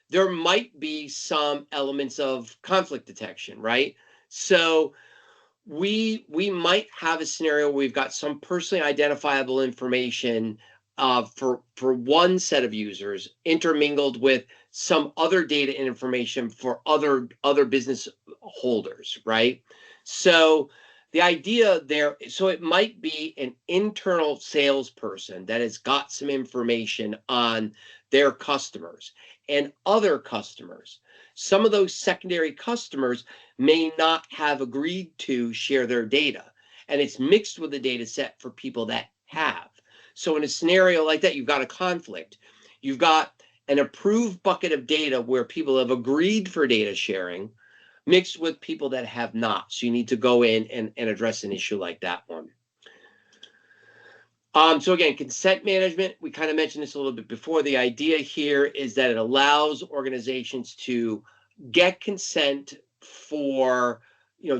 There might be some elements of conflict detection, right? So we might have a scenario where we've got some personally identifiable information for one set of users intermingled with some other data and information for other business holders, right? So the idea there, so it might be an internal salesperson that has got some information on their customers and other customers. Some of those secondary customers may not have agreed to share their data, and it's mixed with the data set for people that have. So in a scenario like that, you've got a conflict. You've got an approved bucket of data where people have agreed for data sharing mixed with people that have not. So you need to go in and address an issue like that one. So again, consent management, we kind of mentioned this a little bit before. The idea here is that it allows organizations to get consent for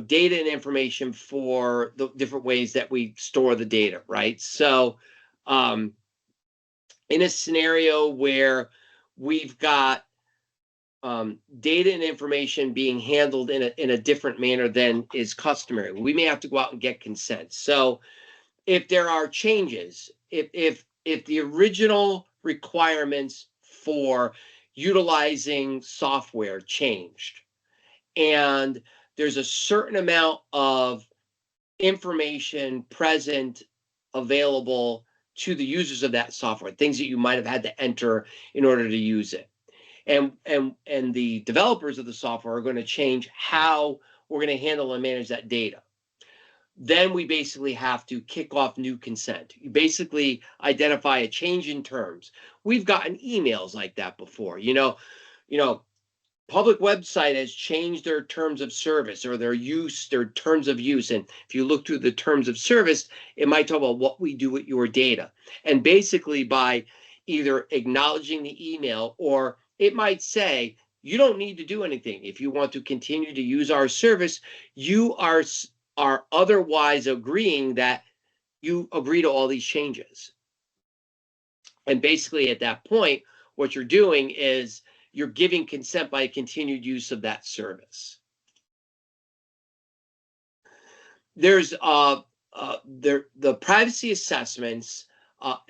data and information for the different ways that we store the data, right? So in a scenario where we've got data and information being handled in a different manner than is customary. We may have to go out and get consent. So if there are changes, if the original requirements for utilizing software changed, and there's a certain amount of information present available to the users of that software, things that you might have had to enter in order to use it. And the developers of the software are going to change how we're going to handle and manage that data. Then we basically have to kick off new consent. You basically identify a change in terms. We've gotten emails like that before. Public website has changed their terms of service or their terms of use. And if you look through the terms of service, it might talk about what we do with your data. And basically by either acknowledging the email, or it might say, you don't need to do anything. If you want to continue to use our service, you are otherwise agreeing that you agree to all these changes. And basically at that point, what you're doing is you're giving consent by continued use of that service. There's the privacy assessments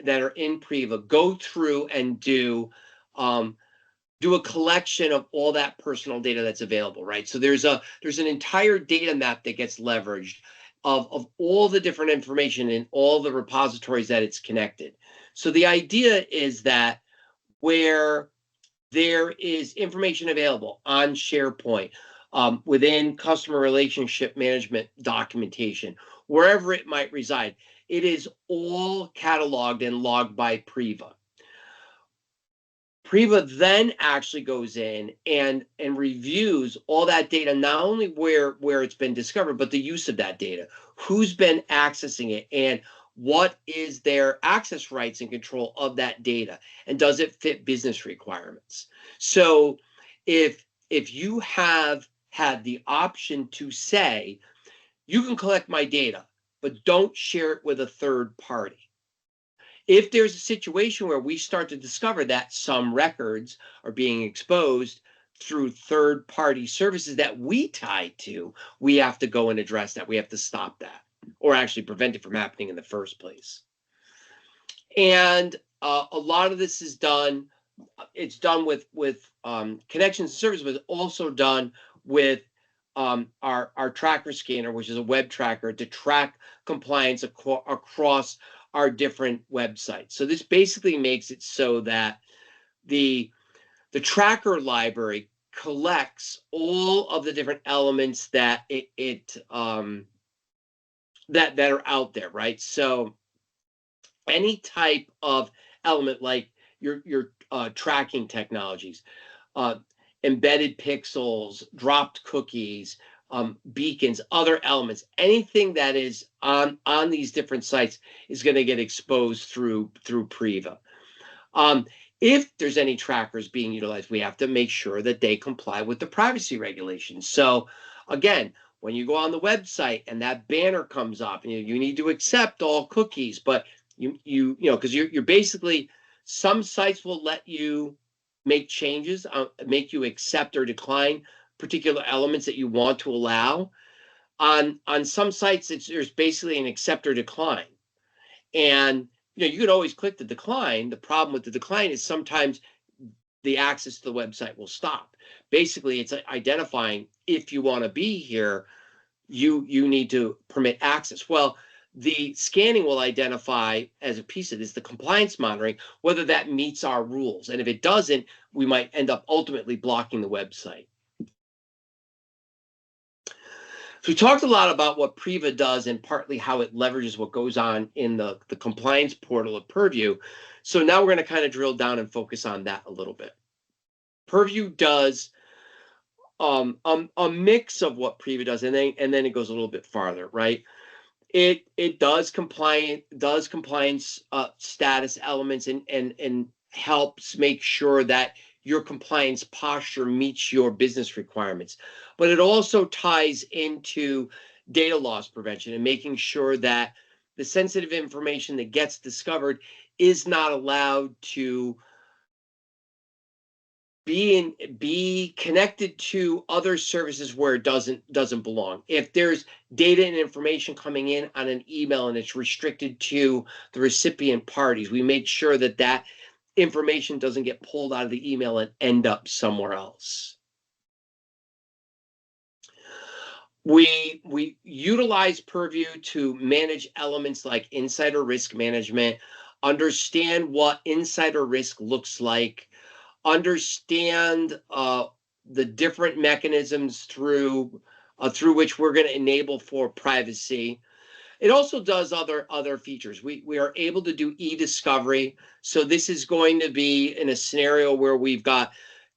that are in Priva go through and do a collection of all that personal data that's available, right? So there's an entire data map that gets leveraged of all the different information in all the repositories that it's connected. So the idea is that where there is information available on SharePoint, within customer relationship management documentation, wherever it might reside, it is all cataloged and logged by Priva. Priva then actually goes in and reviews all that data, not only where it's been discovered, but the use of that data, who's been accessing it, and what is their access rights and control of that data, and does it fit business requirements? So if you have had the option to say, you can collect my data, but don't share it with a third party. If there's a situation where we start to discover that some records are being exposed through third-party services that we tie to, we have to go and address that. We have to stop that, or actually prevent it from happening in the first place. And a lot of this is done. It's done with connections and services, but also done with our tracker scanner, which is a web tracker to track compliance across our different websites. So this basically makes it so that the tracker library collects all of the different elements that that are out there, right? So any type of element like your tracking technologies, embedded pixels, dropped cookies, beacons, other elements, anything that is on these different sites is going to get exposed through Priva. If there's any trackers being utilized, we have to make sure that they comply with the privacy regulations. So again, when you go on the website and that banner comes up, and you need to accept all cookies, but you know, because you're basically, some sites will let you make changes, make you accept or decline particular elements that you want to allow. On some sites, there's basically an accept or decline, and you could always click the decline. The problem with the decline is sometimes the access to the website will stop. Basically, it's identifying, if you want to be here, you need to permit access. Well, the scanning will identify, as a piece of this, the compliance monitoring, whether that meets our rules. And if it doesn't, we might end up ultimately blocking the website. So we talked a lot about what Priva does and partly how it leverages what goes on in the compliance portal of Purview. So now we're going to kind of drill down and focus on that a little bit. Purview does a mix of what Priva does, and then it goes a little bit farther, right? It does compliance status elements and helps make sure that your compliance posture meets your business requirements. But it also ties into data loss prevention and making sure that the sensitive information that gets discovered is not allowed to be connected to other services where it doesn't belong. If there's data and information coming in on an email and it's restricted to the recipient parties, we make sure that that information doesn't get pulled out of the email and end up somewhere else. We utilize Purview to manage elements like insider risk management, understand what insider risk looks like, understand the different mechanisms through which we're going to enable for privacy. It also does other features. We are able to do e-discovery. So this is going to be in a scenario where we've got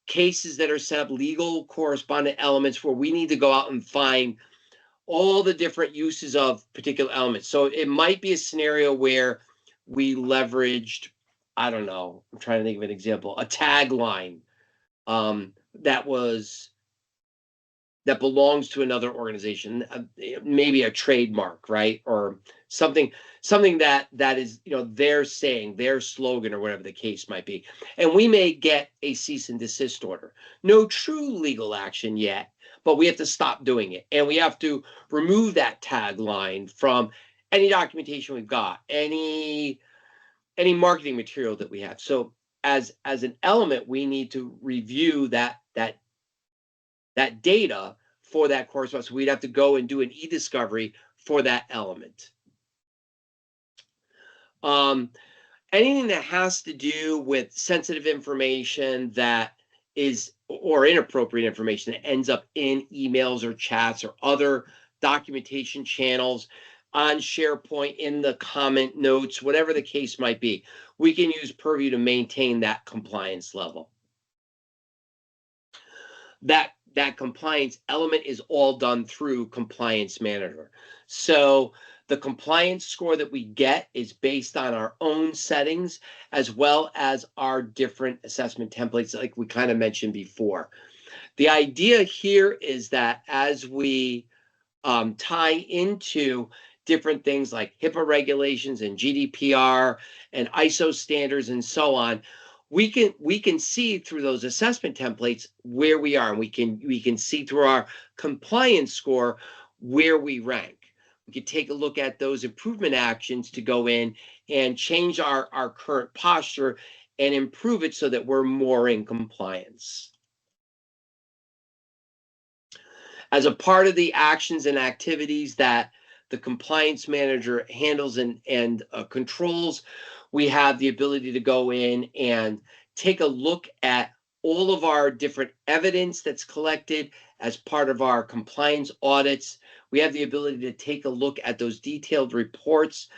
cases that are set up, legal correspondent elements where we need to go out and find all the different uses of particular elements. So it might be a scenario where we leveraged, I don't know, I'm trying to think of an example, a tagline that belongs to another organization, maybe a trademark, right? Or something that is, their saying, their slogan, or whatever the case might be. And we may get a cease and desist order. No true legal action yet, but we have to stop doing it. And we have to remove that tagline from any documentation we've got, any marketing material that we have. So as an element, we need to review that data for that correspondence. So we'd have to go and do an e-discovery for that element. Anything that has to do with sensitive information that is, or inappropriate information that ends up in emails or chats or other documentation channels on SharePoint, in the comment notes, whatever the case might be, we can use Purview to maintain that compliance level. That compliance element is all done through Compliance Manager. So the compliance score that we get is based on our own settings, as well as our different assessment templates, like we kind of mentioned before. The idea here is that as we tie into different things like HIPAA regulations and GDPR and ISO standards and so on, we can see through those assessment templates where we are, and we can see through our compliance score where we rank. We can take a look at those improvement actions to go in and change our current posture and improve it so that we're more in compliance. As a part of the actions and activities that the Compliance Manager handles and controls, we have the ability to go in and take a look at all of our different evidence that's collected as part of our compliance audits. We have the ability to take a look at those detailed reports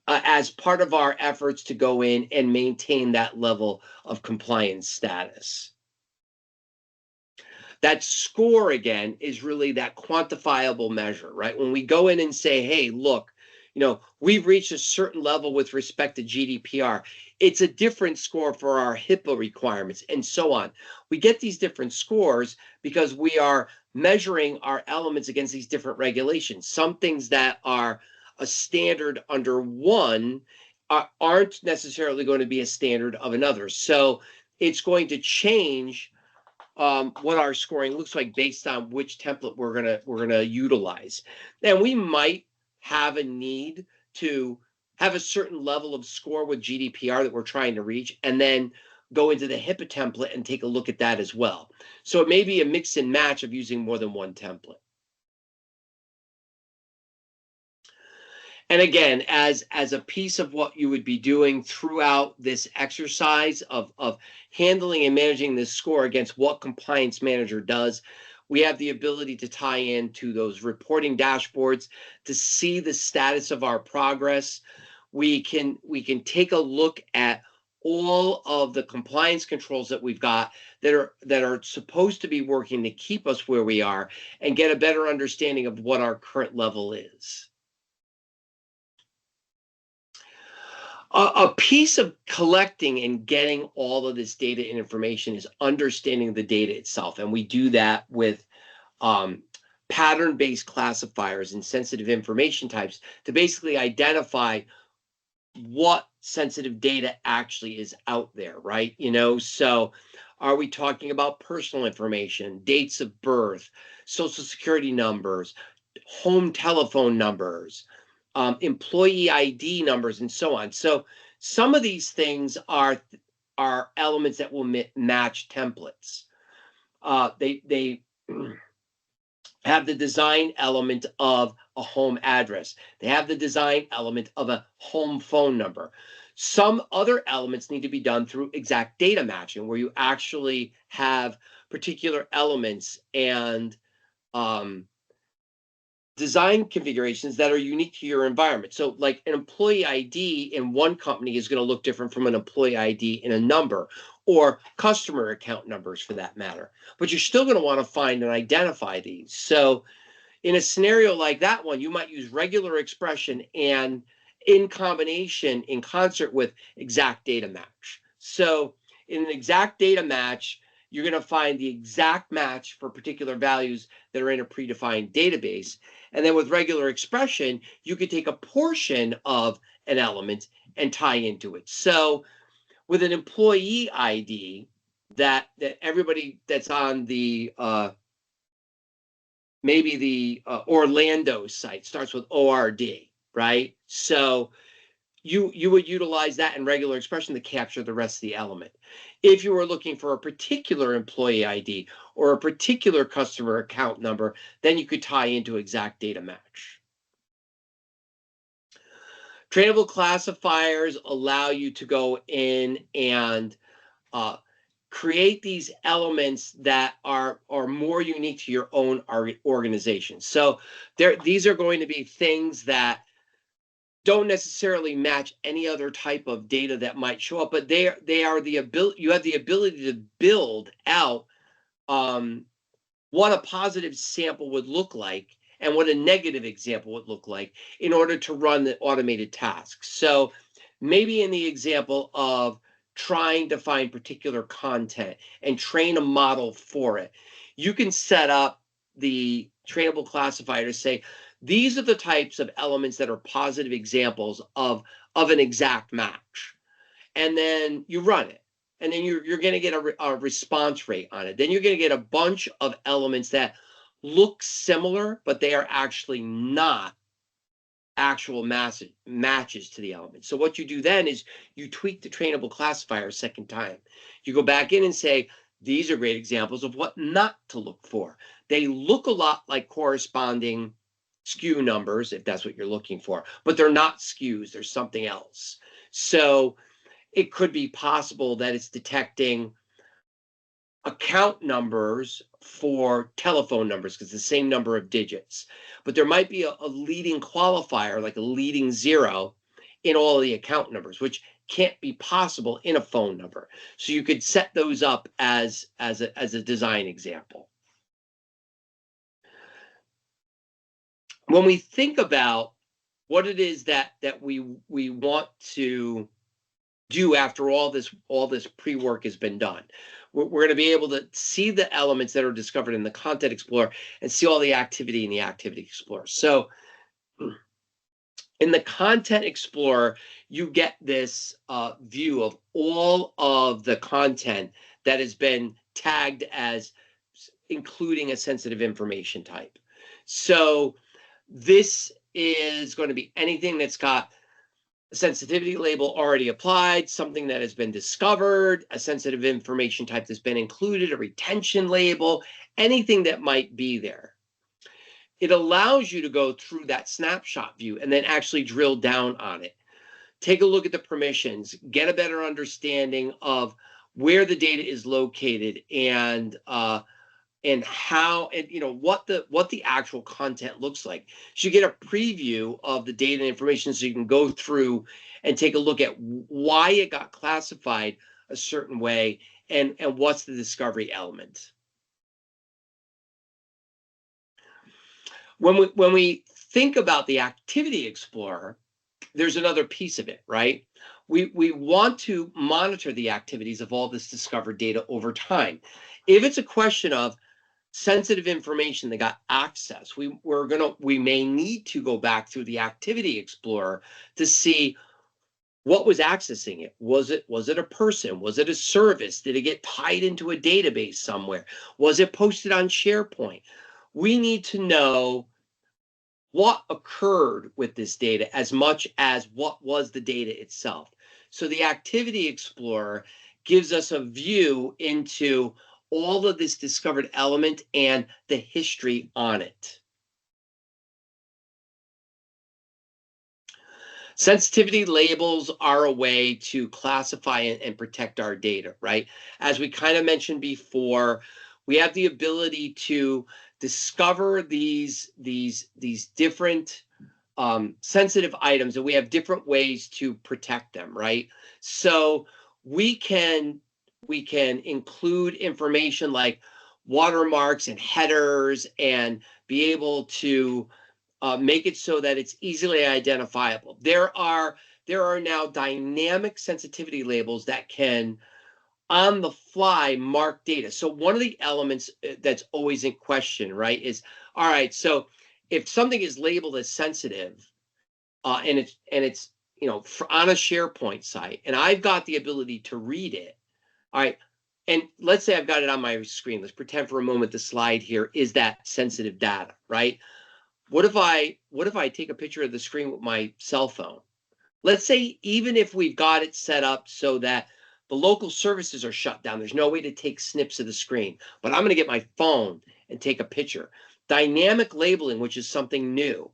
as part of our efforts to go in and maintain that level of compliance status. That score, again, is really that quantifiable measure, right? When we go in and say, hey, look, we've reached a certain level with respect to GDPR. It's a different score for our HIPAA requirements and so on. We get these different scores because we are measuring our elements against these different regulations. Some things that are a standard under one aren't necessarily going to be a standard of another. So it's going to change what our scoring looks like based on which template we're gonna utilize. And we might have a need to have a certain level of score with GDPR that we're trying to reach, and then go into the HIPAA template and take a look at that as well. So it may be a mix and match of using more than one template. And again, as a piece of what you would be doing throughout this exercise of handling and managing this score against what Compliance Manager does, we have the ability to tie into those reporting dashboards to see the status of our progress. We can take a look at all of the compliance controls that we've got that are supposed to be working to keep us where we are, and get a better understanding of what our current level is. A piece of collecting and getting all of this data and information is understanding the data itself. And we do that with pattern-based classifiers and sensitive information types to basically identify what sensitive data actually is out there, right? So Are we talking about personal information, dates of birth, social security numbers, home telephone numbers, employee ID numbers, and so on? So some of these things are elements that will match templates. They have the design element of a home address. They have the design element of a home phone number. Some other elements need to be done through exact data matching, where you actually have particular elements and design configurations that are unique to your environment. So like an employee ID in one company is going to look different from an employee ID in a number, or customer account numbers for that matter. But you're still going to want to find and identify these. So in a scenario like that one, you might use regular expression and in combination, in concert with exact data match. So in an exact data match, you're going to find the exact match for particular values that are in a predefined database. And then with regular expression, you could take a portion of an element and tie into it. So with an employee ID, that everybody that's on the maybe the Orlando site starts with ORD, right? So you would utilize that in regular expression to capture the rest of the element. If you were looking for a particular employee ID or a particular customer account number, then you could tie into exact data match. Trainable classifiers allow you to go in and create these elements that are more unique to your own organization. So these are going to be things that don't necessarily match any other type of data that might show up, but they are the ability, you have the ability to build out what a positive sample would look like and what a negative example would look like in order to run the automated tasks. So maybe in the example of trying to find particular content and train a model for it, you can set up the trainable classifier to say, these are the types of elements that are positive examples of an exact match. And then you run it. And then you're going to get a response rate on it. Then you're going to get a bunch of elements that look similar, but they are actually not actual matches to the element. So what you do then is you tweak the trainable classifier a second time. You go back in and say, these are great examples of what not to look for. They look a lot like corresponding SKU numbers, if that's what you're looking for, but they're not SKUs, they're something else. So it could be possible that it's detecting account numbers for telephone numbers because it's the same number of digits, but there might be a leading qualifier, like a leading zero in all of the account numbers, which can't be possible in a phone number. So you could set those up as a design example. When we think about what it is that we want to do after all this pre-work has been done, we're going to be able to see the elements that are discovered in the Content Explorer and see all the activity in the Activity Explorer. So in the Content Explorer, you get this view of all of the content that has been tagged as including a sensitive information type. So this is going to be anything that's got a sensitivity label already applied, something that has been discovered, a sensitive information type that's been included, a retention label, anything that might be there. It allows you to go through that snapshot view and then actually drill down on it. Take a look at the permissions, get a better understanding of where the data is located and how, and what the actual content looks like. So you get a preview of the data and information so you can go through and take a look at why it got classified a certain way and what's the discovery element. When we think about the Activity Explorer, there's another piece of it, right? We want to monitor the activities of all this discovered data over time. If it's a question of sensitive information that got access, we may need to go back through the Activity Explorer to see what was accessing it? Was it a person? Was it a service? Did it get tied into a database somewhere? Was it posted on SharePoint? We need to know what occurred with this data as much as what was the data itself. So the Activity Explorer gives us a view into all of this discovered element and the history on it. Sensitivity labels are a way to classify and protect our data, right? As we kind of mentioned before, we have the ability to discover these different sensitive items, and we have different ways to protect them, right? So we can include information like watermarks and headers and be able to make it so that it's easily identifiable. There are now dynamic sensitivity labels that can on the fly mark data. So one of the elements that's always in question, right, is all right, so if something is labeled as sensitive and it's on a SharePoint site and I've got the ability to read it, all right, and let's say I've got it on my screen. Let's pretend for a moment the slide here is that sensitive data, right? What if I take a picture of the screen with my cell phone? Let's say even if we've got it set up so that the local services are shut down, there's no way to take snips of the screen, but I'm going to get my phone and take a picture. Dynamic labeling, which is something new,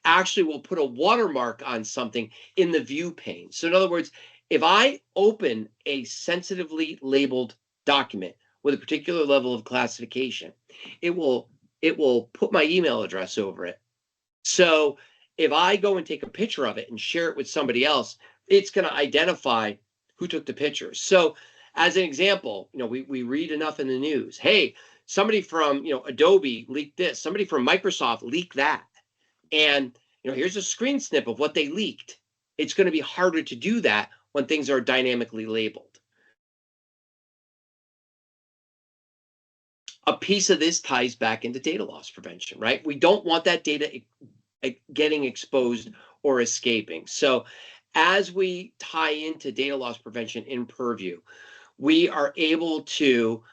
actually will put a watermark on something in the view pane. So in other words, if I open a sensitively labeled document with a particular level of classification, it will put my email address over it. So if I go and take a picture of it and share it with somebody else, it's going to identify who took the picture. So as an example, we read enough in the news. Hey, somebody from Adobe leaked this. Somebody from Microsoft leaked that. And here's a screen snip of what they leaked. It's going to be harder to do that when things are dynamically labeled. A piece of this ties back into data loss prevention, right? We don't want that data getting exposed or escaping. So as we tie into data loss prevention in Purview, we are able to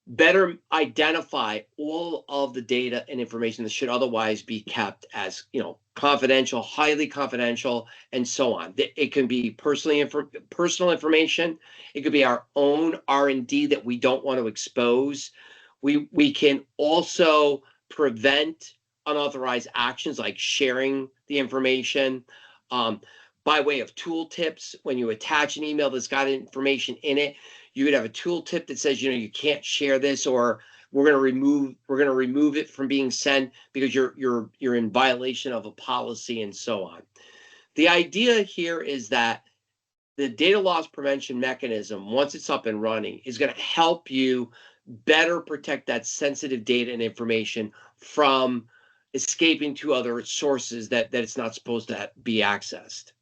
better identify all of the data and information that should otherwise be kept as confidential, highly confidential, and so on. It can be personal information. It could be our own R&D that we don't want to expose. We can also prevent unauthorized actions like sharing the information by way of tooltips. When you attach an email that's got information in it, you would have a tooltip that says, you can't share this, or we're going to remove it from being sent because you're in violation of a policy, and so on. The idea here is that the data loss prevention mechanism, once it's up and running, is going to help you better protect that sensitive data and information from escaping to other sources that it's not supposed to be accessed.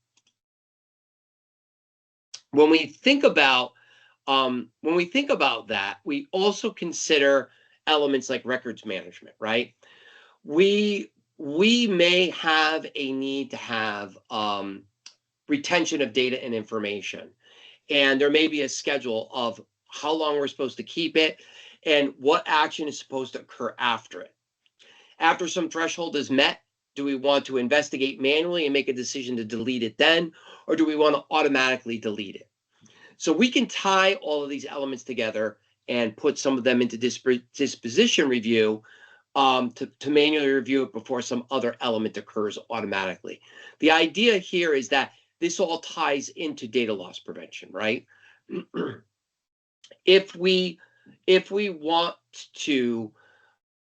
When we think about that, we also consider elements like records management, right? We may have a need to have retention of data and information, and there may be a schedule of how long we're supposed to keep it and what action is supposed to occur after it. After some threshold is met, do we want to investigate manually and make a decision to delete it then, or do we want to automatically delete it? So we can tie all of these elements together and put some of them into disposition review to manually review it before some other element occurs automatically. The idea here is that this all ties into data loss prevention, right? If we want to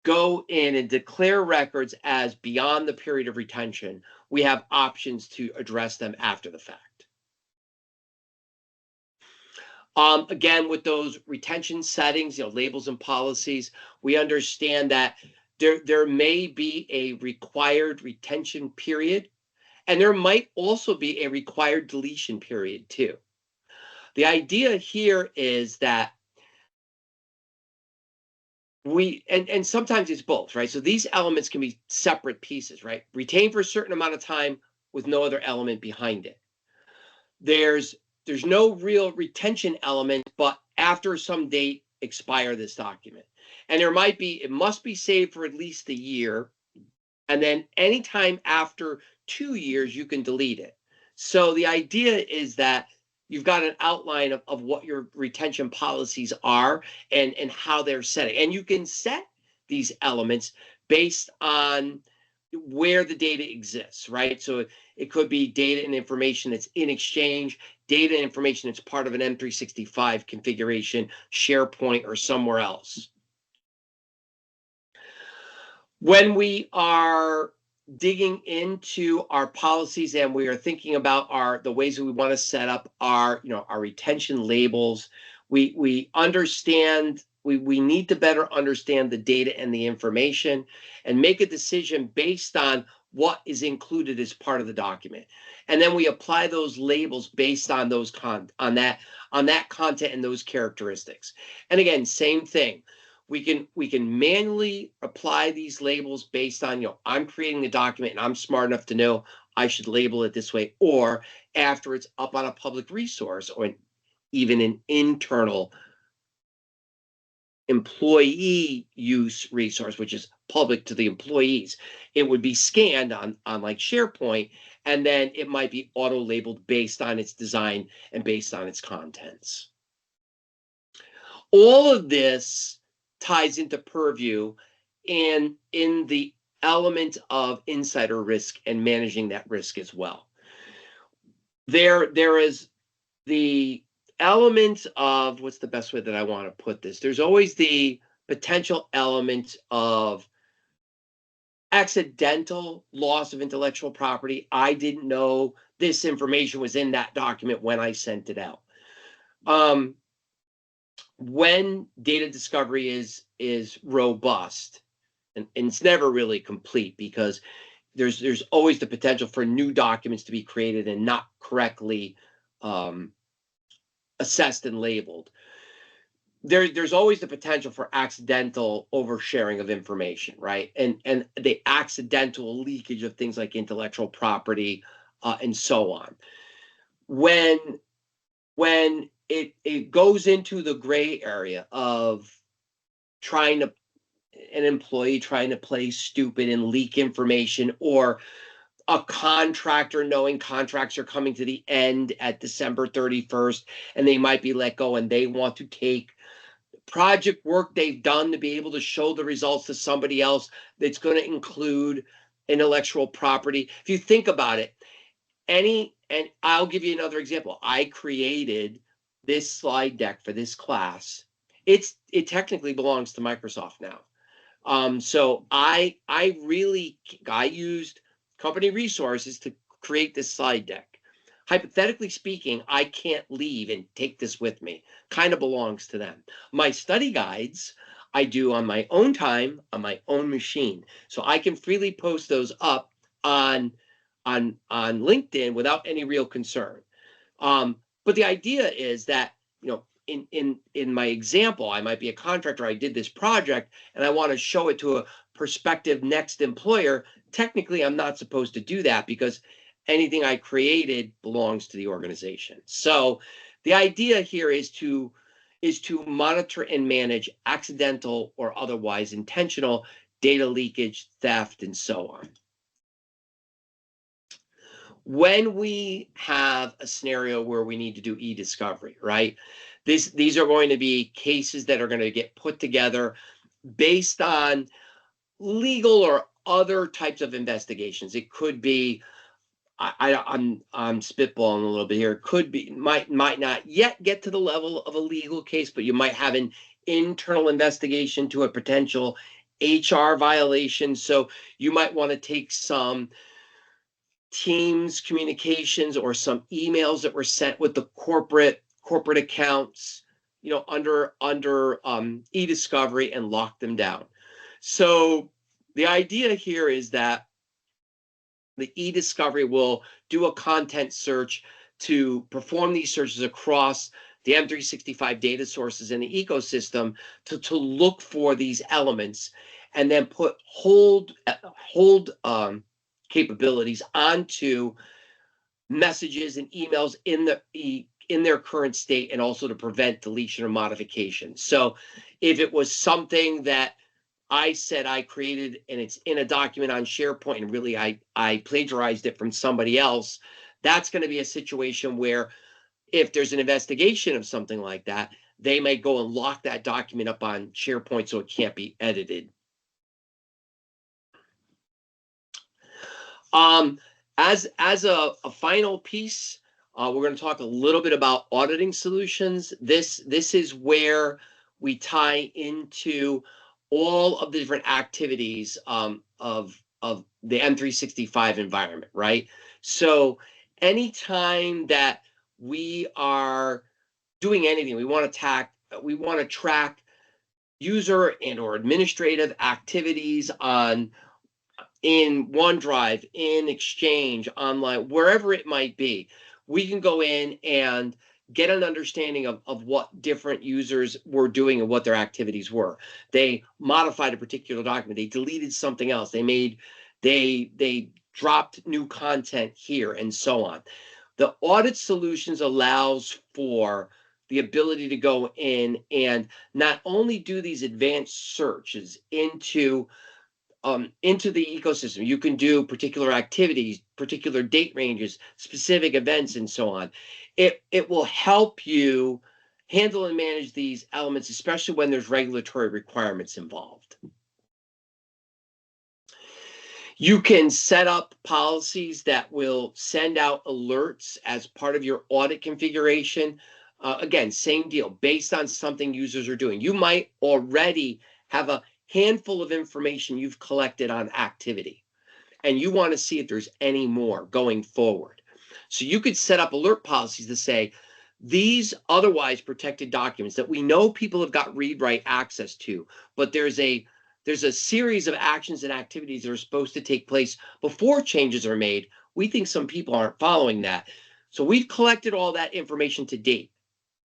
go in and declare records as beyond the period of retention, we have options to address them after the fact. Again, with those retention settings, labels and policies, we understand that there may be a required retention period, and there might also be a required deletion period too. The idea here is that and sometimes it's both, right? So these elements can be separate pieces, right? Retained for a certain amount of time with no other element behind it. there's no real retention element, but after some date, expire this document. And it must be saved for at least a year. And then anytime after 2 years, you can delete it. So the idea is that you've got an outline of what your retention policies are and how they're setting. And you can set these elements based on where the data exists, right? So it could be data and information that's in Exchange, data and information that's part of an M365 configuration, SharePoint, or somewhere else. When we are digging into our policies and we are thinking about the ways that we want to set up our retention labels, we understand we need to better understand the data and the information and make a decision based on what is included as part of the document. And then we apply those labels based on those on that content and those characteristics. And again, same thing. We can manually apply these labels based on, I'm creating the document and I'm smart enough to know I should label it this way, or after it's up on a public resource or even an internal employee use resource, which is public to the employees, it would be scanned on like SharePoint, and then it might be auto labeled based on its design and based on its contents. All of this ties into purview and in the element of insider risk and managing that risk as well. There is the element of, what's the best way that I want to put this? There's always the potential element of accidental loss of intellectual property. I didn't know this information was in that document when I sent it out. When data discovery is robust, and it's never really complete because there's always the potential for new documents to be created and not correctly assessed and labeled. There's always the potential for accidental oversharing of information, right? And the accidental leakage of things like intellectual property and so on. When it goes into the gray area of an employee trying to play stupid and leak information, or a contractor knowing contracts are coming to the end at December 31st and they might be let go and they want to take project work they've done to be able to show the results to somebody else that's going to include intellectual property. If you think about it, and I'll give you another example. I created this slide deck for this class. It technically belongs to Microsoft now. So I used company resources to create this slide deck. Hypothetically speaking, I can't leave and take this with me. Kind of belongs to them. My study guides I do on my own time, on my own machine. So I can freely post those up on LinkedIn without any real concern. But the idea is that, in my example, I might be a contractor, I did this project and I want to show it to a prospective next employer. Technically, I'm not supposed to do that because anything I created belongs to the organization. So the idea here is to monitor and manage accidental or otherwise intentional data leakage, theft, and so on. When we have a scenario where we need to do e-discovery, right? These are going to be cases that are going to get put together based on legal or other types of investigations. It could be, I'm spitballing a little bit here. It could be, might not yet get to the level of a legal case, but you might have an internal investigation to a potential HR violation. So you might want to take some Teams communications or some emails that were sent with the corporate accounts, under e-discovery and lock them down. So the idea here is that the e-discovery will do a content search to perform these searches across the M365 data sources in the ecosystem to look for these elements, and then put hold capabilities onto messages and emails in their current state, and also to prevent deletion or modification. So if it was something that I said I created and it's in a document on SharePoint and really I plagiarized it from somebody else, that's going to be a situation where if there's an investigation of something like that, they may go and lock that document up on SharePoint so it can't be edited. As a final piece, we're going to talk a little bit about auditing solutions. This is where we tie into all of the different activities of the M365 environment, right? So anytime that we are doing anything, we want to track user and or administrative activities in OneDrive, in Exchange, online, wherever it might be. We can go in and get an understanding of what different users were doing and what their activities were. They modified a particular document. They deleted something else. They dropped new content here and so on. The audit solutions allows for the ability to go in and not only do these advanced searches into the ecosystem. You can do particular activities, particular date ranges, specific events, and so on. It will help you handle and manage these elements, especially when there's regulatory requirements involved. You can set up policies that will send out alerts as part of your audit configuration. Again, same deal, based on something users are doing. You might already have a handful of information you've collected on activity, and you want to see if there's any more going forward. So you could set up alert policies to say, these otherwise protected documents that we know people have got read-write access to, but there's a series of actions and activities that are supposed to take place before changes are made. We think some people aren't following that. So we've collected all that information to date.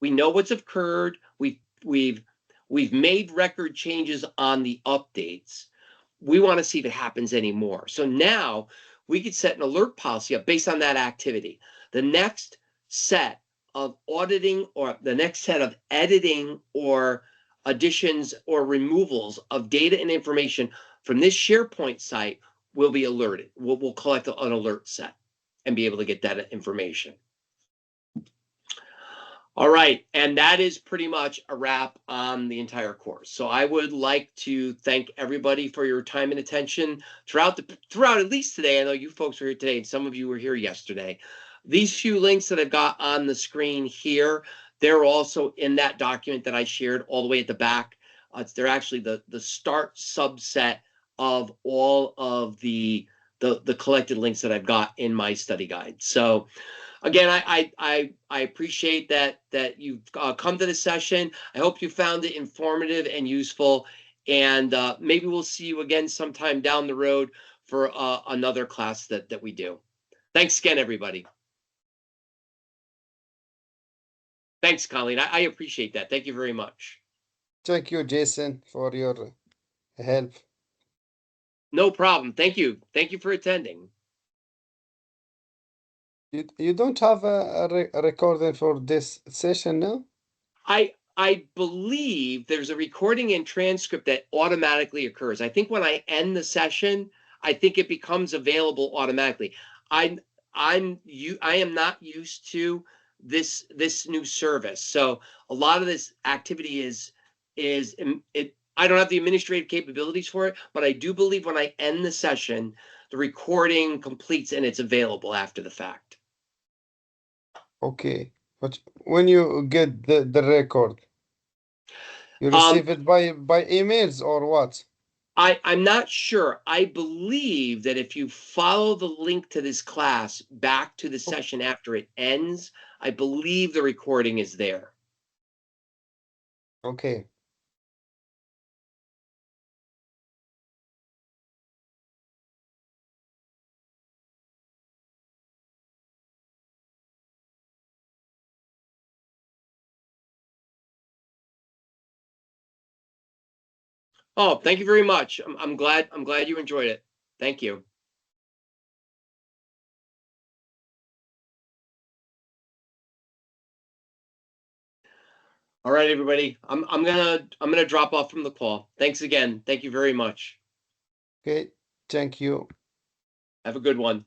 We know what's occurred. We've made record changes on the updates. We want to see if it happens anymore. So now we could set an alert policy up based on that activity. The next set of auditing or the next set of editing or additions or removals of data and information from this SharePoint site will be alerted. We'll collect an alert set and be able to get that information. All right, and that is pretty much a wrap on the entire course. So I would like to thank everybody for your time and attention throughout at least today. I know you folks were here today, and some of you were here yesterday. These few links that I've got on the screen here, they're also in that document that I shared all the way at the back. They're actually the start subset of all of the collected links that I've got in my study guide. So again, I appreciate that you've come to this session. I hope you found it informative and useful, and maybe we'll see you again sometime down the road for another class that we do. Thanks again, everybody. Thanks, Colleen. I appreciate that. Thank you very much. Thank you, Jason, for your help. No problem. Thank you. Thank you for attending. You don't have a recording for this session now? I believe there's a recording and transcript that automatically occurs. I think when I end the session, I think it becomes available automatically. I am not used to this new service, so a lot of this activity I don't have the administrative capabilities for it, but I do believe when I end the session, the recording completes and it's available after the fact. Okay, but when you get the record, you receive it by emails or what? I'm not sure. I believe that if you follow the link to this class back to the session after it ends, I believe the recording is there. Okay. Oh, thank you very much. I'm glad you enjoyed it. Thank you. All right, everybody. I'm gonna drop off from the call. Thanks again. Thank you very much. Okay, thank you. Have a good one.